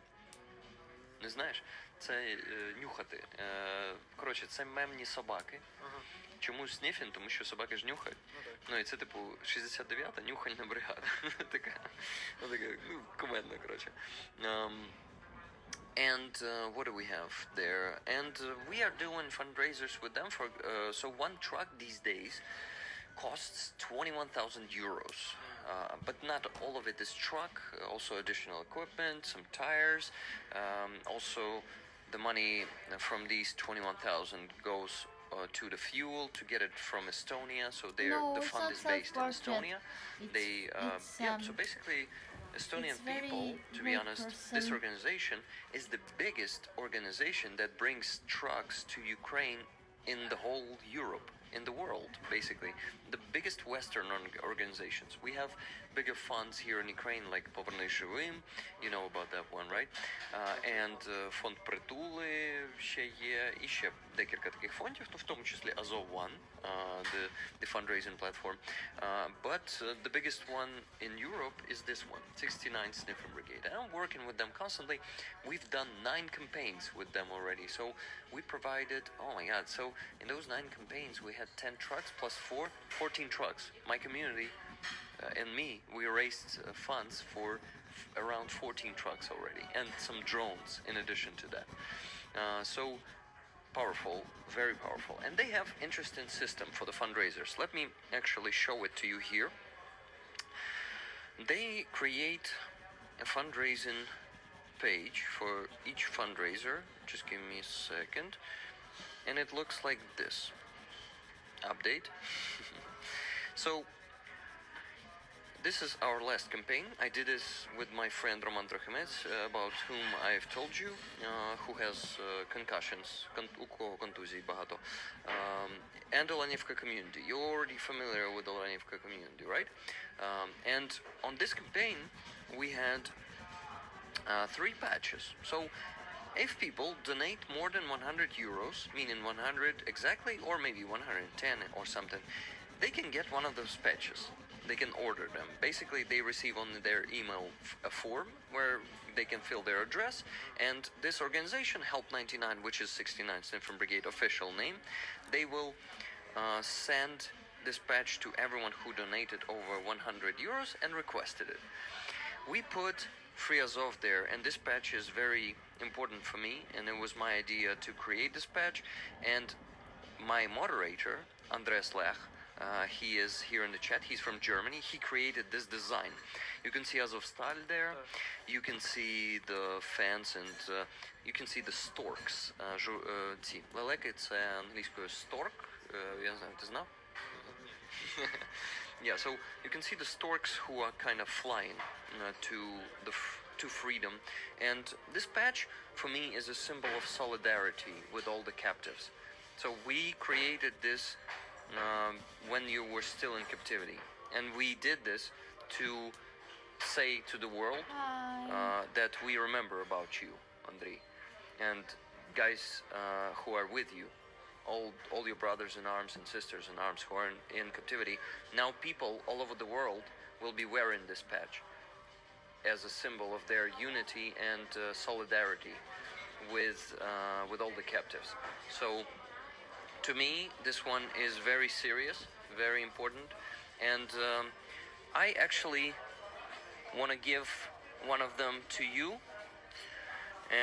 Не знаєш? Це нюхати. Коротше, це мемні собаки. Чому sniffing? Тому що собаки ж нюхають. Ну і це типу 69-та нюхальна бригада. така, кумедна, коротше. And what do we have there? And we are doing fundraisers with them for. So one truck these days costs 21,000 euros. But not all of it is truck. Also additional equipment, some tires. Also, the money from these 21,000 goes to the fuel to get it from Estonia. So the fund is based in Estonia. So basically. Estonian people, to be honest, this organization is the biggest organization that brings trucks to Ukraine in the whole Europe, in the world, basically. The biggest Western organizations. We have bigger funds here in Ukraine, like Poverny Живим, you know about that one, right? And Fond Prituly, ще є іще декілька таких фондів, ну в тому числі Azov One, the fundraising platform. But the biggest one in Europe is this one, 69 Sniffing Brigade. And I'm working with them constantly. We've done 9 campaigns with them already. So we provided, oh my god, so in those 9 campaigns we had 10 trucks plus 14 trucks. My community and me, we raised funds for around 14 trucks already, and some drones in addition to that. So powerful, very powerful. And they have interesting system for the fundraisers. Let me actually show it to you here. They create a fundraising page for each fundraiser. Just give me a second. And it looks like this. Update. So this is our last campaign. I did this with my friend Roman Trochimets, about whom I've told you, who has concussions, у кого контузій багато, and the Olenivka community. You're already familiar with the Olenivka community, right? And on this campaign, we had 3 patches. So if people donate more than 100 euros, meaning 100 exactly, or maybe 110 or something, they can get one of those patches. They can order them. Basically, they receive on their email a form where they can fill their address, and this organization, Help 99, which is 69 Sniffing Brigade official name, they will send this patch to everyone who donated over 100 euros and requested it. We put Free Azov there, and this patch is very important for me, and it was my idea to create this patch, and my moderator, Andres Lech, he is here in the chat. He's from Germany. He created this design. You can see Azovstal there. You can see the fans, and you can see the storks. Ці лелеки — це англійською stork. Я не знаю, ти знав? Yeah, so you can see the storks who are kind of flying to freedom. And this patch, for me, is a symbol of solidarity with all the captives. So we created this when you were still in captivity, and we did this to say to the world that we remember about you, Andrei, and guys who are with you, all your brothers in arms and sisters in arms who are in captivity. Now people all over the world will be wearing this patch as a symbol of their unity and solidarity with all the captives. So to me, this one is very serious, very important, and I actually want to give one of them to you,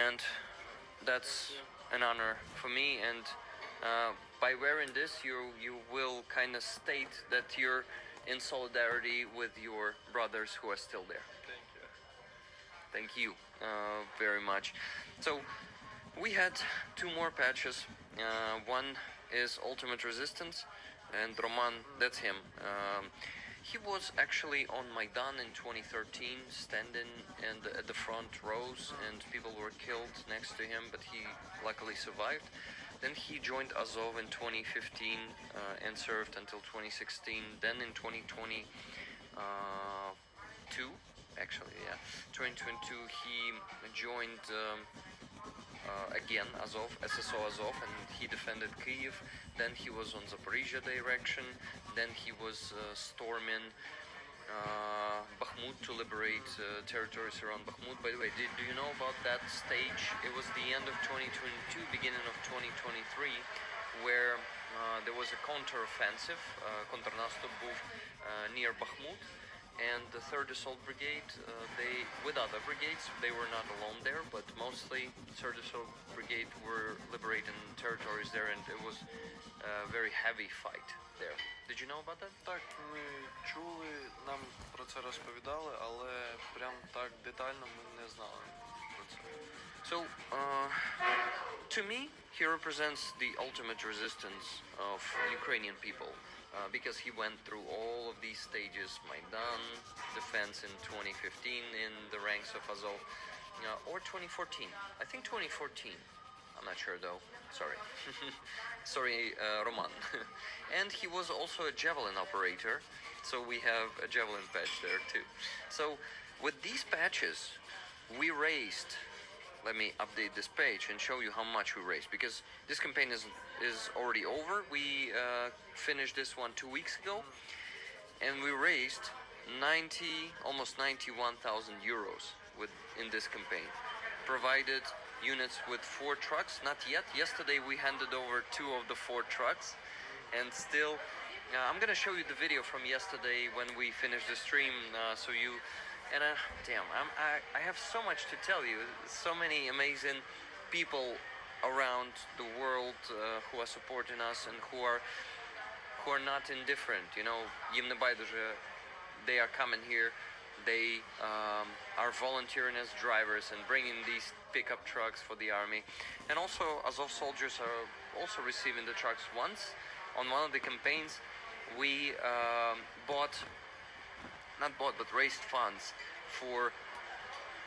and that's an honor for me. And by wearing this, you will kind of state that you're in solidarity with your brothers who are still there. Thank you. Thank you very much. So we had 2 more patches. One is Ultimate Resistance, and Roman, that's him. He was actually on Maidan in 2013, standing at the front rows, and people were killed next to him, but he luckily survived. Then he joined Azov in 2015 and served until 2016. Then in 2022, actually, yeah, 2022, he joined again Azov, SSO Azov, and he defended Kyiv. Then he was on Zaporizhia direction. Then he was storming Bakhmut to liberate territories around Bakhmut. By the way, do you know about that stage? It was the end of 2022, beginning of 2023, where there was a counter-offensive, контрнаступ був near Bakhmut. And the 3rd Assault Brigade, they, with other brigades, they were not alone there, but mostly 3rd Assault Brigade were liberating territories there, and it was a very heavy fight there. Did you know about that? Так, ми чули, нам про це розповідали, але прям так детально ми не знали про це. So, to me, he represents the ultimate resistance of Ukrainian people. Because he went through all of these stages: Maidan, defense in 2015 in the ranks of Azov, or 2014. I think 2014. I'm not sure though. Sorry. Sorry, Roman. And he was also a javelin operator, so we have a javelin patch there too. So with these patches, we raised let me update this page and show you how much we raised, because this campaign is already over. We finished this one 2 weeks ago, and we raised almost 91,000 euros in this campaign. Provided units with 4 trucks, not yet. Yesterday we handed over 2 of the 4 trucks, and still, I'm gonna show you the video from yesterday when we finished the stream, so you. And damn, I have so much to tell you. So many amazing people around the world who are supporting us and who are not indifferent. You know, їм не байдуже. They are coming here. They are volunteering as drivers and bringing these pickup trucks for the army. And also, Azov soldiers are also receiving the trucks. Once, on one of the campaigns, we but raised funds for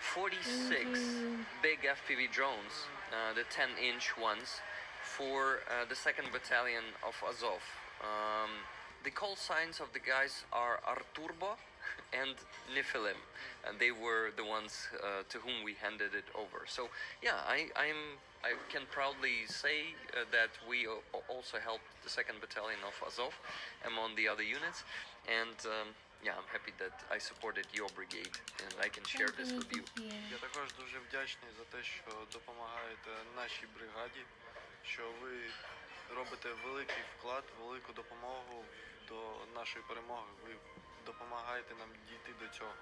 46 big FPV drones, the 10-inch ones, for the 2nd Battalion of Azov. The call signs of the guys are Arturbo and Nephilim, and they were the ones to whom we handed it over. So yeah, I can proudly say that we also helped the 2nd Battalion of Azov among the other units, and yeah, I'm happy that I supported your brigade and I can share this with you. Я також дуже вдячний за те, що допомагаєте нашій бригаді, що ви робите великий вклад, велику допомогу до нашої перемоги. Ви допомагаєте нам дійти до цього.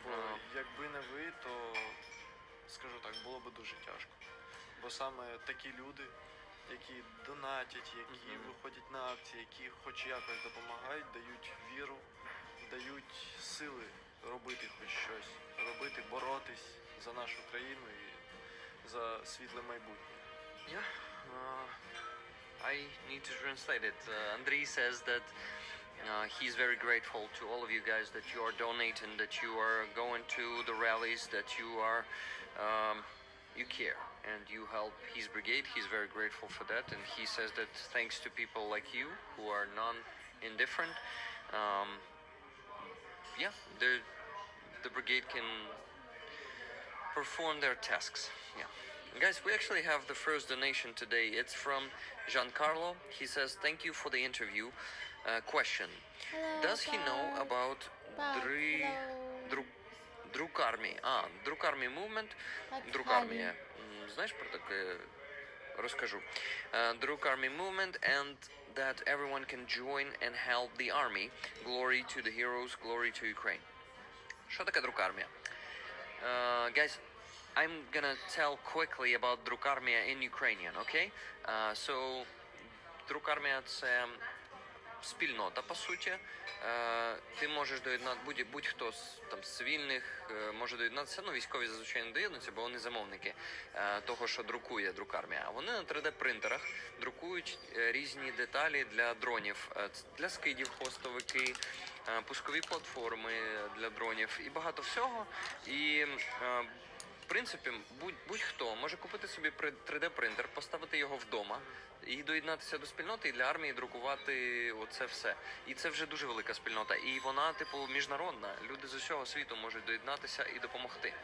Бо якби не ви, то, скажу так, було б дуже тяжко. Бо саме такі люди, які донатять, які виходять на акції, які хоч якось допомагають, дають віру, дають сили робити хоч щось, робити, боротись за нашу країну і за світле майбутнє. Yeah, I need to translate it. Andriy says that he's very grateful to all of you guys that you are donating, that you are going to the rallies, that you are you care and you help his brigade. He's very grateful for that, and he says that thanks to people like you who are non-indifferent, yeah, the brigade can perform their tasks. Yeah. Guys, we actually have the first donation today. It's from Giancarlo. He says, thank you for the interview. Question. Hello, Does he know about Друкармі? Друкармі movement. Друкармія. Знаєш про таке? Розкажу. Друкармі movement, and that everyone can join and help the army. Glory to the heroes, glory to Ukraine. Що таке друкармія? Guys, I'm gonna tell quickly about Drukarmia in Ukrainian, okay? So, Drukarmia – це спільнота, по суті. Ти можеш доєднати, будь-хто там з цивільних може доєднатися, ну військові зазвичай не доєднуються, бо вони замовники того, що друкує Друкармія. А вони на 3D-принтерах друкують різні деталі для дронів, для скидів, хвостовики, пускові платформи для дронів і багато всього. І в принципі, будь-хто може купити собі 3D-принтер, поставити його вдома і доєднатися до спільноти, і для армії друкувати оце все. І це вже дуже велика спільнота. І вона, типу, міжнародна. Люди з усього світу можуть доєднатися і допомогти.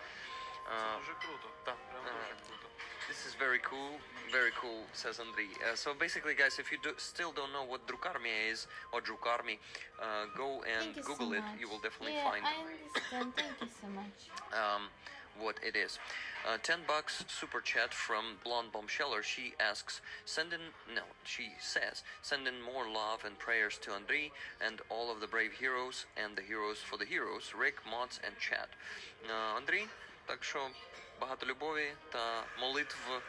Це дуже круто. Так. Прям дуже круто. This is very cool, says Andriy. So basically, guys, if you still don't know what Drukarmia is, or Drukarmi, go and Google it. You will definitely find I understand. Thank you so much. What it is. $10 super chat from Blonde Bombsheller. She asks, she says, send in more love and prayers to Andriy and all of the brave heroes and the heroes for the heroes, Rick, Mods and chat. Андрій, так що багато любові та молитв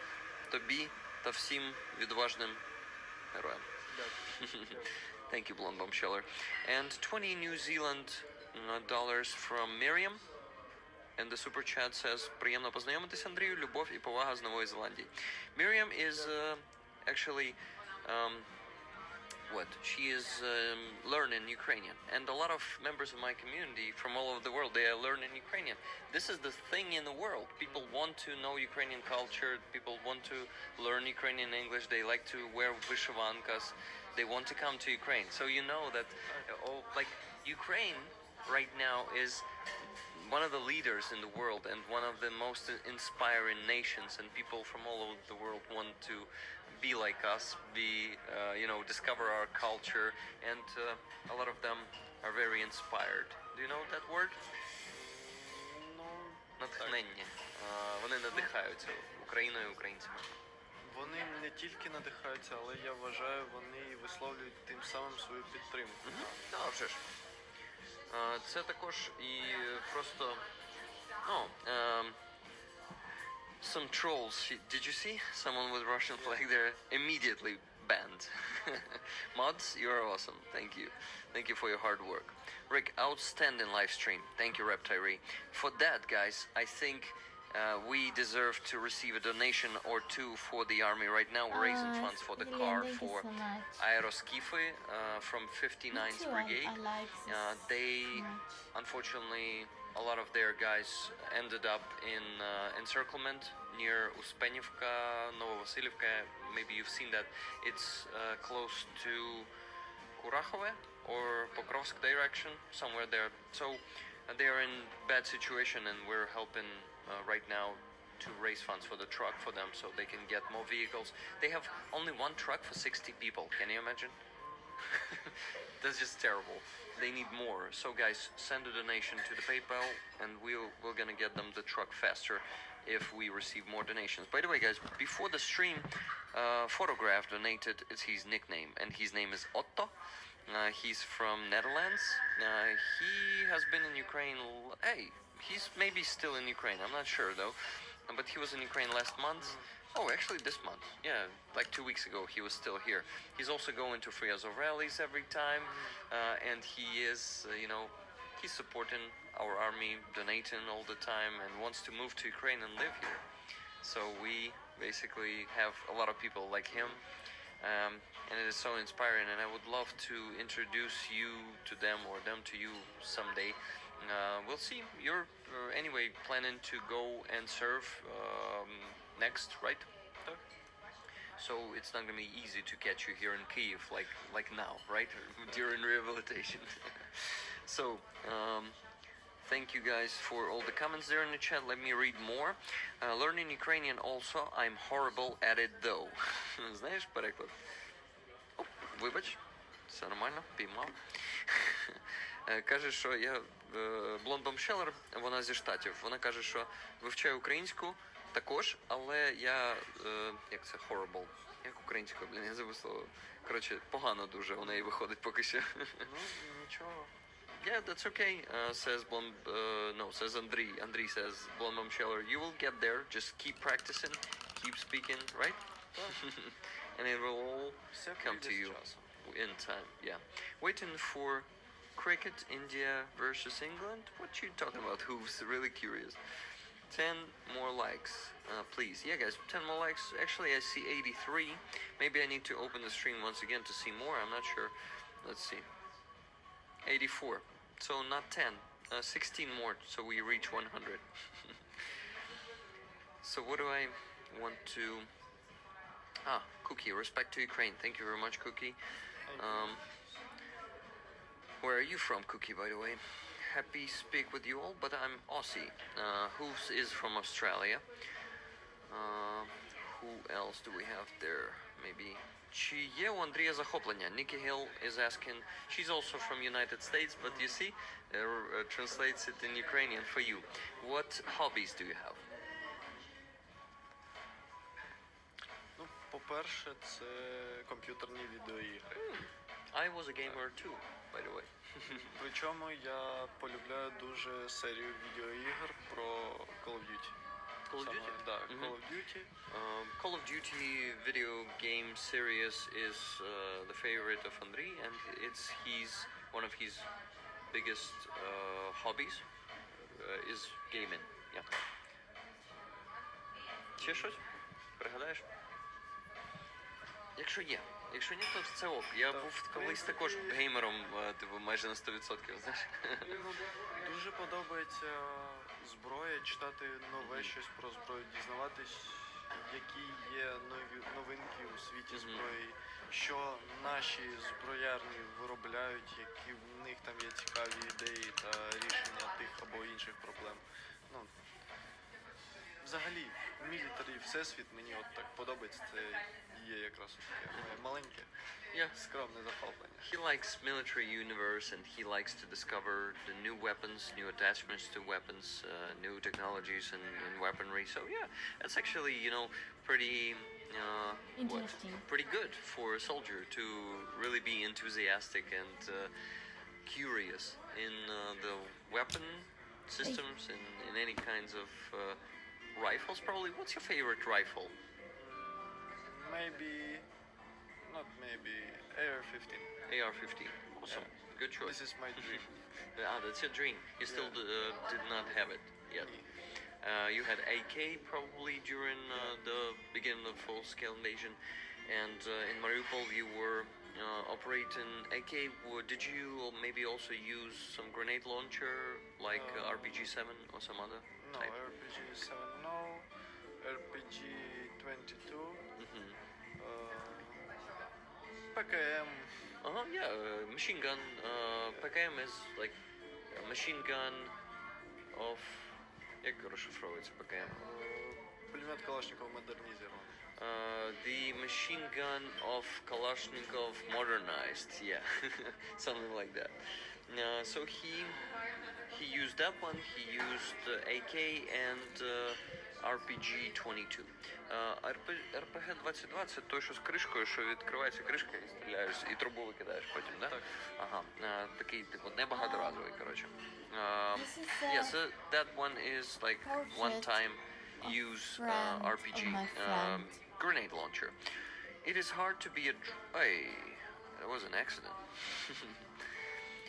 тобі та всім відважним героям. Thank you, Blonde Bombsheller. And 20 New Zealand dollars from Miriam. And the super chat says, приємно познайомитись, Андрію, любов і повага з Нової Зеландії. Miriam is actually, she is learning Ukrainian. And a lot of members of my community from all over the world, they are learning Ukrainian. This is the thing in the world. People want to know Ukrainian culture. People want to learn Ukrainian English. They like to wear vyshivankas. They want to come to Ukraine. So you know that, Ukraine right now is one of the leaders in the world and one of the most inspiring nations, and people from all over the world want to be like us, discover our culture, and a lot of them are very inspired. Do you know that word? Ну, Натхнення. Вони надихаються Україною і українцями. вони не тільки надихаються, але я вважаю, вони висловлюють тим самим свою підтримку. Так, вже ж. Це також і просто, some trolls. Did you see someone with Russian flag there? Immediately banned. Mods, you are awesome. Thank you for your hard work. Rick, outstanding live stream. Thank you, Reptire. For that, guys, I think we deserve to receive a donation or two for the army. Right now, we're raising funds for the car for Aeroskifi from 59th Brigade. They, unfortunately, a lot of their guys ended up in encirclement near Uspenivka, Novovasilievka. Maybe you've seen that. It's close to Kurakhove or Pokrovsk direction, somewhere there. So they are in bad situation, and we're helping right now to raise funds for the truck for them so they can get more vehicles. They have only one truck for 60 people. Can you imagine? That's just terrible. They need more. So guys, send a donation to the PayPal, and we're gonna get them the truck faster if we receive more donations. By the way, guys, before the stream, Photograph donated. It's his nickname, and his name is Otto. He's from Netherlands. He has been in Ukraine. Hey, he's maybe still in Ukraine. I'm not sure though. But he was in Ukraine last month. Oh, actually this month. Yeah, like 2 weeks ago he was still here. He's also going to Free Azov rallies every time. And he is, he's supporting our army, donating all the time, and wants to move to Ukraine and live here. So we basically have a lot of people like him. And it is so inspiring, and I would love to introduce you to them or them to you someday. We'll see. You're anyway planning to go and serve next, right? So it's not gonna be easy to catch you here in Kyiv like now, right? During rehabilitation. So thank you guys for all the comments there in the chat. Let me read more. Learning Ukrainian also. I'm horrible at it though. Знаєш переклад? Вибач, все нормально, піймав. Каже, що я Блонд Бомшелер, вона зі Штатів. Вона каже, що вивчає українську також, але я, як це, horrible, як українською, я забув слово. Коротше, погано дуже у неї виходить поки що. Ну, нічого. Yeah, that's okay, says Andriy. Andriy says, Blond Bомшелер, you will get there, just keep practicing, keep speaking, right? And it will all come to you in time. Yeah. Waiting for cricket, India versus England. What you talking about? Who's really curious? 10 more likes, please. Yeah, guys, 10 more likes. Actually, I see 83. Maybe I need to open the stream once again to see more. I'm not sure. Let's see. 84. So not 10. 16 more. So we reach 100. So what do I want to? Cookie, respect to Ukraine. Thank you very much, Cookie. Where are you from, Cookie, by the way? Happy speak with you all, but I'm Aussie. Who is from Australia? Who else do we have there? Maybe. Чи є у Андрія захоплення? Nikki Hill is asking. She's also from United States, but you see, translates it in Ukrainian for you. What hobbies do you have? По-перше, це комп'ютерні відеоігри. I was a gamer too, by the way. Причому я полюбляю дуже серію відеоігр про Call of Duty. Call of Duty? Так, Call of Duty. Call of Duty video game series is the favorite of Andriy, and it's one of his biggest hobbies is gaming. Yeah. Ще щось? Пригадаєш? Якщо є. Якщо ні, то це ок. Я був колись також геймером, типу, майже на 100%, знаєш. Дуже подобається зброя, читати нове щось про зброю, дізнаватись, які є новинки у світі зброї, що наші зброярні виробляють, які в них там є цікаві ідеї та рішення тих або інших проблем. Ну, взагалі, мілітарі всесвіт мені от так подобається. Це є якраз таке моє маленьке, Yeah. скромне захоплення. He likes military universe and he likes to discover the new weapons, new attachments to weapons, new technologies and weaponry. So yeah, that's actually, you know, pretty Interesting. pretty good for a soldier to really be enthusiastic and curious in the weapon systems in any kinds of rifles. Probably, what's your favorite rifle? Maybe, not maybe, AR-15. AR-15. Awesome. Good choice. This is my dream. That's your dream. You still did not have it yet. You had AK probably during the beginning of full-scale invasion, and in Mariupol you were operating AK. Did you maybe also use some grenade launcher like RPG-7 or some other No, type? RPG-7 no, RPG-22, Mm-hmm. PKM, Yeah, machine gun. PKM is like a machine gun of... Як розшифровується PKM? пулемет Калашников модернизирован. The machine gun of Kalashnikov modernized, yeah, something like that. So he used that one. He used AK and RPG-22. RPG-22 це той, що з кришкою, що відкривається кришка і стріляєш, і трубу викидаєш потім, да? Так. Ага, такий, типу, небагаторазовий, коротше. This is Yeah, so that one is like one time use friend RPG of my friend. grenade launcher. It is hard to be a... Hey, that was an accident.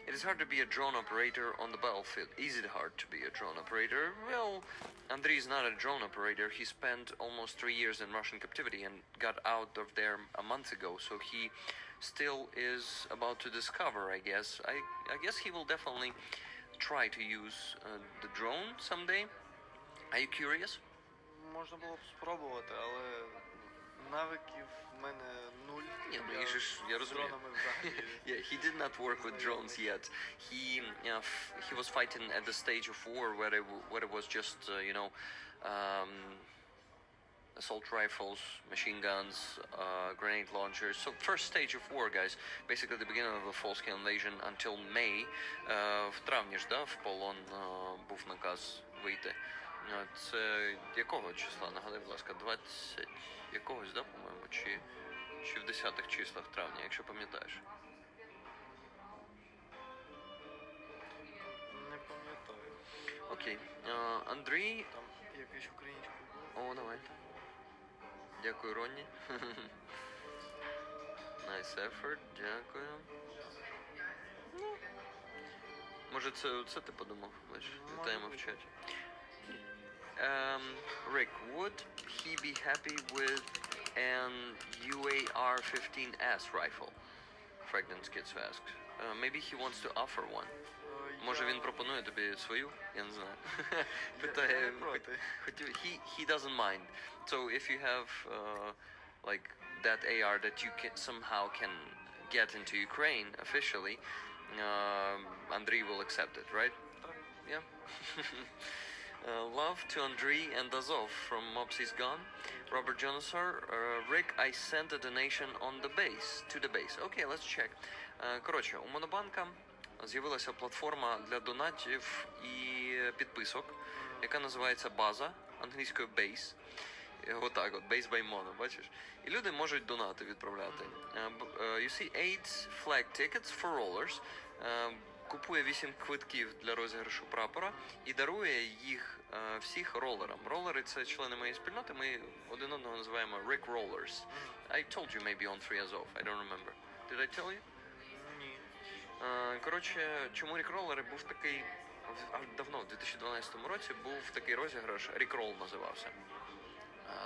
It is hard to be a drone operator on the battlefield. Is it hard to be a drone operator? Well, Andrei is not a drone operator. He spent almost 3 years in Russian captivity and got out of there a month ago. So he still is about to discover, I guess. I guess he will definitely try to use the drone someday. Are you curious? Можна було б спробувати, але навиків в мене нуль. Ні, ну, я з розумію. дронами взагалі. Yeah, he did not work with drones yet. He was fighting at the stage of war where it was just assault rifles, machine guns, grenade launchers. So first stage of war, guys. Basically the beginning of the full-scale invasion until May. В травні ж, да, в полон був наказ вийти. Це якого числа? Нагадай, будь ласка, 20 якогось, да, по-моєму, чи в 10-х числах травня, якщо пам'ятаєш. Не пам'ятаю. Окей. Андрій... Там якийсь українською було. О, давай. Дякую, Ронні. Nice effort, дякую. Ну, може це ти подумав? Бачиш, вітаємо в чаті. Rick, would he be happy with an UAR-15S rifle? Pregnant Kids asks. Maybe he wants to offer one. Може він пропонує тобі свою? Я не знаю. Питає. He doesn't mind. So if you have like that AR that you can somehow can get into Ukraine officially, Andriy will accept it, right? Yeah. Love to Andriy and Azov from Mopsy's Gone. Robert Johnson, Rick, I sent a donation on the base, to the base. Okay, let's check. Коротше, у Монобанка з'явилася платформа для донатів і підписок, яка називається База, англійською Base. Отак от, Base by Mono, бачиш? І люди можуть донати відправляти. You see 8 flag tickets for rollers. Купує 8 квитків для розіграшу прапора і дарує їх всіх ролерам. Ролери – це члени моєї спільноти, ми один одного називаємо Rick Rollers. I told you maybe on 3 Azov, I don't remember. Did I tell you? Ні. Коротше, чому Rick Roller був такий, давно, в 2012 році був такий розіграш, Rick Roll називався.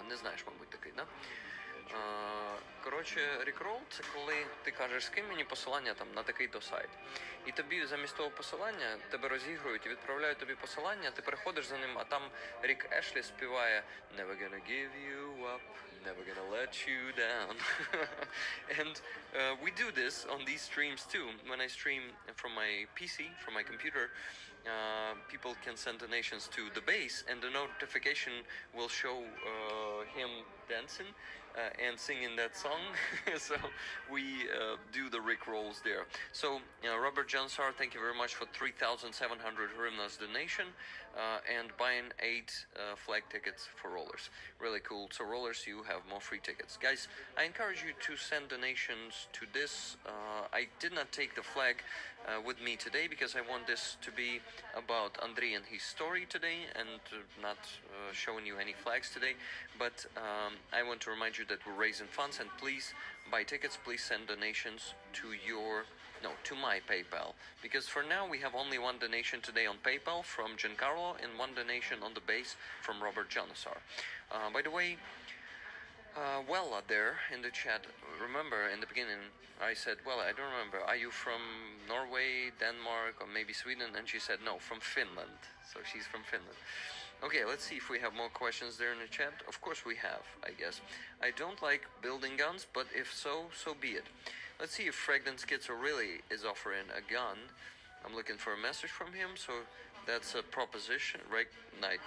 Не знаєш, мабуть, такий, да? Коротше, Коротше, рекрол це коли ти кажеш, скинь мені посилання там на такий-то сайт. І тобі замість того посилання тебе розігрують і відправляють тобі посилання, ти переходиш за ним, а там Рік Ешлі співає Never gonna give you up, never gonna let you down. And we do this on these streams too. When I stream from my PC, from my computer, people can send donations to the base, and the notification will show him dancing and singing that song. So we do the Rick rolls there. So Robert Jansar, thank you very much for 3,700 hryvnias donation and buying 8 flag tickets for rollers. Really cool. So rollers, you have more free tickets. Guys, I encourage you to send donations to this. I did not take the flag with me today because I want this to be about Andrei and his story today and not showing you any flags today. But I want to remind you that we're raising funds, and please buy tickets, please send donations to to my PayPal, because for now we have only one donation today on PayPal from Giancarlo and one donation on the base from Robert Janasar. By the way, Wella there in the chat, remember in the beginning I said, well, I don't remember, are you from Norway, Denmark, or maybe Sweden? And she said, no, from Finland. So she's from Finland. Okay, let's see if we have more questions there in the chat. Of course we have, I guess. I don't like building guns, but if so, so be it. Let's see if Fragrant Schizo really is offering a gun. I'm looking for a message from him, so that's a proposition, right? Night.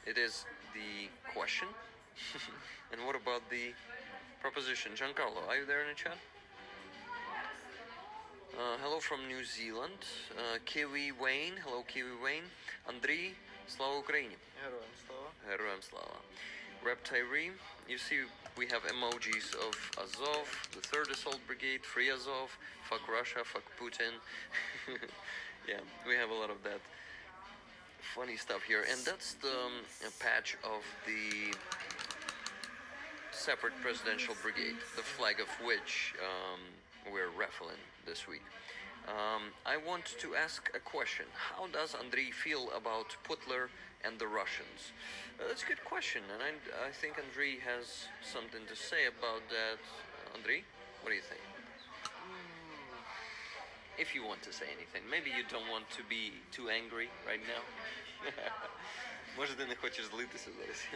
It is the question. And what about the proposition? Giancarlo, are you there in the chat? Hello from New Zealand. Kiwi Wayne. Hello, Kiwi Wayne. Андрій, слава Україні. Героям слава. Героям слава. Rep Tyree. You see, we have emojis of Azov, the 3rd Assault Brigade, Free Azov, fuck Russia, fuck Putin. Yeah, we have a lot of that funny stuff here. And that's the patch of the separate presidential brigade, the flag of which we're raffling this week. I want to ask a question. How does Andrei feel about Putler and the Russians? That's a good question, and I think Andrei has something to say about that. Andrei, what do you think? If you want to say anything. Maybe you don't want to be too angry right now. Може, ти не хочеш злитися зараз.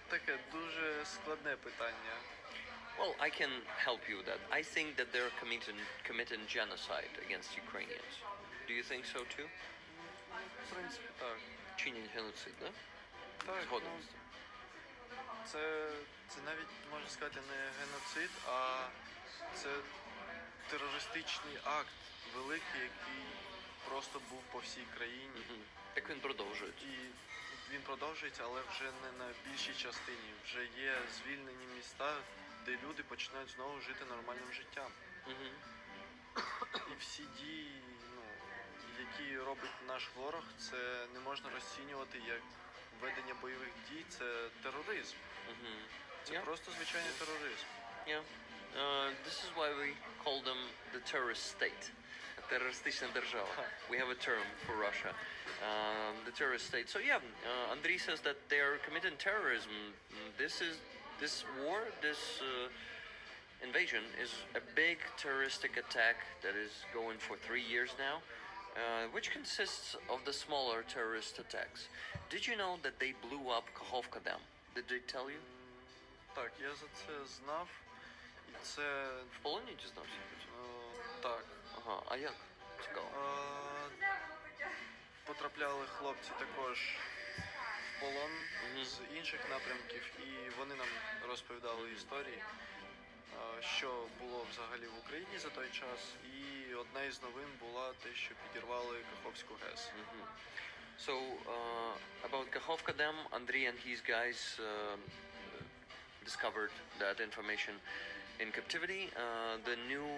Таке дуже складне питання. Well, I can help you with that. I think that they're committing genocide against Ukrainians. Do you think so too? В принципі, так. Чинять геноцид, да? Так, Згоден ну, з цим. це навіть, можна сказати, не геноцид, а це терористичний акт великий, який просто був по всій країні. Так він продовжується. І він продовжується, але вже не на більшій частині. Вже є звільнені міста, де люди починають знову жити нормальним життям. І всі дії, які робить наш ворог, це не можна розцінювати як ведення бойових дій, це тероризм. Це просто звичайний тероризм. Yeah. This is why we call them the terrorist state. Терористична держава. We have a term for Russia. The terrorist state. So yeah, Andrei says that they are committing terrorism. This war, this invasion is a big terroristic attack that is going for 3 years now, which consists of the smaller terrorist attacks. Did you know that they blew up Kakhovka Dam? Did they tell you? Так, я за це знав. І це... В полоні дізнався? Так. Ага, а як? Цікаво. Потрапляли хлопці також в полон з інших напрямків, і вони нам розповідали історії, що було взагалі в Україні за той час. І одна із новин була те, що підірвали Каховську ГЕС. So, about Kakhovka Dam, Andrei and his guys discovered that information in captivity. The new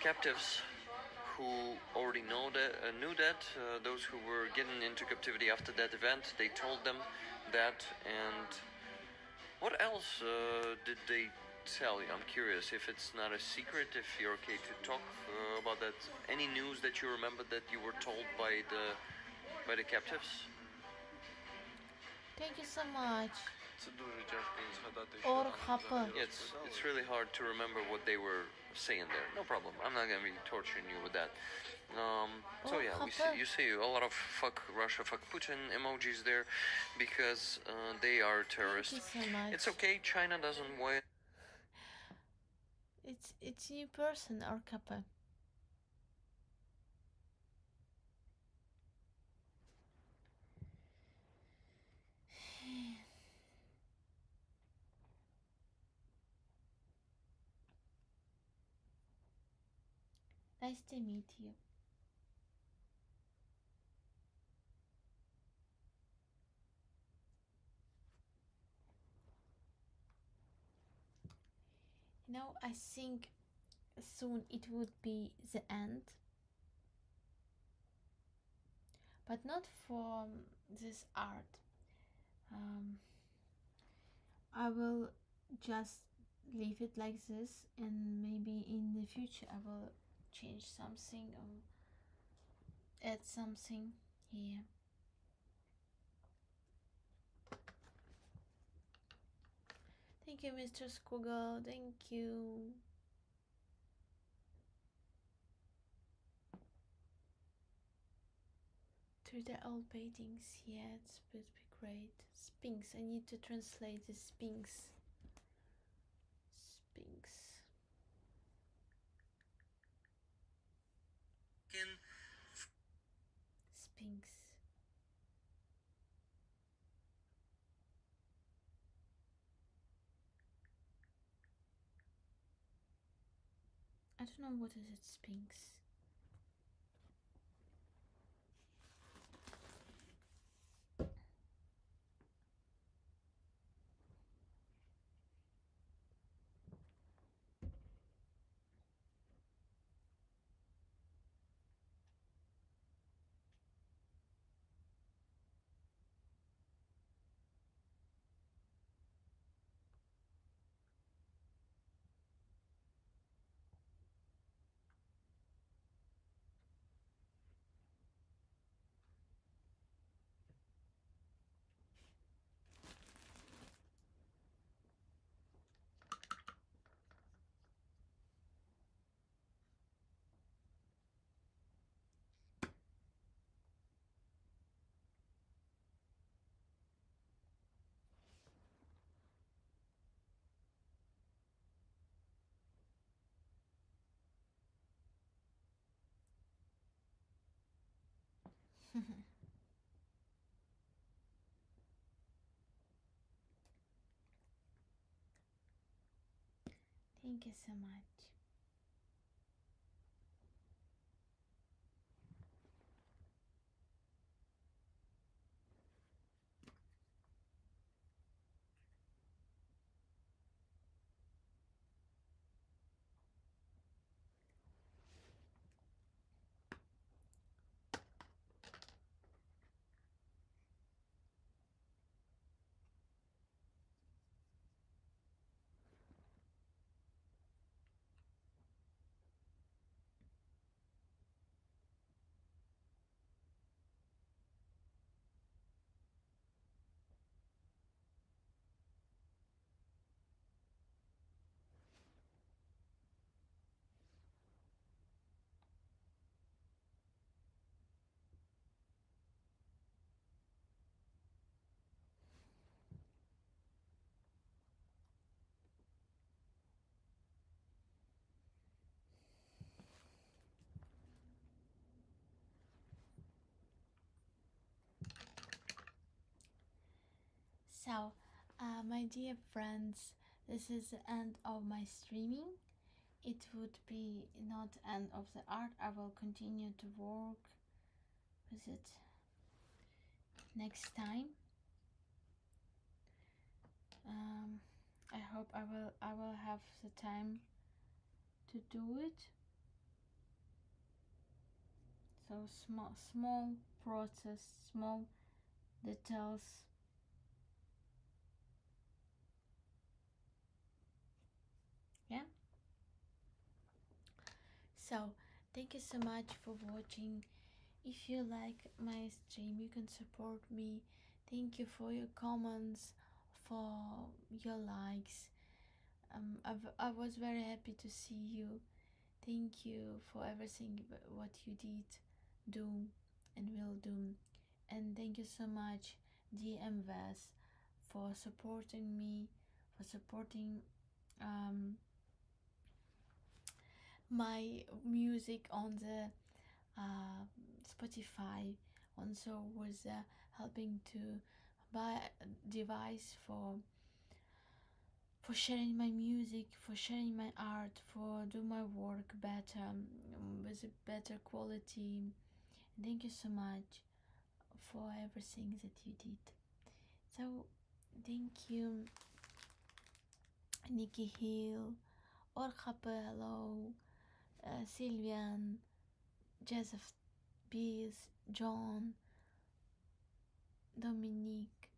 captives who already knew that, those who were getting into captivity after that event, they told them that. And what else did they tell you? I'm curious if it's not a secret, if you're okay to talk about that. Any news that you remember that you were told by the captives? Thank you so much. Це дуже тяжко згадати, що Or там хапе. взагалі It's really hard to remember what they were saying there. No problem. I'm not gonna be torturing you with that. So yeah, you see a lot of fuck Russia, fuck Putin emojis there because they are terrorists. Thank you so much. It's okay. China doesn't win. It's new person or kappa. Nice to meet you. You know, I think soon it would be the end, but not for this art. I will just leave it like this, and maybe in the future I will change something or add something here. Thank you, Mr. Skugel. Thank you. To the old paintings, yeah, it would be great. Sphinx. I need to translate the Sphinx. Sphinx. Sphinx. I don't know what is it, Sphinx. Thank you so much. So, my dear friends, this is the end of my streaming. It would be not end of the art. I will continue to work with it next time. I hope I will have the time to do it. So small process, small details. Yeah. So thank you so much for watching. If you like my stream, you can support me. Thank you for your comments, for your likes. I was very happy to see you. Thank you for everything what you did, do, and will do. And thank you so much, DMVS, for supporting me, for supporting my music on the Spotify. Also was helping to buy a device for sharing my music, for sharing my art, for do my work better, with a better quality. Thank you so much for everything that you did. So thank you, Nikki Hill, Orcha Hello, Sylvian, Joseph Bees, John, Dominique.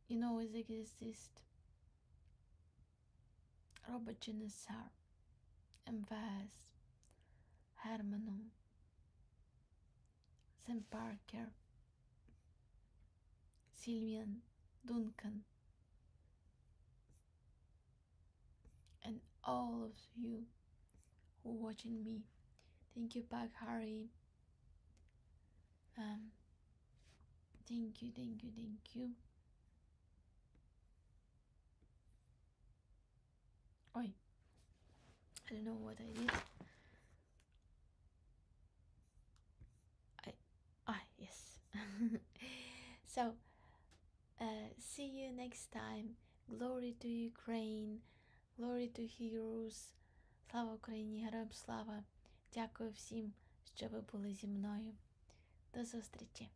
You know, it exists. Robert Genesar, Mvaz, Hermano, Sam Parker, Sylvian, Duncan, and all of you who are watching me. Thank you, Pag Harry. Um, thank you, thank you, thank you. Oi, I don't know what I did. Yes. So, see you next time. Glory to Ukraine, glory to heroes. Слава Україні, героям слава. Дякую всім, що ви були зі мною. До зустрічі!